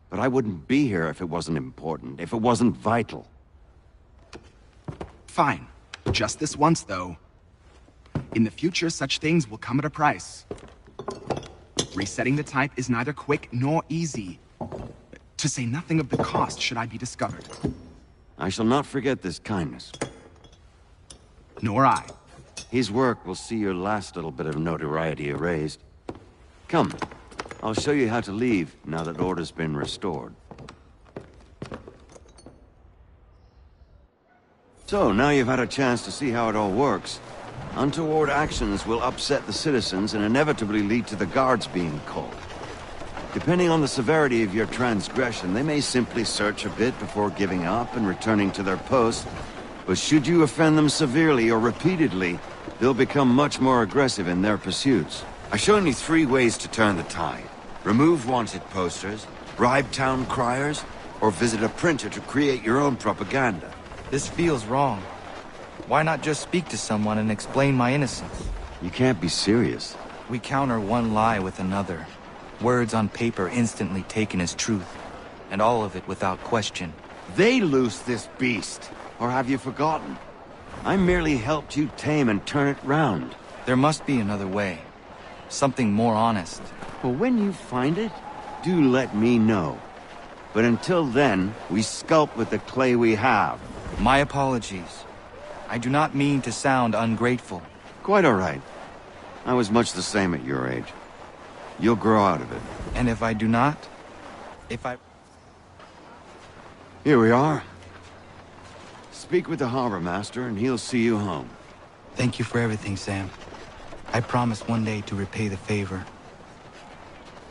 but I wouldn't be here if it wasn't important, if it wasn't vital. Fine. Just this once, though. In the future, such things will come at a price. Resetting the type is neither quick nor easy. To say nothing of the cost should I be discovered. I shall not forget this kindness. Nor I. His work will see your last little bit of notoriety erased. Come, I'll show you how to leave now that order's been restored. So, now you've had a chance to see how it all works. Untoward actions will upset the citizens and inevitably lead to the guards being called. Depending on the severity of your transgression, they may simply search a bit before giving up and returning to their post. But should you offend them severely or repeatedly, they'll become much more aggressive in their pursuits. I've shown you 3 ways to turn the tide. Remove wanted posters, bribe town criers, or visit a printer to create your own propaganda. This feels wrong. Why not just speak to someone and explain my innocence? You can't be serious. We counter one lie with another. Words on paper instantly taken as truth. And all of it without question. They loose this beast. Or have you forgotten? I merely helped you tame and turn it round. There must be another way. Something more honest. Well, when you find it, do let me know. But until then, we sculpt with the clay we have. My apologies. I do not mean to sound ungrateful. Quite all right. I was much the same at your age. You'll grow out of it. And if I do not? If I... Here we are. Speak with the harbor master and he'll see you home. Thank you for everything, Sam. I promise one day to repay the favor.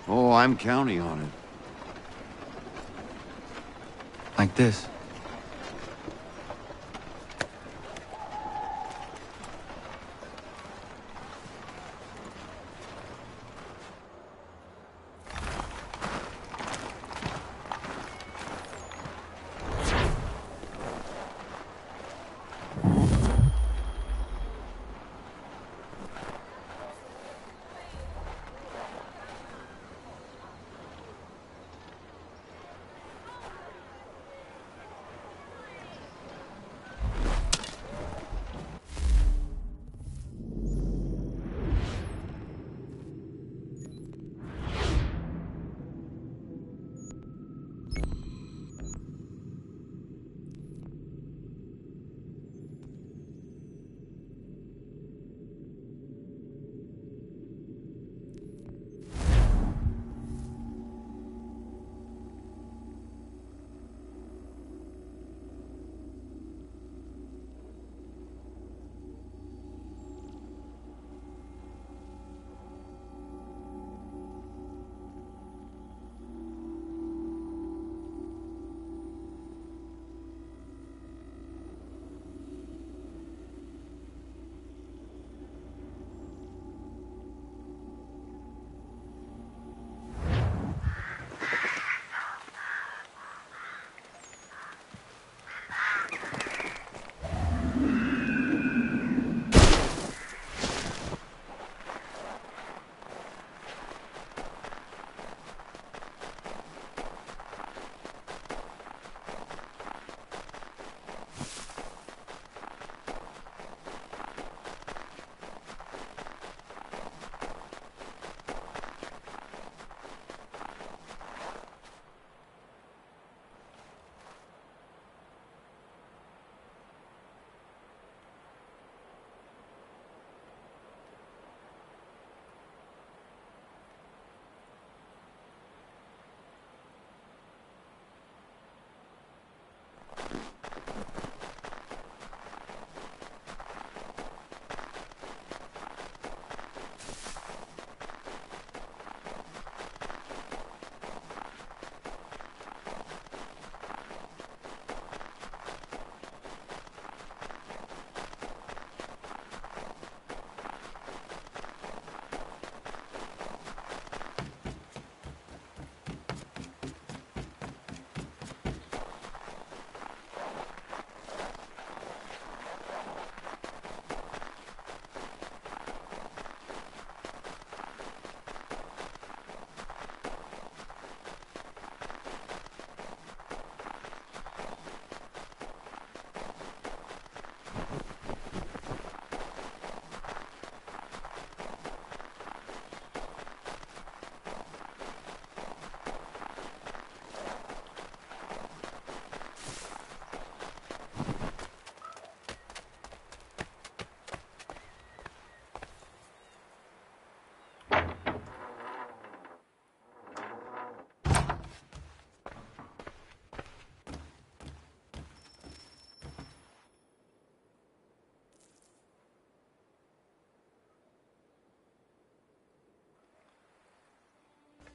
Oh, I'm counting on it. Like this.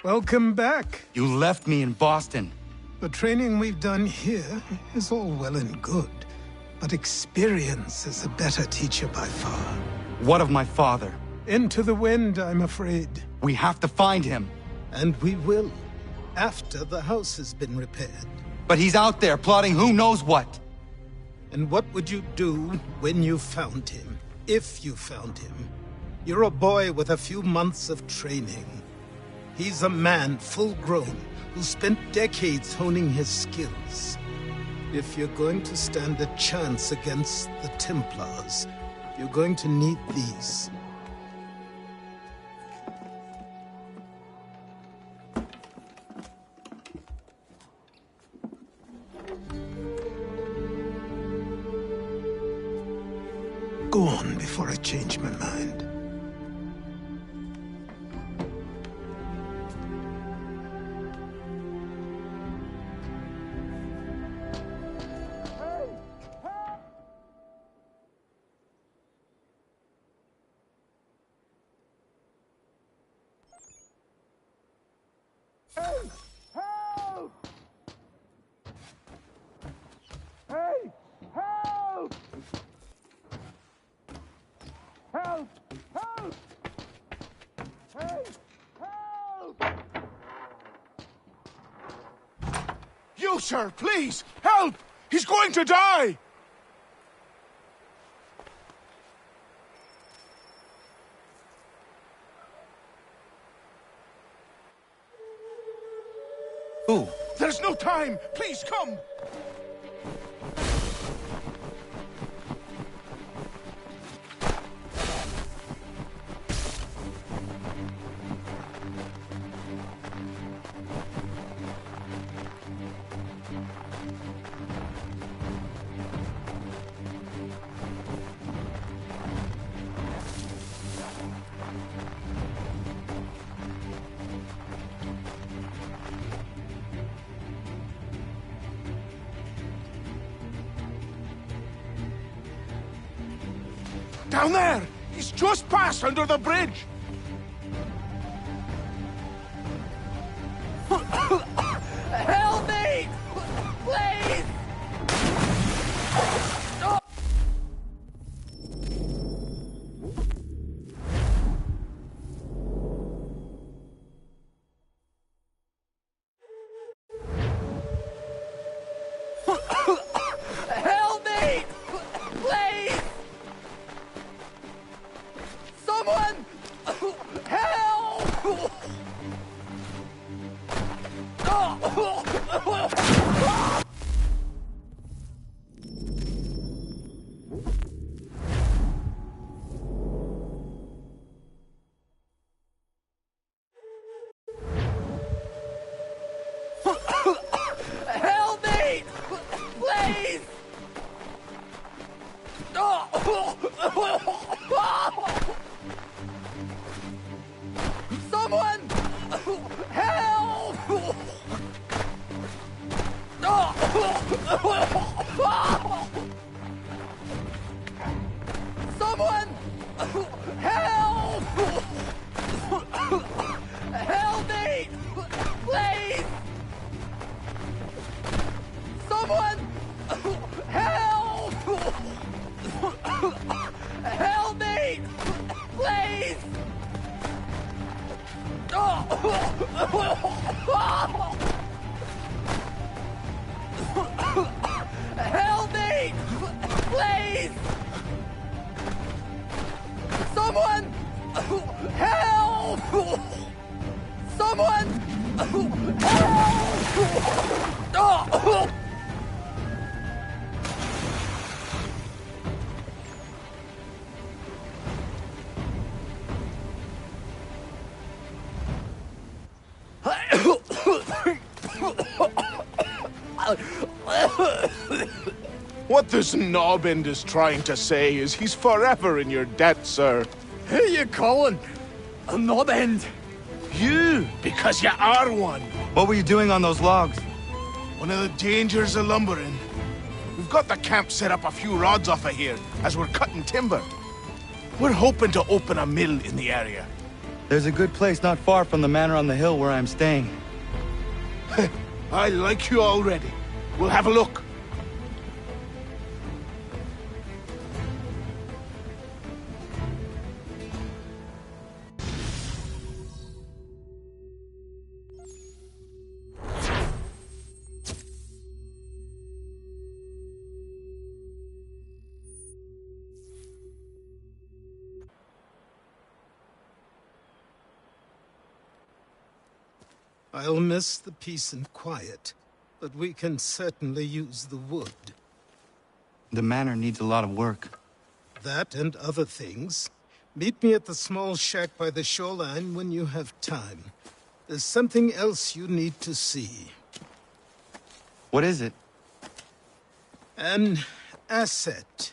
Welcome back. You left me in Boston. The training we've done here is all well and good, but experience is a better teacher by far. What of my father? Into the wind, I'm afraid. We have to find him. And we will, after the house has been repaired. But he's out there plotting who knows what. And what would you do when you found him? If you found him? You're a boy with a few months of training. He's a man, full-grown, who spent decades honing his skills. If you're going to stand a chance against the Templars, you're going to need these. Go on before I change my mind. Help! Hey! Help! Help! Help! Hey! Help! You, sir, please! Help! He's going to die! Who? There's no time! Please, come! Down there! He's just passed under the bridge! Help me! Please! Help me! Please! Someone! Help! Help me! Please! Someone! Help! Someone! Help! Help me! Please! Someone! Help! Help me! Please! Help me! Please! Someone! Help! Someone! Help! What this knobbend is trying to say is he's forever in your debt, sir. Who you calling? A knob-end? You, because you are one. What were you doing on those logs? One of the dangers of lumbering. We've got the camp set up a few rods off of here, as we're cutting timber. We're hoping to open a mill in the area. There's a good place not far from the manor on the hill where I'm staying. I like you already. We'll have a look. I'll miss the peace and quiet, but we can certainly use the wood. The manor needs a lot of work. That and other things. Meet me at the small shack by the shoreline when you have time. There's something else you need to see. What is it? An asset.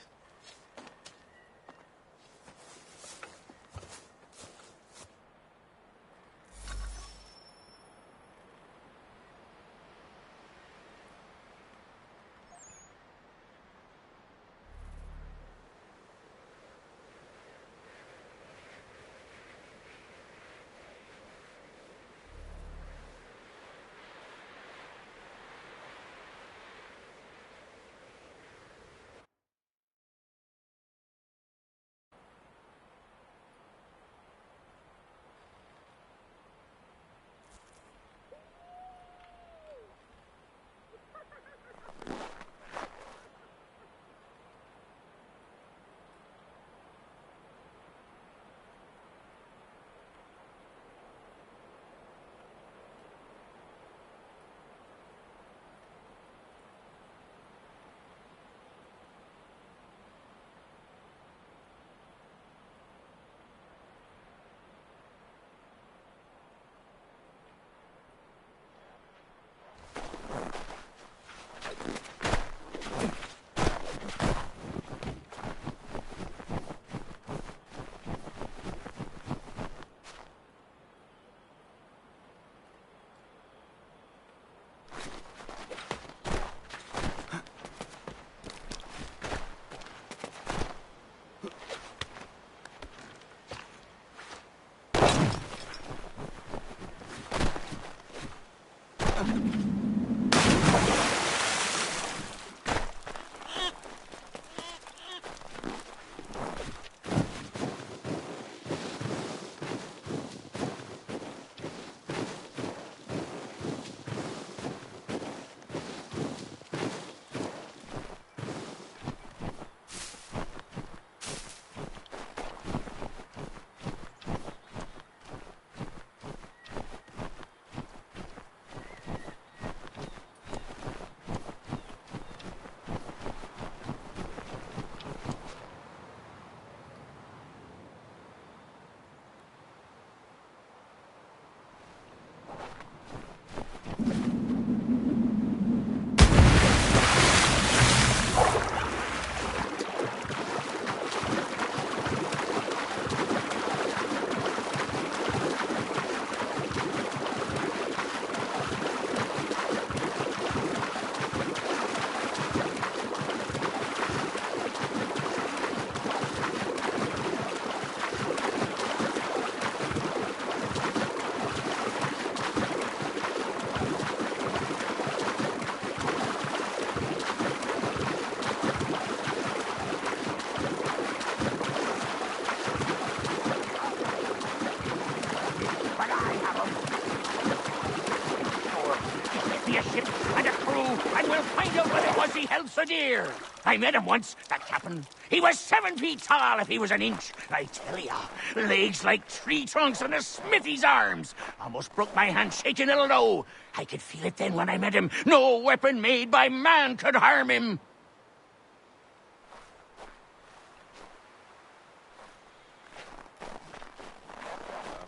So dear. I met him once, that captain. He was 7 feet tall if he was an inch. I tell ya, legs like tree trunks and a smithy's arms. Almost broke my hand shaking it'll know. I could feel it then when I met him. No weapon made by man could harm him.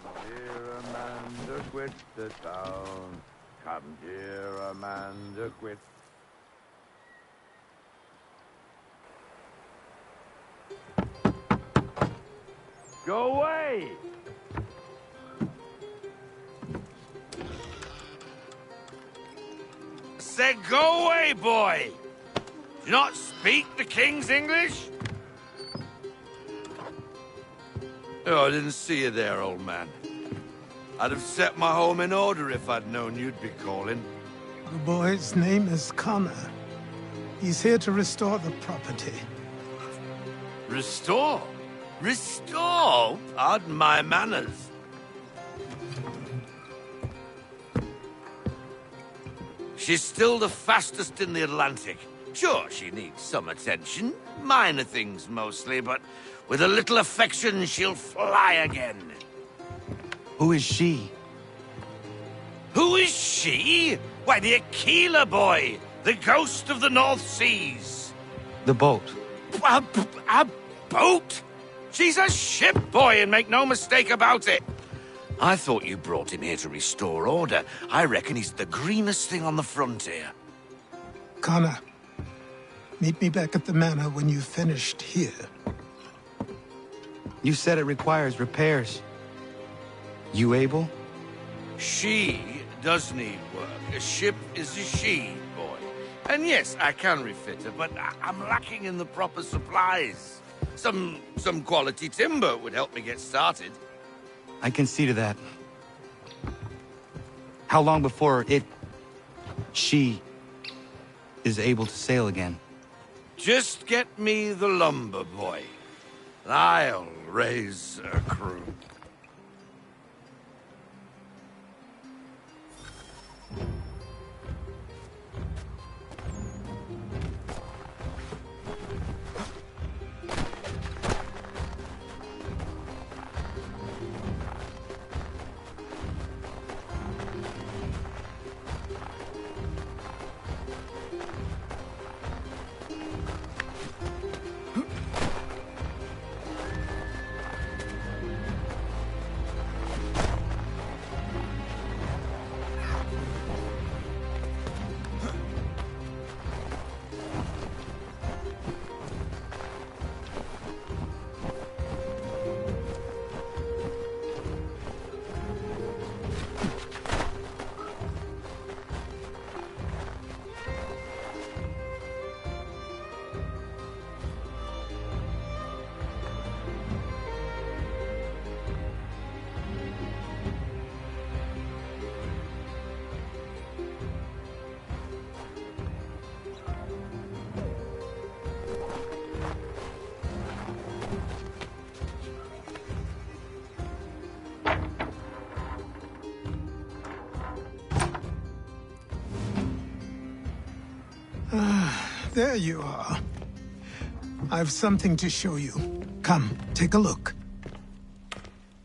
Come here, Amanda, quit the town. Come here, Amanda, quit. Go away! Said go away, boy! Do you not speak the king's English? Oh, I didn't see you there, old man. I'd have set my home in order if I'd known you'd be calling. The boy's name is Connor. He's here to restore the property. Restore? Restore? Pardon my manners. She's still the fastest in the Atlantic. Sure, she needs some attention. Minor things mostly, but with a little affection, she'll fly again. Who is she? Who is she? Why, the Aquila boy, the ghost of the North Seas. The boat. A boat? She's a ship, boy, and make no mistake about it. I thought you brought him here to restore order. I reckon he's the greenest thing on the frontier. Connor, meet me back at the manor when you've finished here. You said it requires repairs. You able? She does need work. A ship is a she, boy. And yes, I can refit her, but I'm lacking in the proper supplies. Some quality timber would help me get started. I can see to that. How long before she is able to sail again? Just get me the lumber, boy. I'll raise a crew. There you are. I've something to show you. Come, take a look.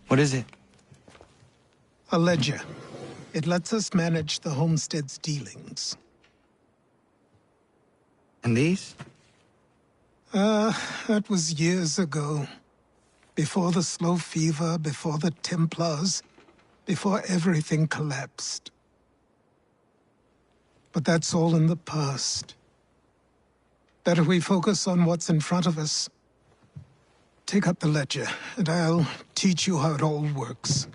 What is it? A ledger. It lets us manage the homestead's dealings. And these? That was years ago. Before the slow fever, before the Templars, before everything collapsed. But that's all in the past. Better we focus on what's in front of us. Take up the ledger, and I'll teach you how it all works.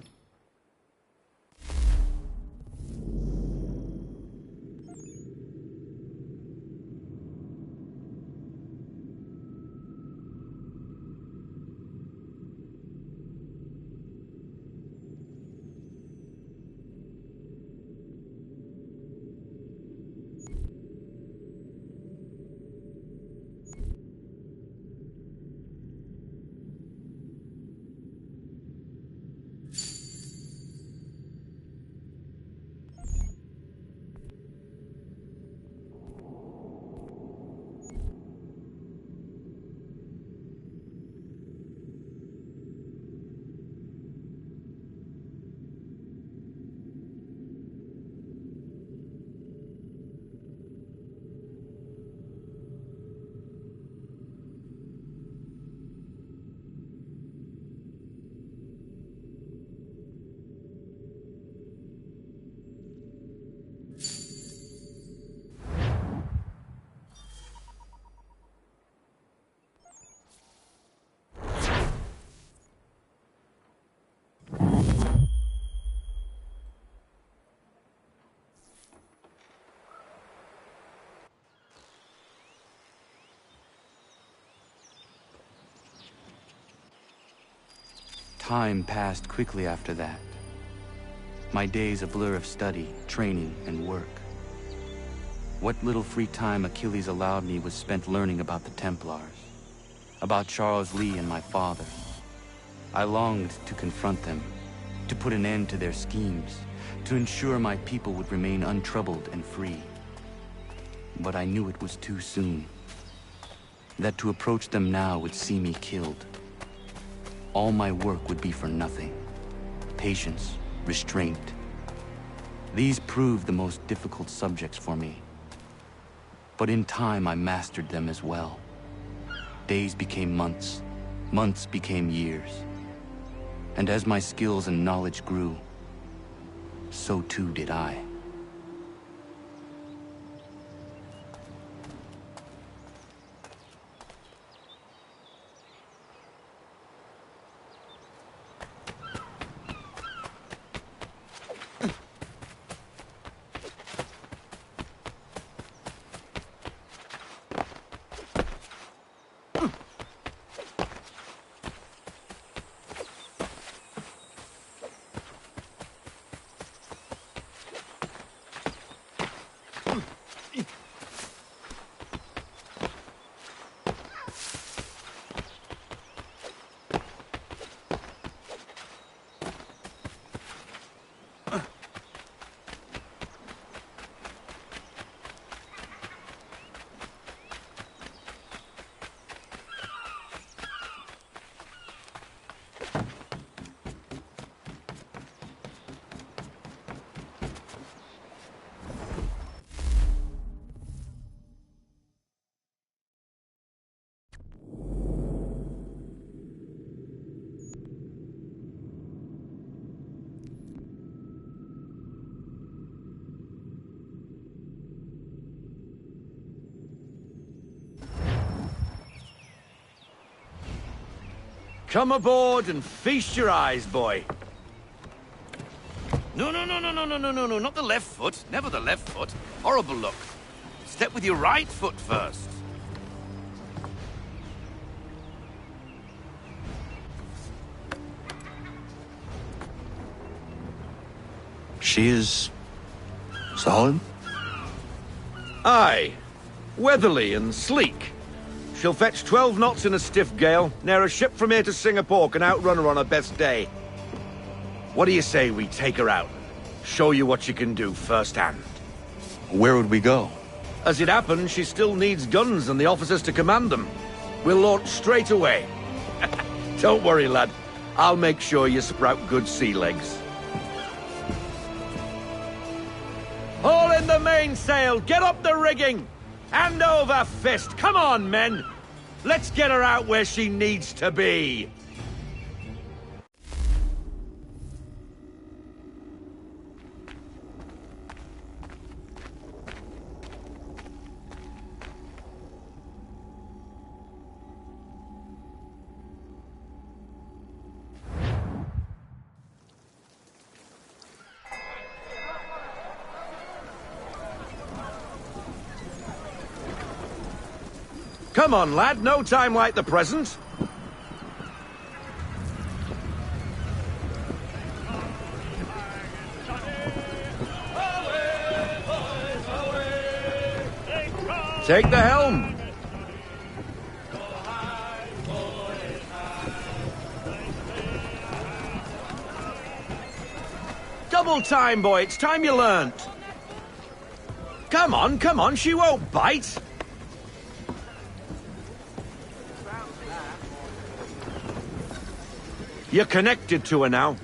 Time passed quickly after that. My days a blur of study, training, and work. What little free time Achilles allowed me was spent learning about the Templars, about Charles Lee and my father. I longed to confront them, to put an end to their schemes, to ensure my people would remain untroubled and free. But I knew it was too soon, that to approach them now would see me killed. All my work would be for nothing. Patience, restraint. These proved the most difficult subjects for me. But in time, I mastered them as well. Days became months, months became years. And as my skills and knowledge grew, so too did I. Come aboard and feast your eyes, boy. No, not the left foot. Never the left foot. Horrible look. Step with your right foot first. She is... solid? Aye. Weatherly and sleek. She'll fetch 12 knots in a stiff gale, ne'er a ship from here to Singapore can outrun her on her best day. What do you say we take her out? Show you what she can do firsthand. Where would we go? As it happens, she still needs guns and the officers to command them. We'll launch straight away. Don't worry, lad. I'll make sure you sprout good sea legs. Haul in the mainsail! Get up the rigging! Hand over fist! Come on, men! Let's get her out where she needs to be! Come on, lad. No time like the present. Take the helm. Double time, boy. It's time you learnt. Come on. She won't bite. You're connected to her now.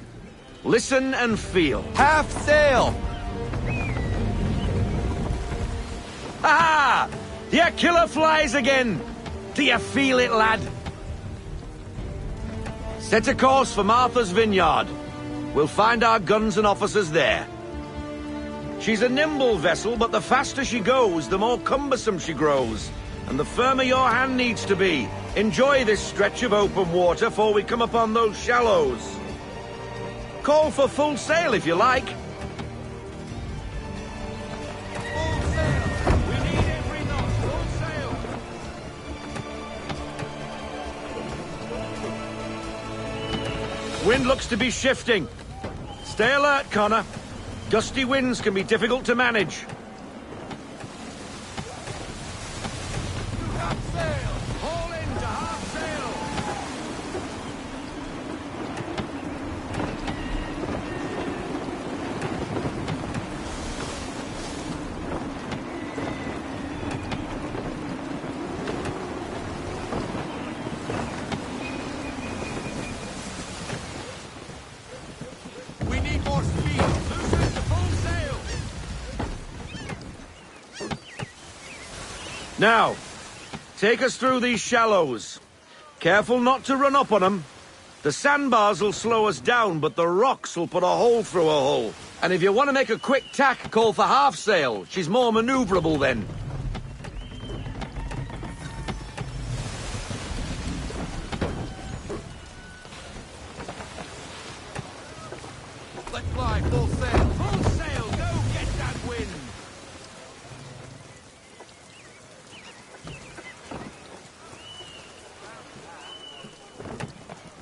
Listen and feel. Half sail! Ah! Your killer flies again! Do you feel it, lad? Set a course for Martha's Vineyard. We'll find our guns and officers there. She's a nimble vessel, but the faster she goes, the more cumbersome she grows. And the firmer your hand needs to be. Enjoy this stretch of open water before we come upon those shallows. Call for full sail if you like. Full sail! We need every knot. Full sail! Wind looks to be shifting. Stay alert, Connor. Gusty winds can be difficult to manage. Now, take us through these shallows. Careful not to run up on them. The sandbars will slow us down, but the rocks will put a hole through a hull. And if you want to make a quick tack, call for half sail. She's more maneuverable then. Let's fly, full sail. Full sail, go get that wind.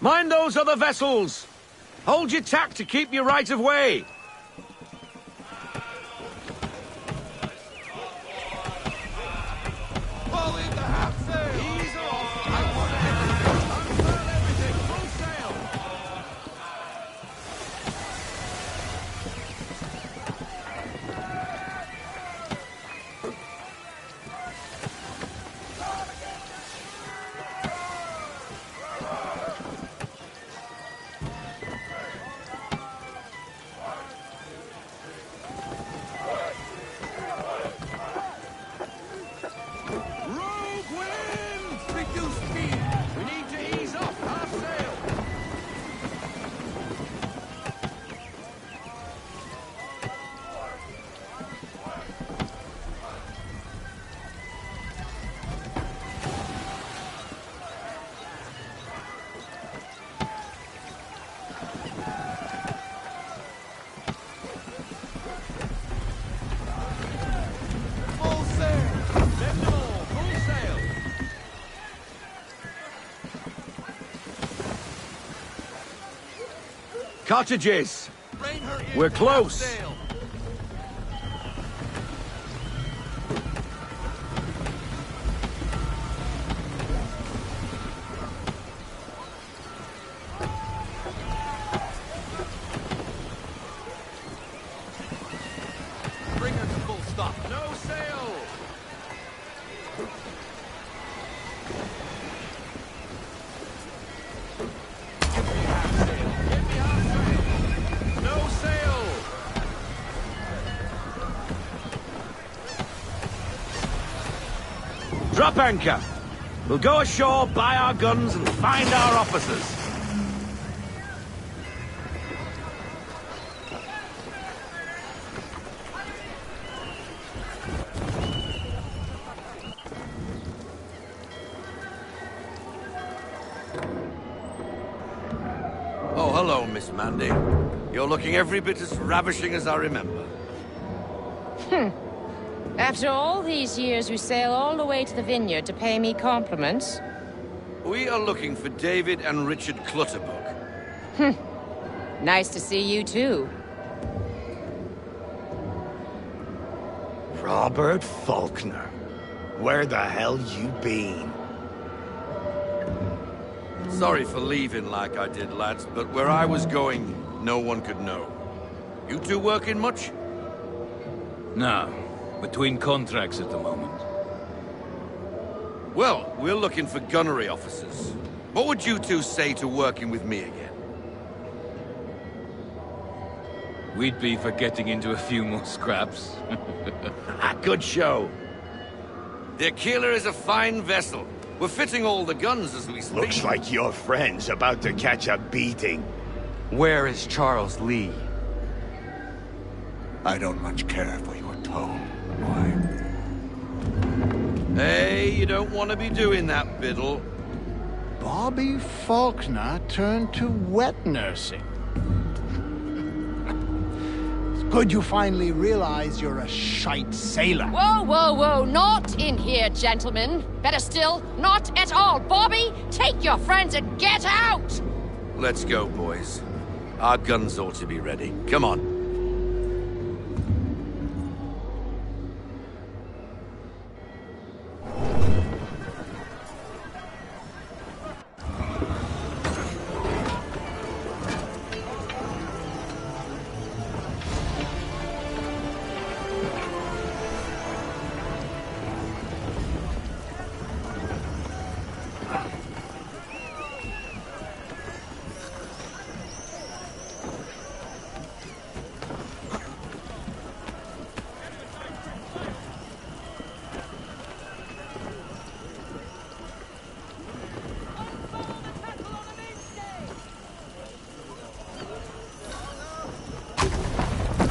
Mind those other vessels! Hold your tack to keep your right of way! Pull in the half sail! Ease off! Unfurl everything! Full sail! Cottages! We're close! Bring her to full stop. No sail! Drop anchor. We'll go ashore, buy our guns, and find our officers. Oh, hello, Miss Mandy. You're looking every bit as ravishing as I remember. After all these years, you sail all the way to the vineyard to pay me compliments? We are looking for David and Richard Clutterbuck. Nice to see you, too. Robert Faulkner. Where the hell you been? Sorry for leaving like I did, lads, but where I was going, no one could know. You two working much? No. Between contracts at the moment. Well, we're looking for gunnery officers. What would you two say to working with me again? We'd be for getting into a few more scraps. Good show. The Aquila is a fine vessel. We're fitting all the guns as we speak. Looks like your friend's about to catch a beating. Where is Charles Lee? I don't much care for your tone. Hey, you don't want to be doing that, Biddle. Bobby Faulkner turned to wet nursing. It's good you finally realize you're a shite sailor. Whoa, whoa, whoa, not in here, gentlemen. Better still, not at all. Bobby, take your friends and get out! Let's go, boys. Our guns ought to be ready. Come on.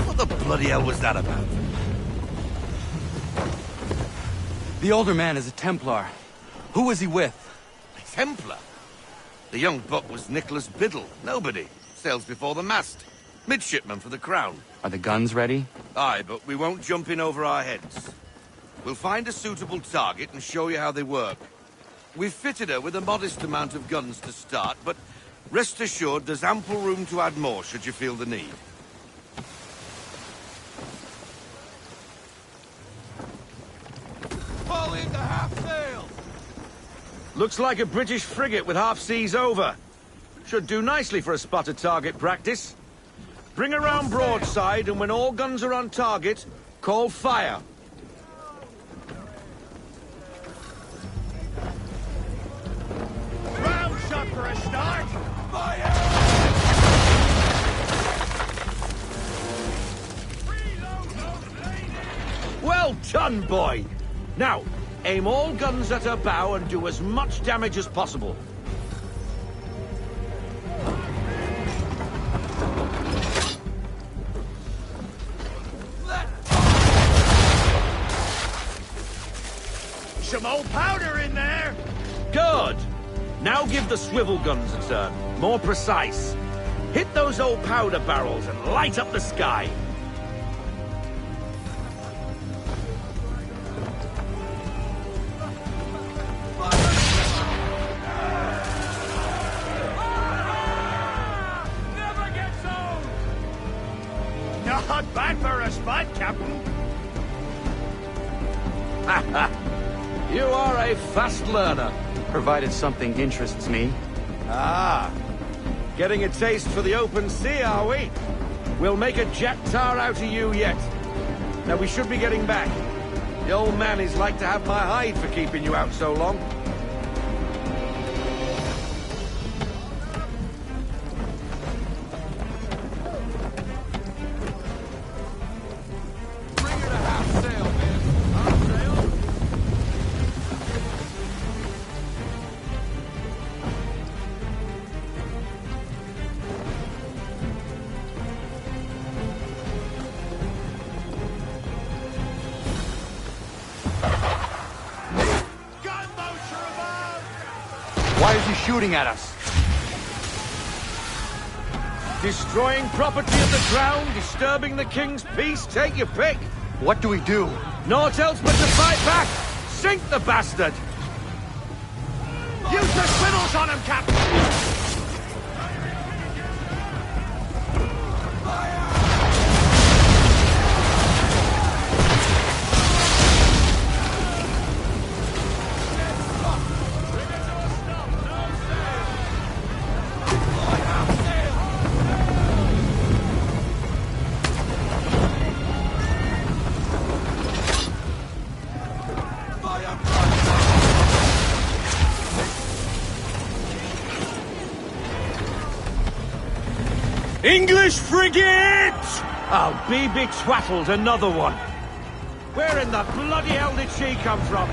What the bloody hell was that about? The older man is a Templar. Who was he with? A Templar? The young buck was Nicholas Biddle. Nobody. Sails before the mast. Midshipman for the Crown. Are the guns ready? Aye, but we won't jump in over our heads. We'll find a suitable target and show you how they work. We've fitted her with a modest amount of guns to start, but rest assured there's ample room to add more should you feel the need. Fall into half sail! Looks like a British frigate with half seas over. Should do nicely for a spotted target practice. Bring around broadside, and when all guns are on target, call fire. Round shot for a start! Fire! Well done, boy! Now, aim all guns at her bow and do as much damage as possible. Some old powder in there! Good! Now give the swivel guns a turn. More precise. Hit those old powder barrels and light up the sky. Not bad for a spot, Captain. You are a fast learner. Provided something interests me. Ah. Getting a taste for the open sea, are we? We'll make a jack tar out of you yet. Now we should be getting back. The old man is like to have my hide for keeping you out so long. she's shooting at us. Destroying property of the crown, disturbing the king's peace, take your pick. What do we do? Naught else but to fight back! Sink the bastard! Use the spindles on him, Captain! English frigate! I'll be betwattled, another one. Where in the bloody hell did she come from?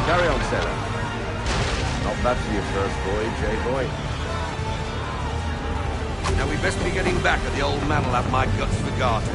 Carry on, sailor. Not bad for your first voyage, eh, boy? Now we'd best be getting back, or the old man will have my guts for garters.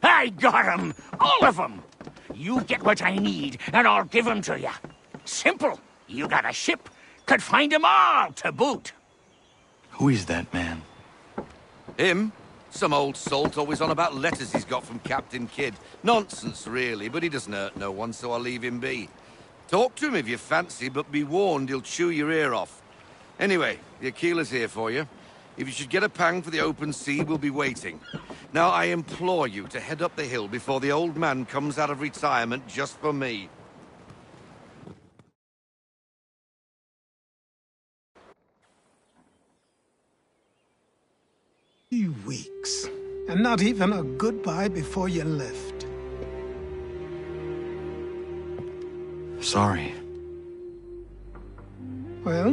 I got 'em! All of 'em! You get what I need, and I'll give 'em to you. Simple. You got a ship. Could find 'em all to boot. Who is that man? Him? Some old salt always on about letters he's got from Captain Kidd. Nonsense, really, but he doesn't hurt no one, so I'll leave him be. Talk to him if you fancy, but be warned he'll chew your ear off. Anyway, the Aquila's here for you. If you should get a pang for the open sea, we'll be waiting. Now, I implore you to head up the hill before the old man comes out of retirement just for me. Not even a goodbye before you left. Sorry. Well,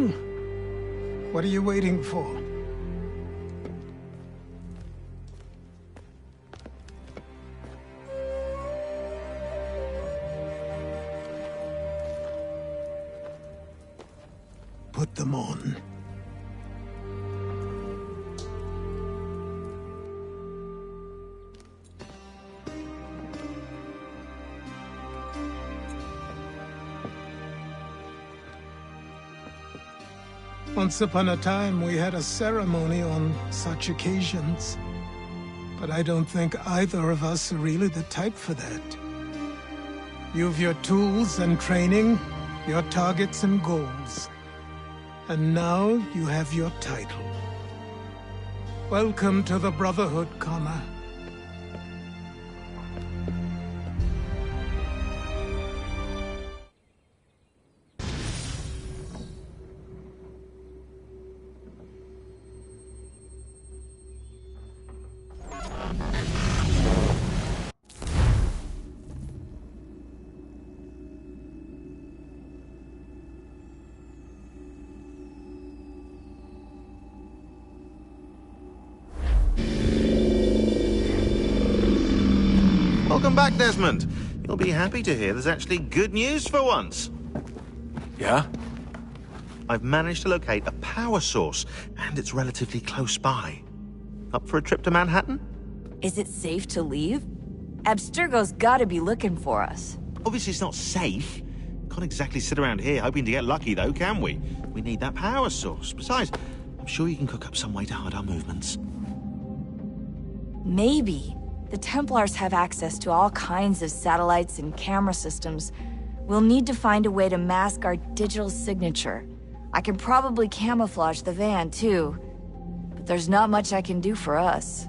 what are you waiting for? Put them on. Once upon a time, we had a ceremony on such occasions. But I don't think either of us are really the type for that. You've your tools and training, your targets and goals. And now you have your title. Welcome to the Brotherhood, Connor. Welcome back, Desmond. You'll be happy to hear there's actually good news for once. Yeah? I've managed to locate a power source, and it's relatively close by. Up for a trip to Manhattan? Is it safe to leave? Abstergo's gotta be looking for us. Obviously it's not safe. Can't exactly sit around here hoping to get lucky, though, can we? We need that power source. Besides, I'm sure you can cook up some way to hide our movements. Maybe. The Templars have access to all kinds of satellites and camera systems. We'll need to find a way to mask our digital signature. I can probably camouflage the van, too. But there's not much I can do for us.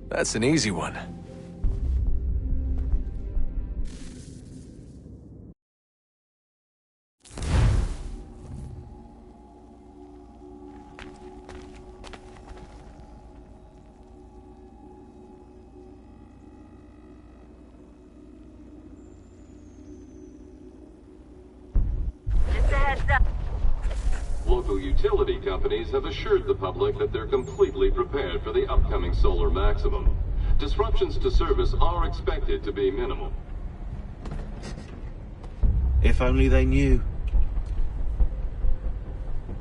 That's an easy one. Local utility companies have assured the public that they're completely prepared for the upcoming solar maximum. Disruptions to service are expected to be minimal. If only they knew.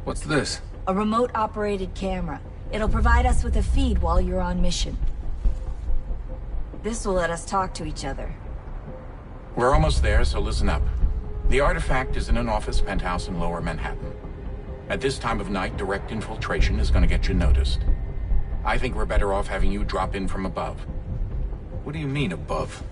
What's this? A remote-operated camera. It'll provide us with a feed while you're on mission. This will let us talk to each other. We're almost there, so listen up. The artifact is in an office penthouse in Lower Manhattan. At this time of night, direct infiltration is going to get you noticed. I think we're better off having you drop in from above. What do you mean, above?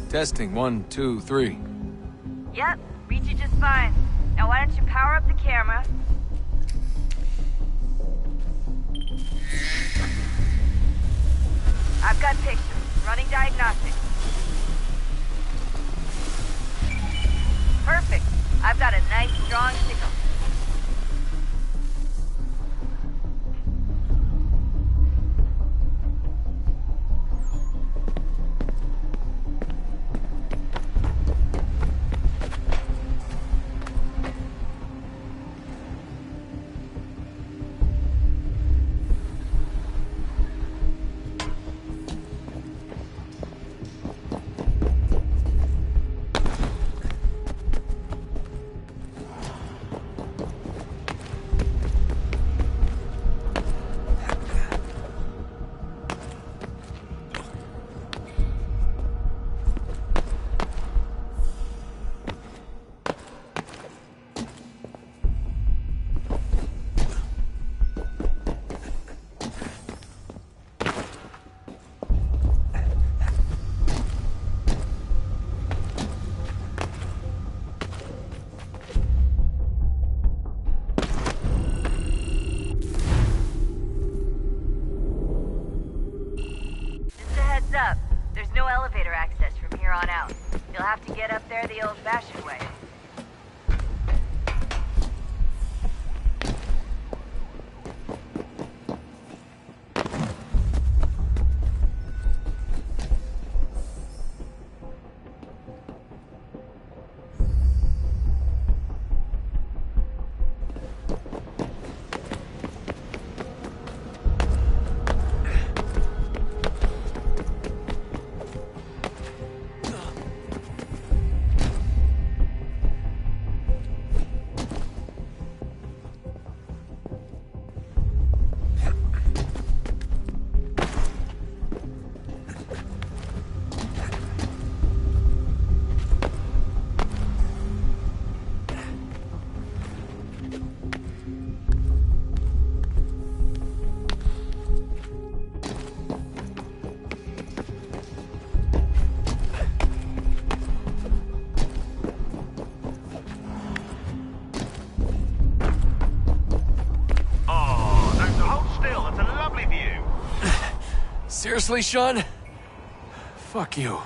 Testing, 1, 2, 3. Yep, reach you just fine. Now why don't you power up the camera? I've got pictures. Running diagnostics. Perfect. I've got a nice, strong signal. old-fashioned way. Seriously, Sean? Fuck you.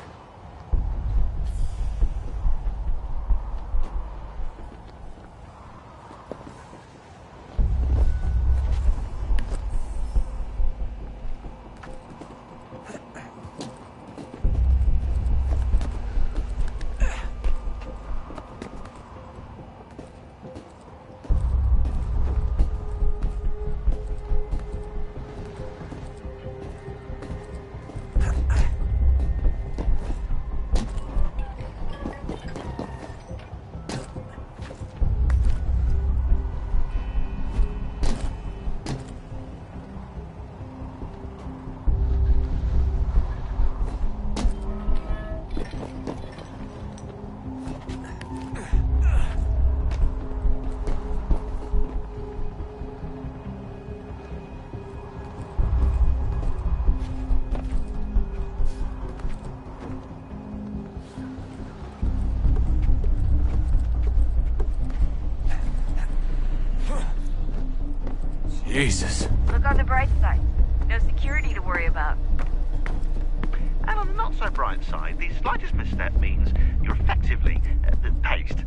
Jesus. Look on the bright side. No security to worry about. And on the not so bright side, the slightest misstep means you're effectively paced.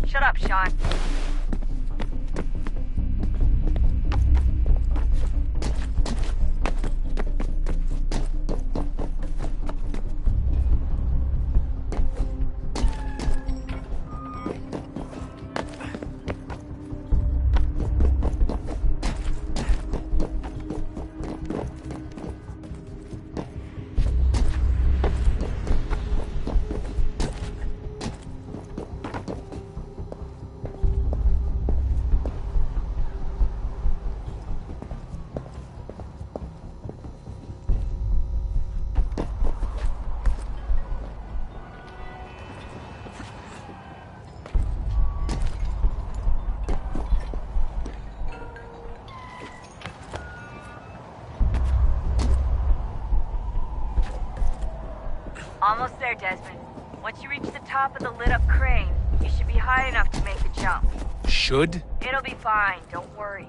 Shut up, Sean. Almost there, Desmond. Once you reach the top of the lit-up crane, you should be high enough to make the jump. Should? It'll be fine, don't worry.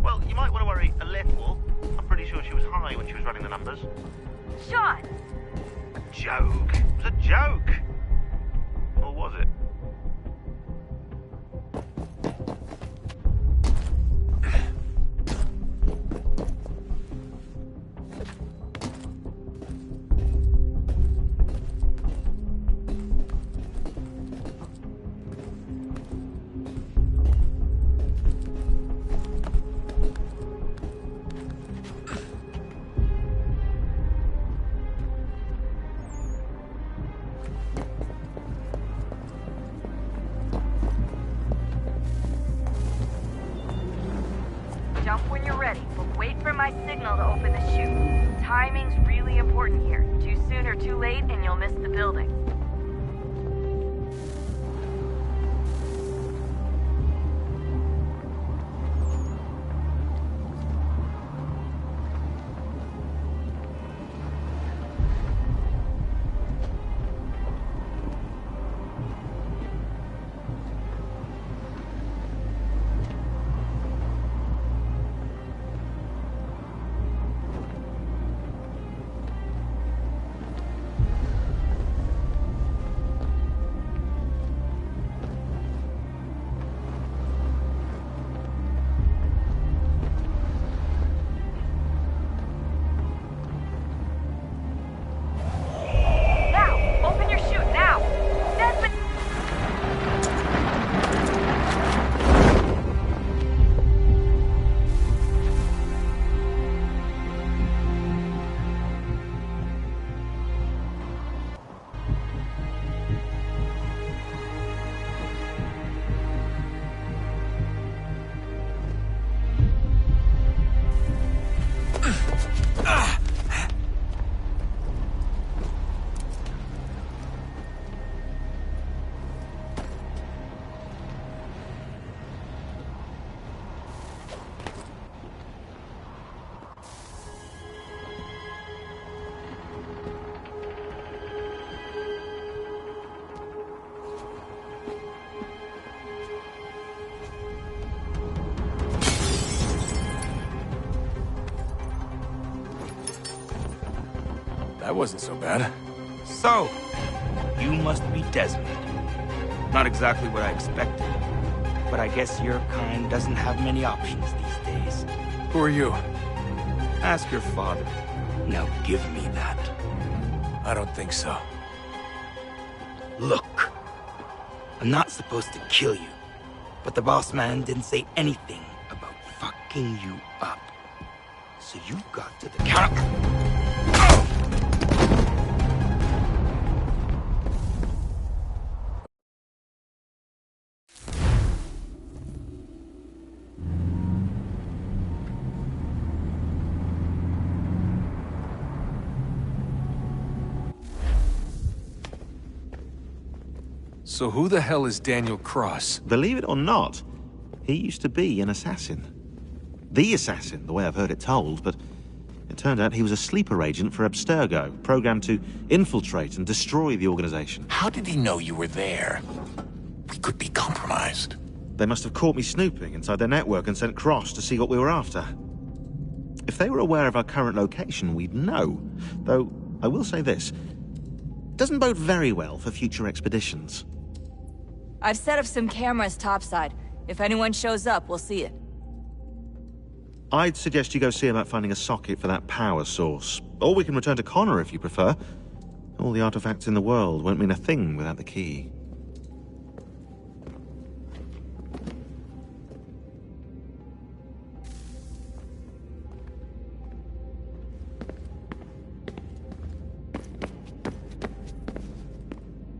Well, you might want to worry a little. I'm pretty sure she was high when she was running the numbers. Sean! A joke. It was a joke. Or was it? Jump when you're ready, but wait for my signal to open the chute. Timing's really important here. Too soon or too late, and you'll miss the building. That wasn't so bad. So, you must be Desmond. Not exactly what I expected, but I guess your kind doesn't have many options these days. Who are you? Ask your father. Now give me that. I don't think so. Look, I'm not supposed to kill you, but the boss man didn't say anything about fucking you up. So you got to the counter. So who the hell is Daniel Cross? Believe it or not, he used to be an assassin. The assassin, the way I've heard it told, but it turned out he was a sleeper agent for Abstergo, programmed to infiltrate and destroy the organization. How did he know you were there? We could be compromised. They must have caught me snooping inside their network and sent Cross to see what we were after. If they were aware of our current location, we'd know. Though, I will say this. It doesn't bode very well for future expeditions. I've set up some cameras topside. If anyone shows up, we'll see it. I'd suggest you go see about finding a socket for that power source. Or we can return to Connor if you prefer. All the artifacts in the world won't mean a thing without the key.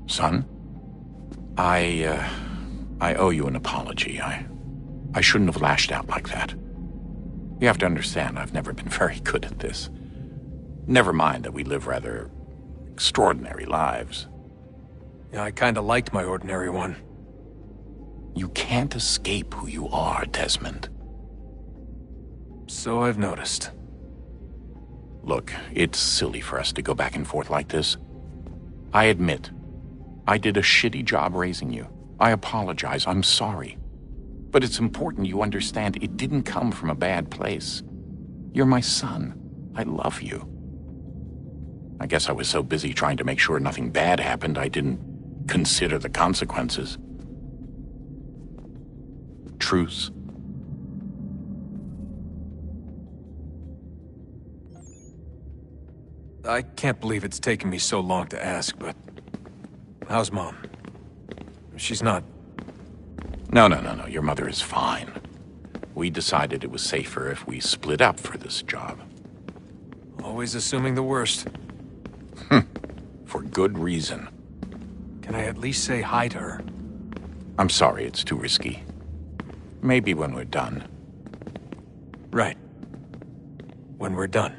Son, I owe you an apology. I shouldn't have lashed out like that. You have to understand, I've never been very good at this. Never mind that we live rather extraordinary lives. Yeah, I kinda liked my ordinary one. You can't escape who you are, Desmond. So I've noticed. Look, it's silly for us to go back and forth like this. I admit, I did a shitty job raising you. I apologize, I'm sorry. But it's important you understand it didn't come from a bad place. You're my son. I love you. I guess I was so busy trying to make sure nothing bad happened, I didn't consider the consequences. Truce. I can't believe it's taken me so long to ask, but... how's Mom? She's not... No. Your mother is fine. We decided it was safer if we split up for this job. Always assuming the worst. For good reason. Can I at least say hi to her? I'm sorry, it's too risky. Maybe when we're done. Right. When we're done.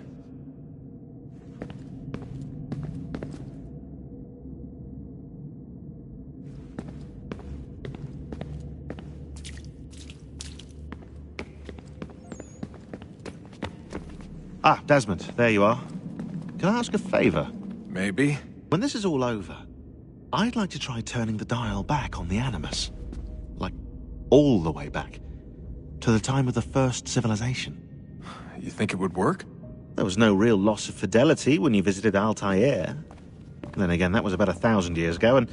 Ah, Desmond, there you are. Can I ask a favor? Maybe. When this is all over, I'd like to try turning the dial back on the Animus. Like, all the way back. To the time of the first civilization. You think it would work? There was no real loss of fidelity when you visited Altair. Then again, that was about 1,000 years ago, and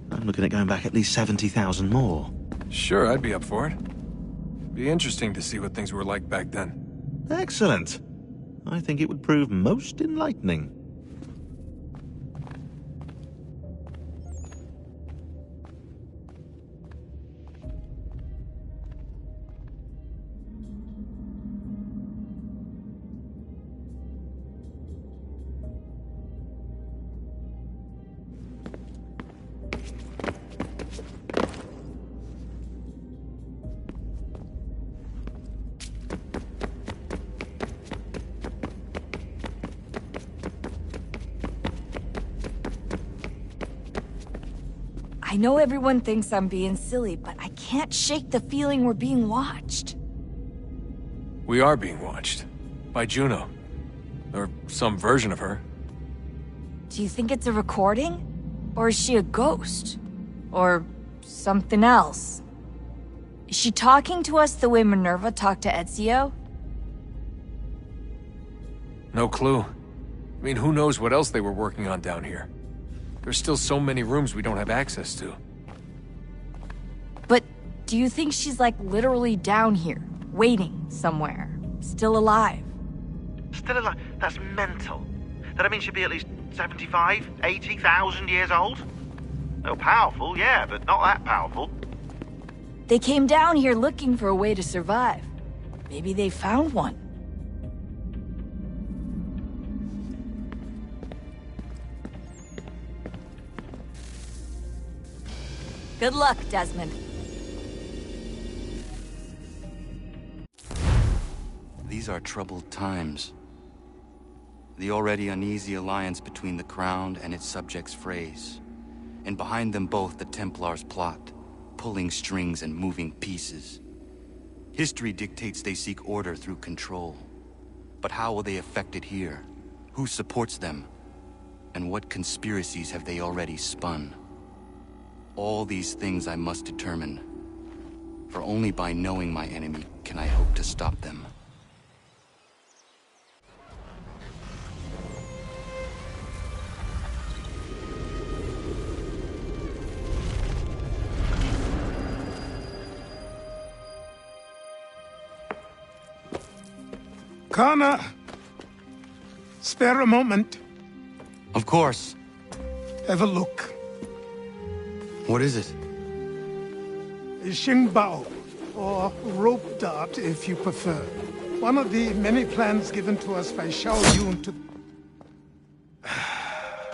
I'm looking at going back at least 70,000 more. Sure, I'd be up for it. Be interesting to see what things were like back then. Excellent. I think it would prove most enlightening. I know everyone thinks I'm being silly, but I can't shake the feeling we're being watched. We are being watched. By Juno. Or some version of her. Do you think it's a recording? Or is she a ghost? Or something else? Is she talking to us the way Minerva talked to Ezio? No clue. I mean, who knows what else they were working on down here? There's still so many rooms we don't have access to. But do you think she's like literally down here, waiting somewhere, still alive? Still alive? That's mental. That means she'd be at least 75, 80,000 years old? Oh, powerful, yeah, but not that powerful. They came down here looking for a way to survive. Maybe they found one. Good luck, Desmond. These are troubled times. The already uneasy alliance between the Crown and its subjects frays. And behind them both the Templars plot, pulling strings and moving pieces. History dictates they seek order through control. But how will they affect it here? Who supports them? And what conspiracies have they already spun? All these things I must determine. For only by knowing my enemy can I hope to stop them. Kana, spare a moment. Of course. Have a look. What is it? Xingbao, or rope dart if you prefer. One of the many plans given to us by Xiao Yun to...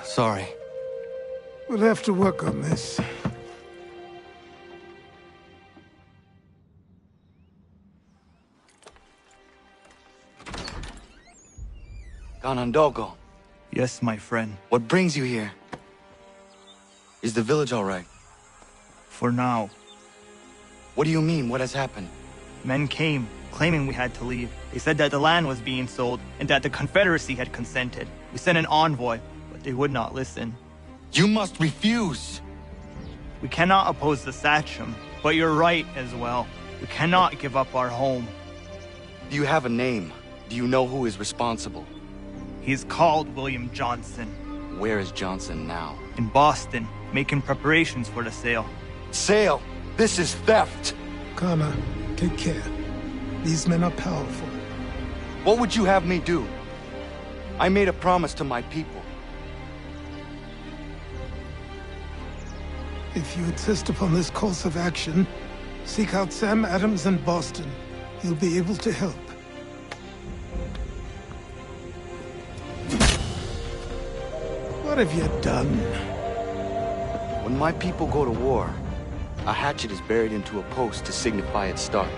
Sorry. We'll have to work on this. Ganondogo. Yes, my friend. What brings you here? Is the village all right? For now. What do you mean? What has happened? Men came, claiming we had to leave. They said that the land was being sold, and that the Confederacy had consented. We sent an envoy, but they would not listen. You must refuse! We cannot oppose the Sachem, but you're right as well. We cannot give up our home. Do you have a name? Do you know who is responsible? He's called William Johnson. Where is Johnson now? In Boston, making preparations for the sale. Sale? This is theft! Kana, take care. These men are powerful. What would you have me do? I made a promise to my people. If you insist upon this course of action, seek out Sam Adams in Boston. He'll be able to help. What have you done? When my people go to war, a hatchet is buried into a post to signify its start.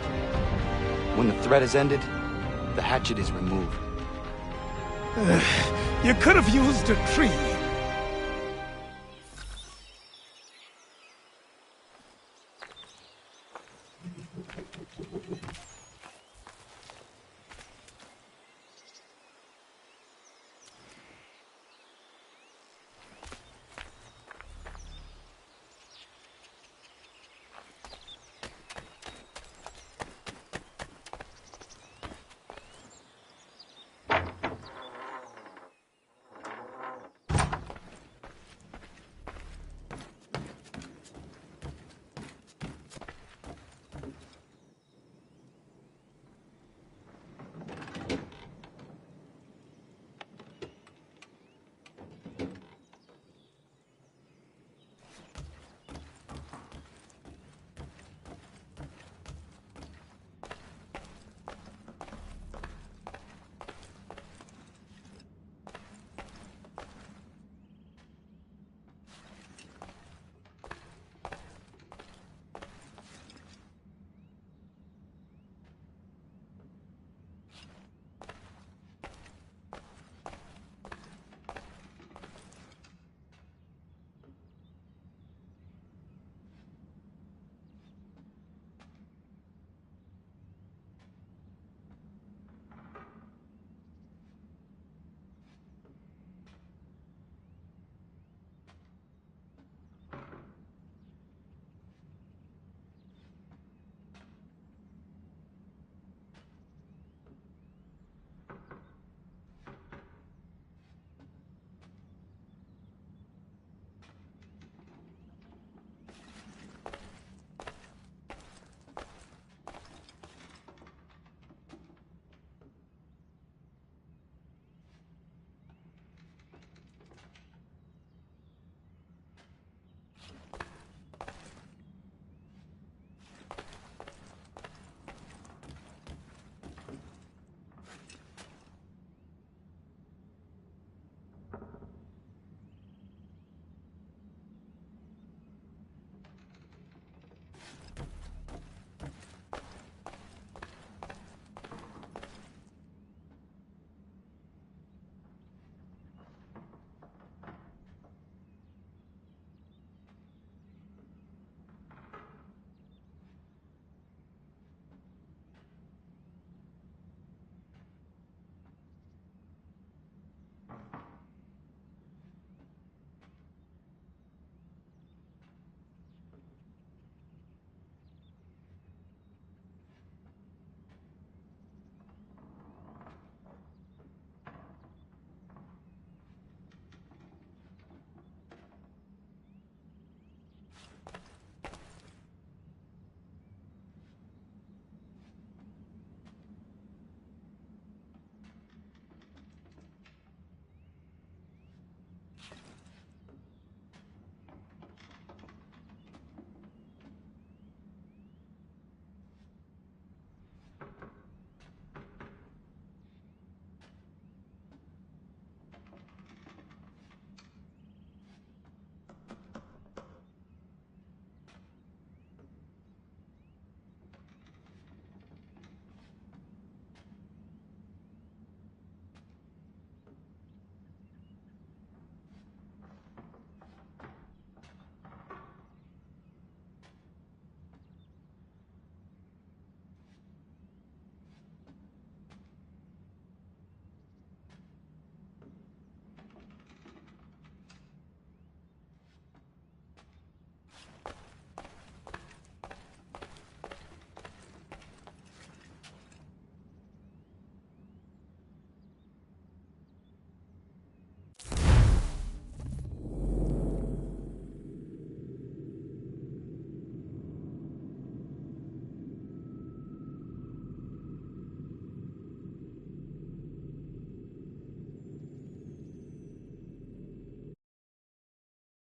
When the threat is ended, the hatchet is removed. You could have used a tree.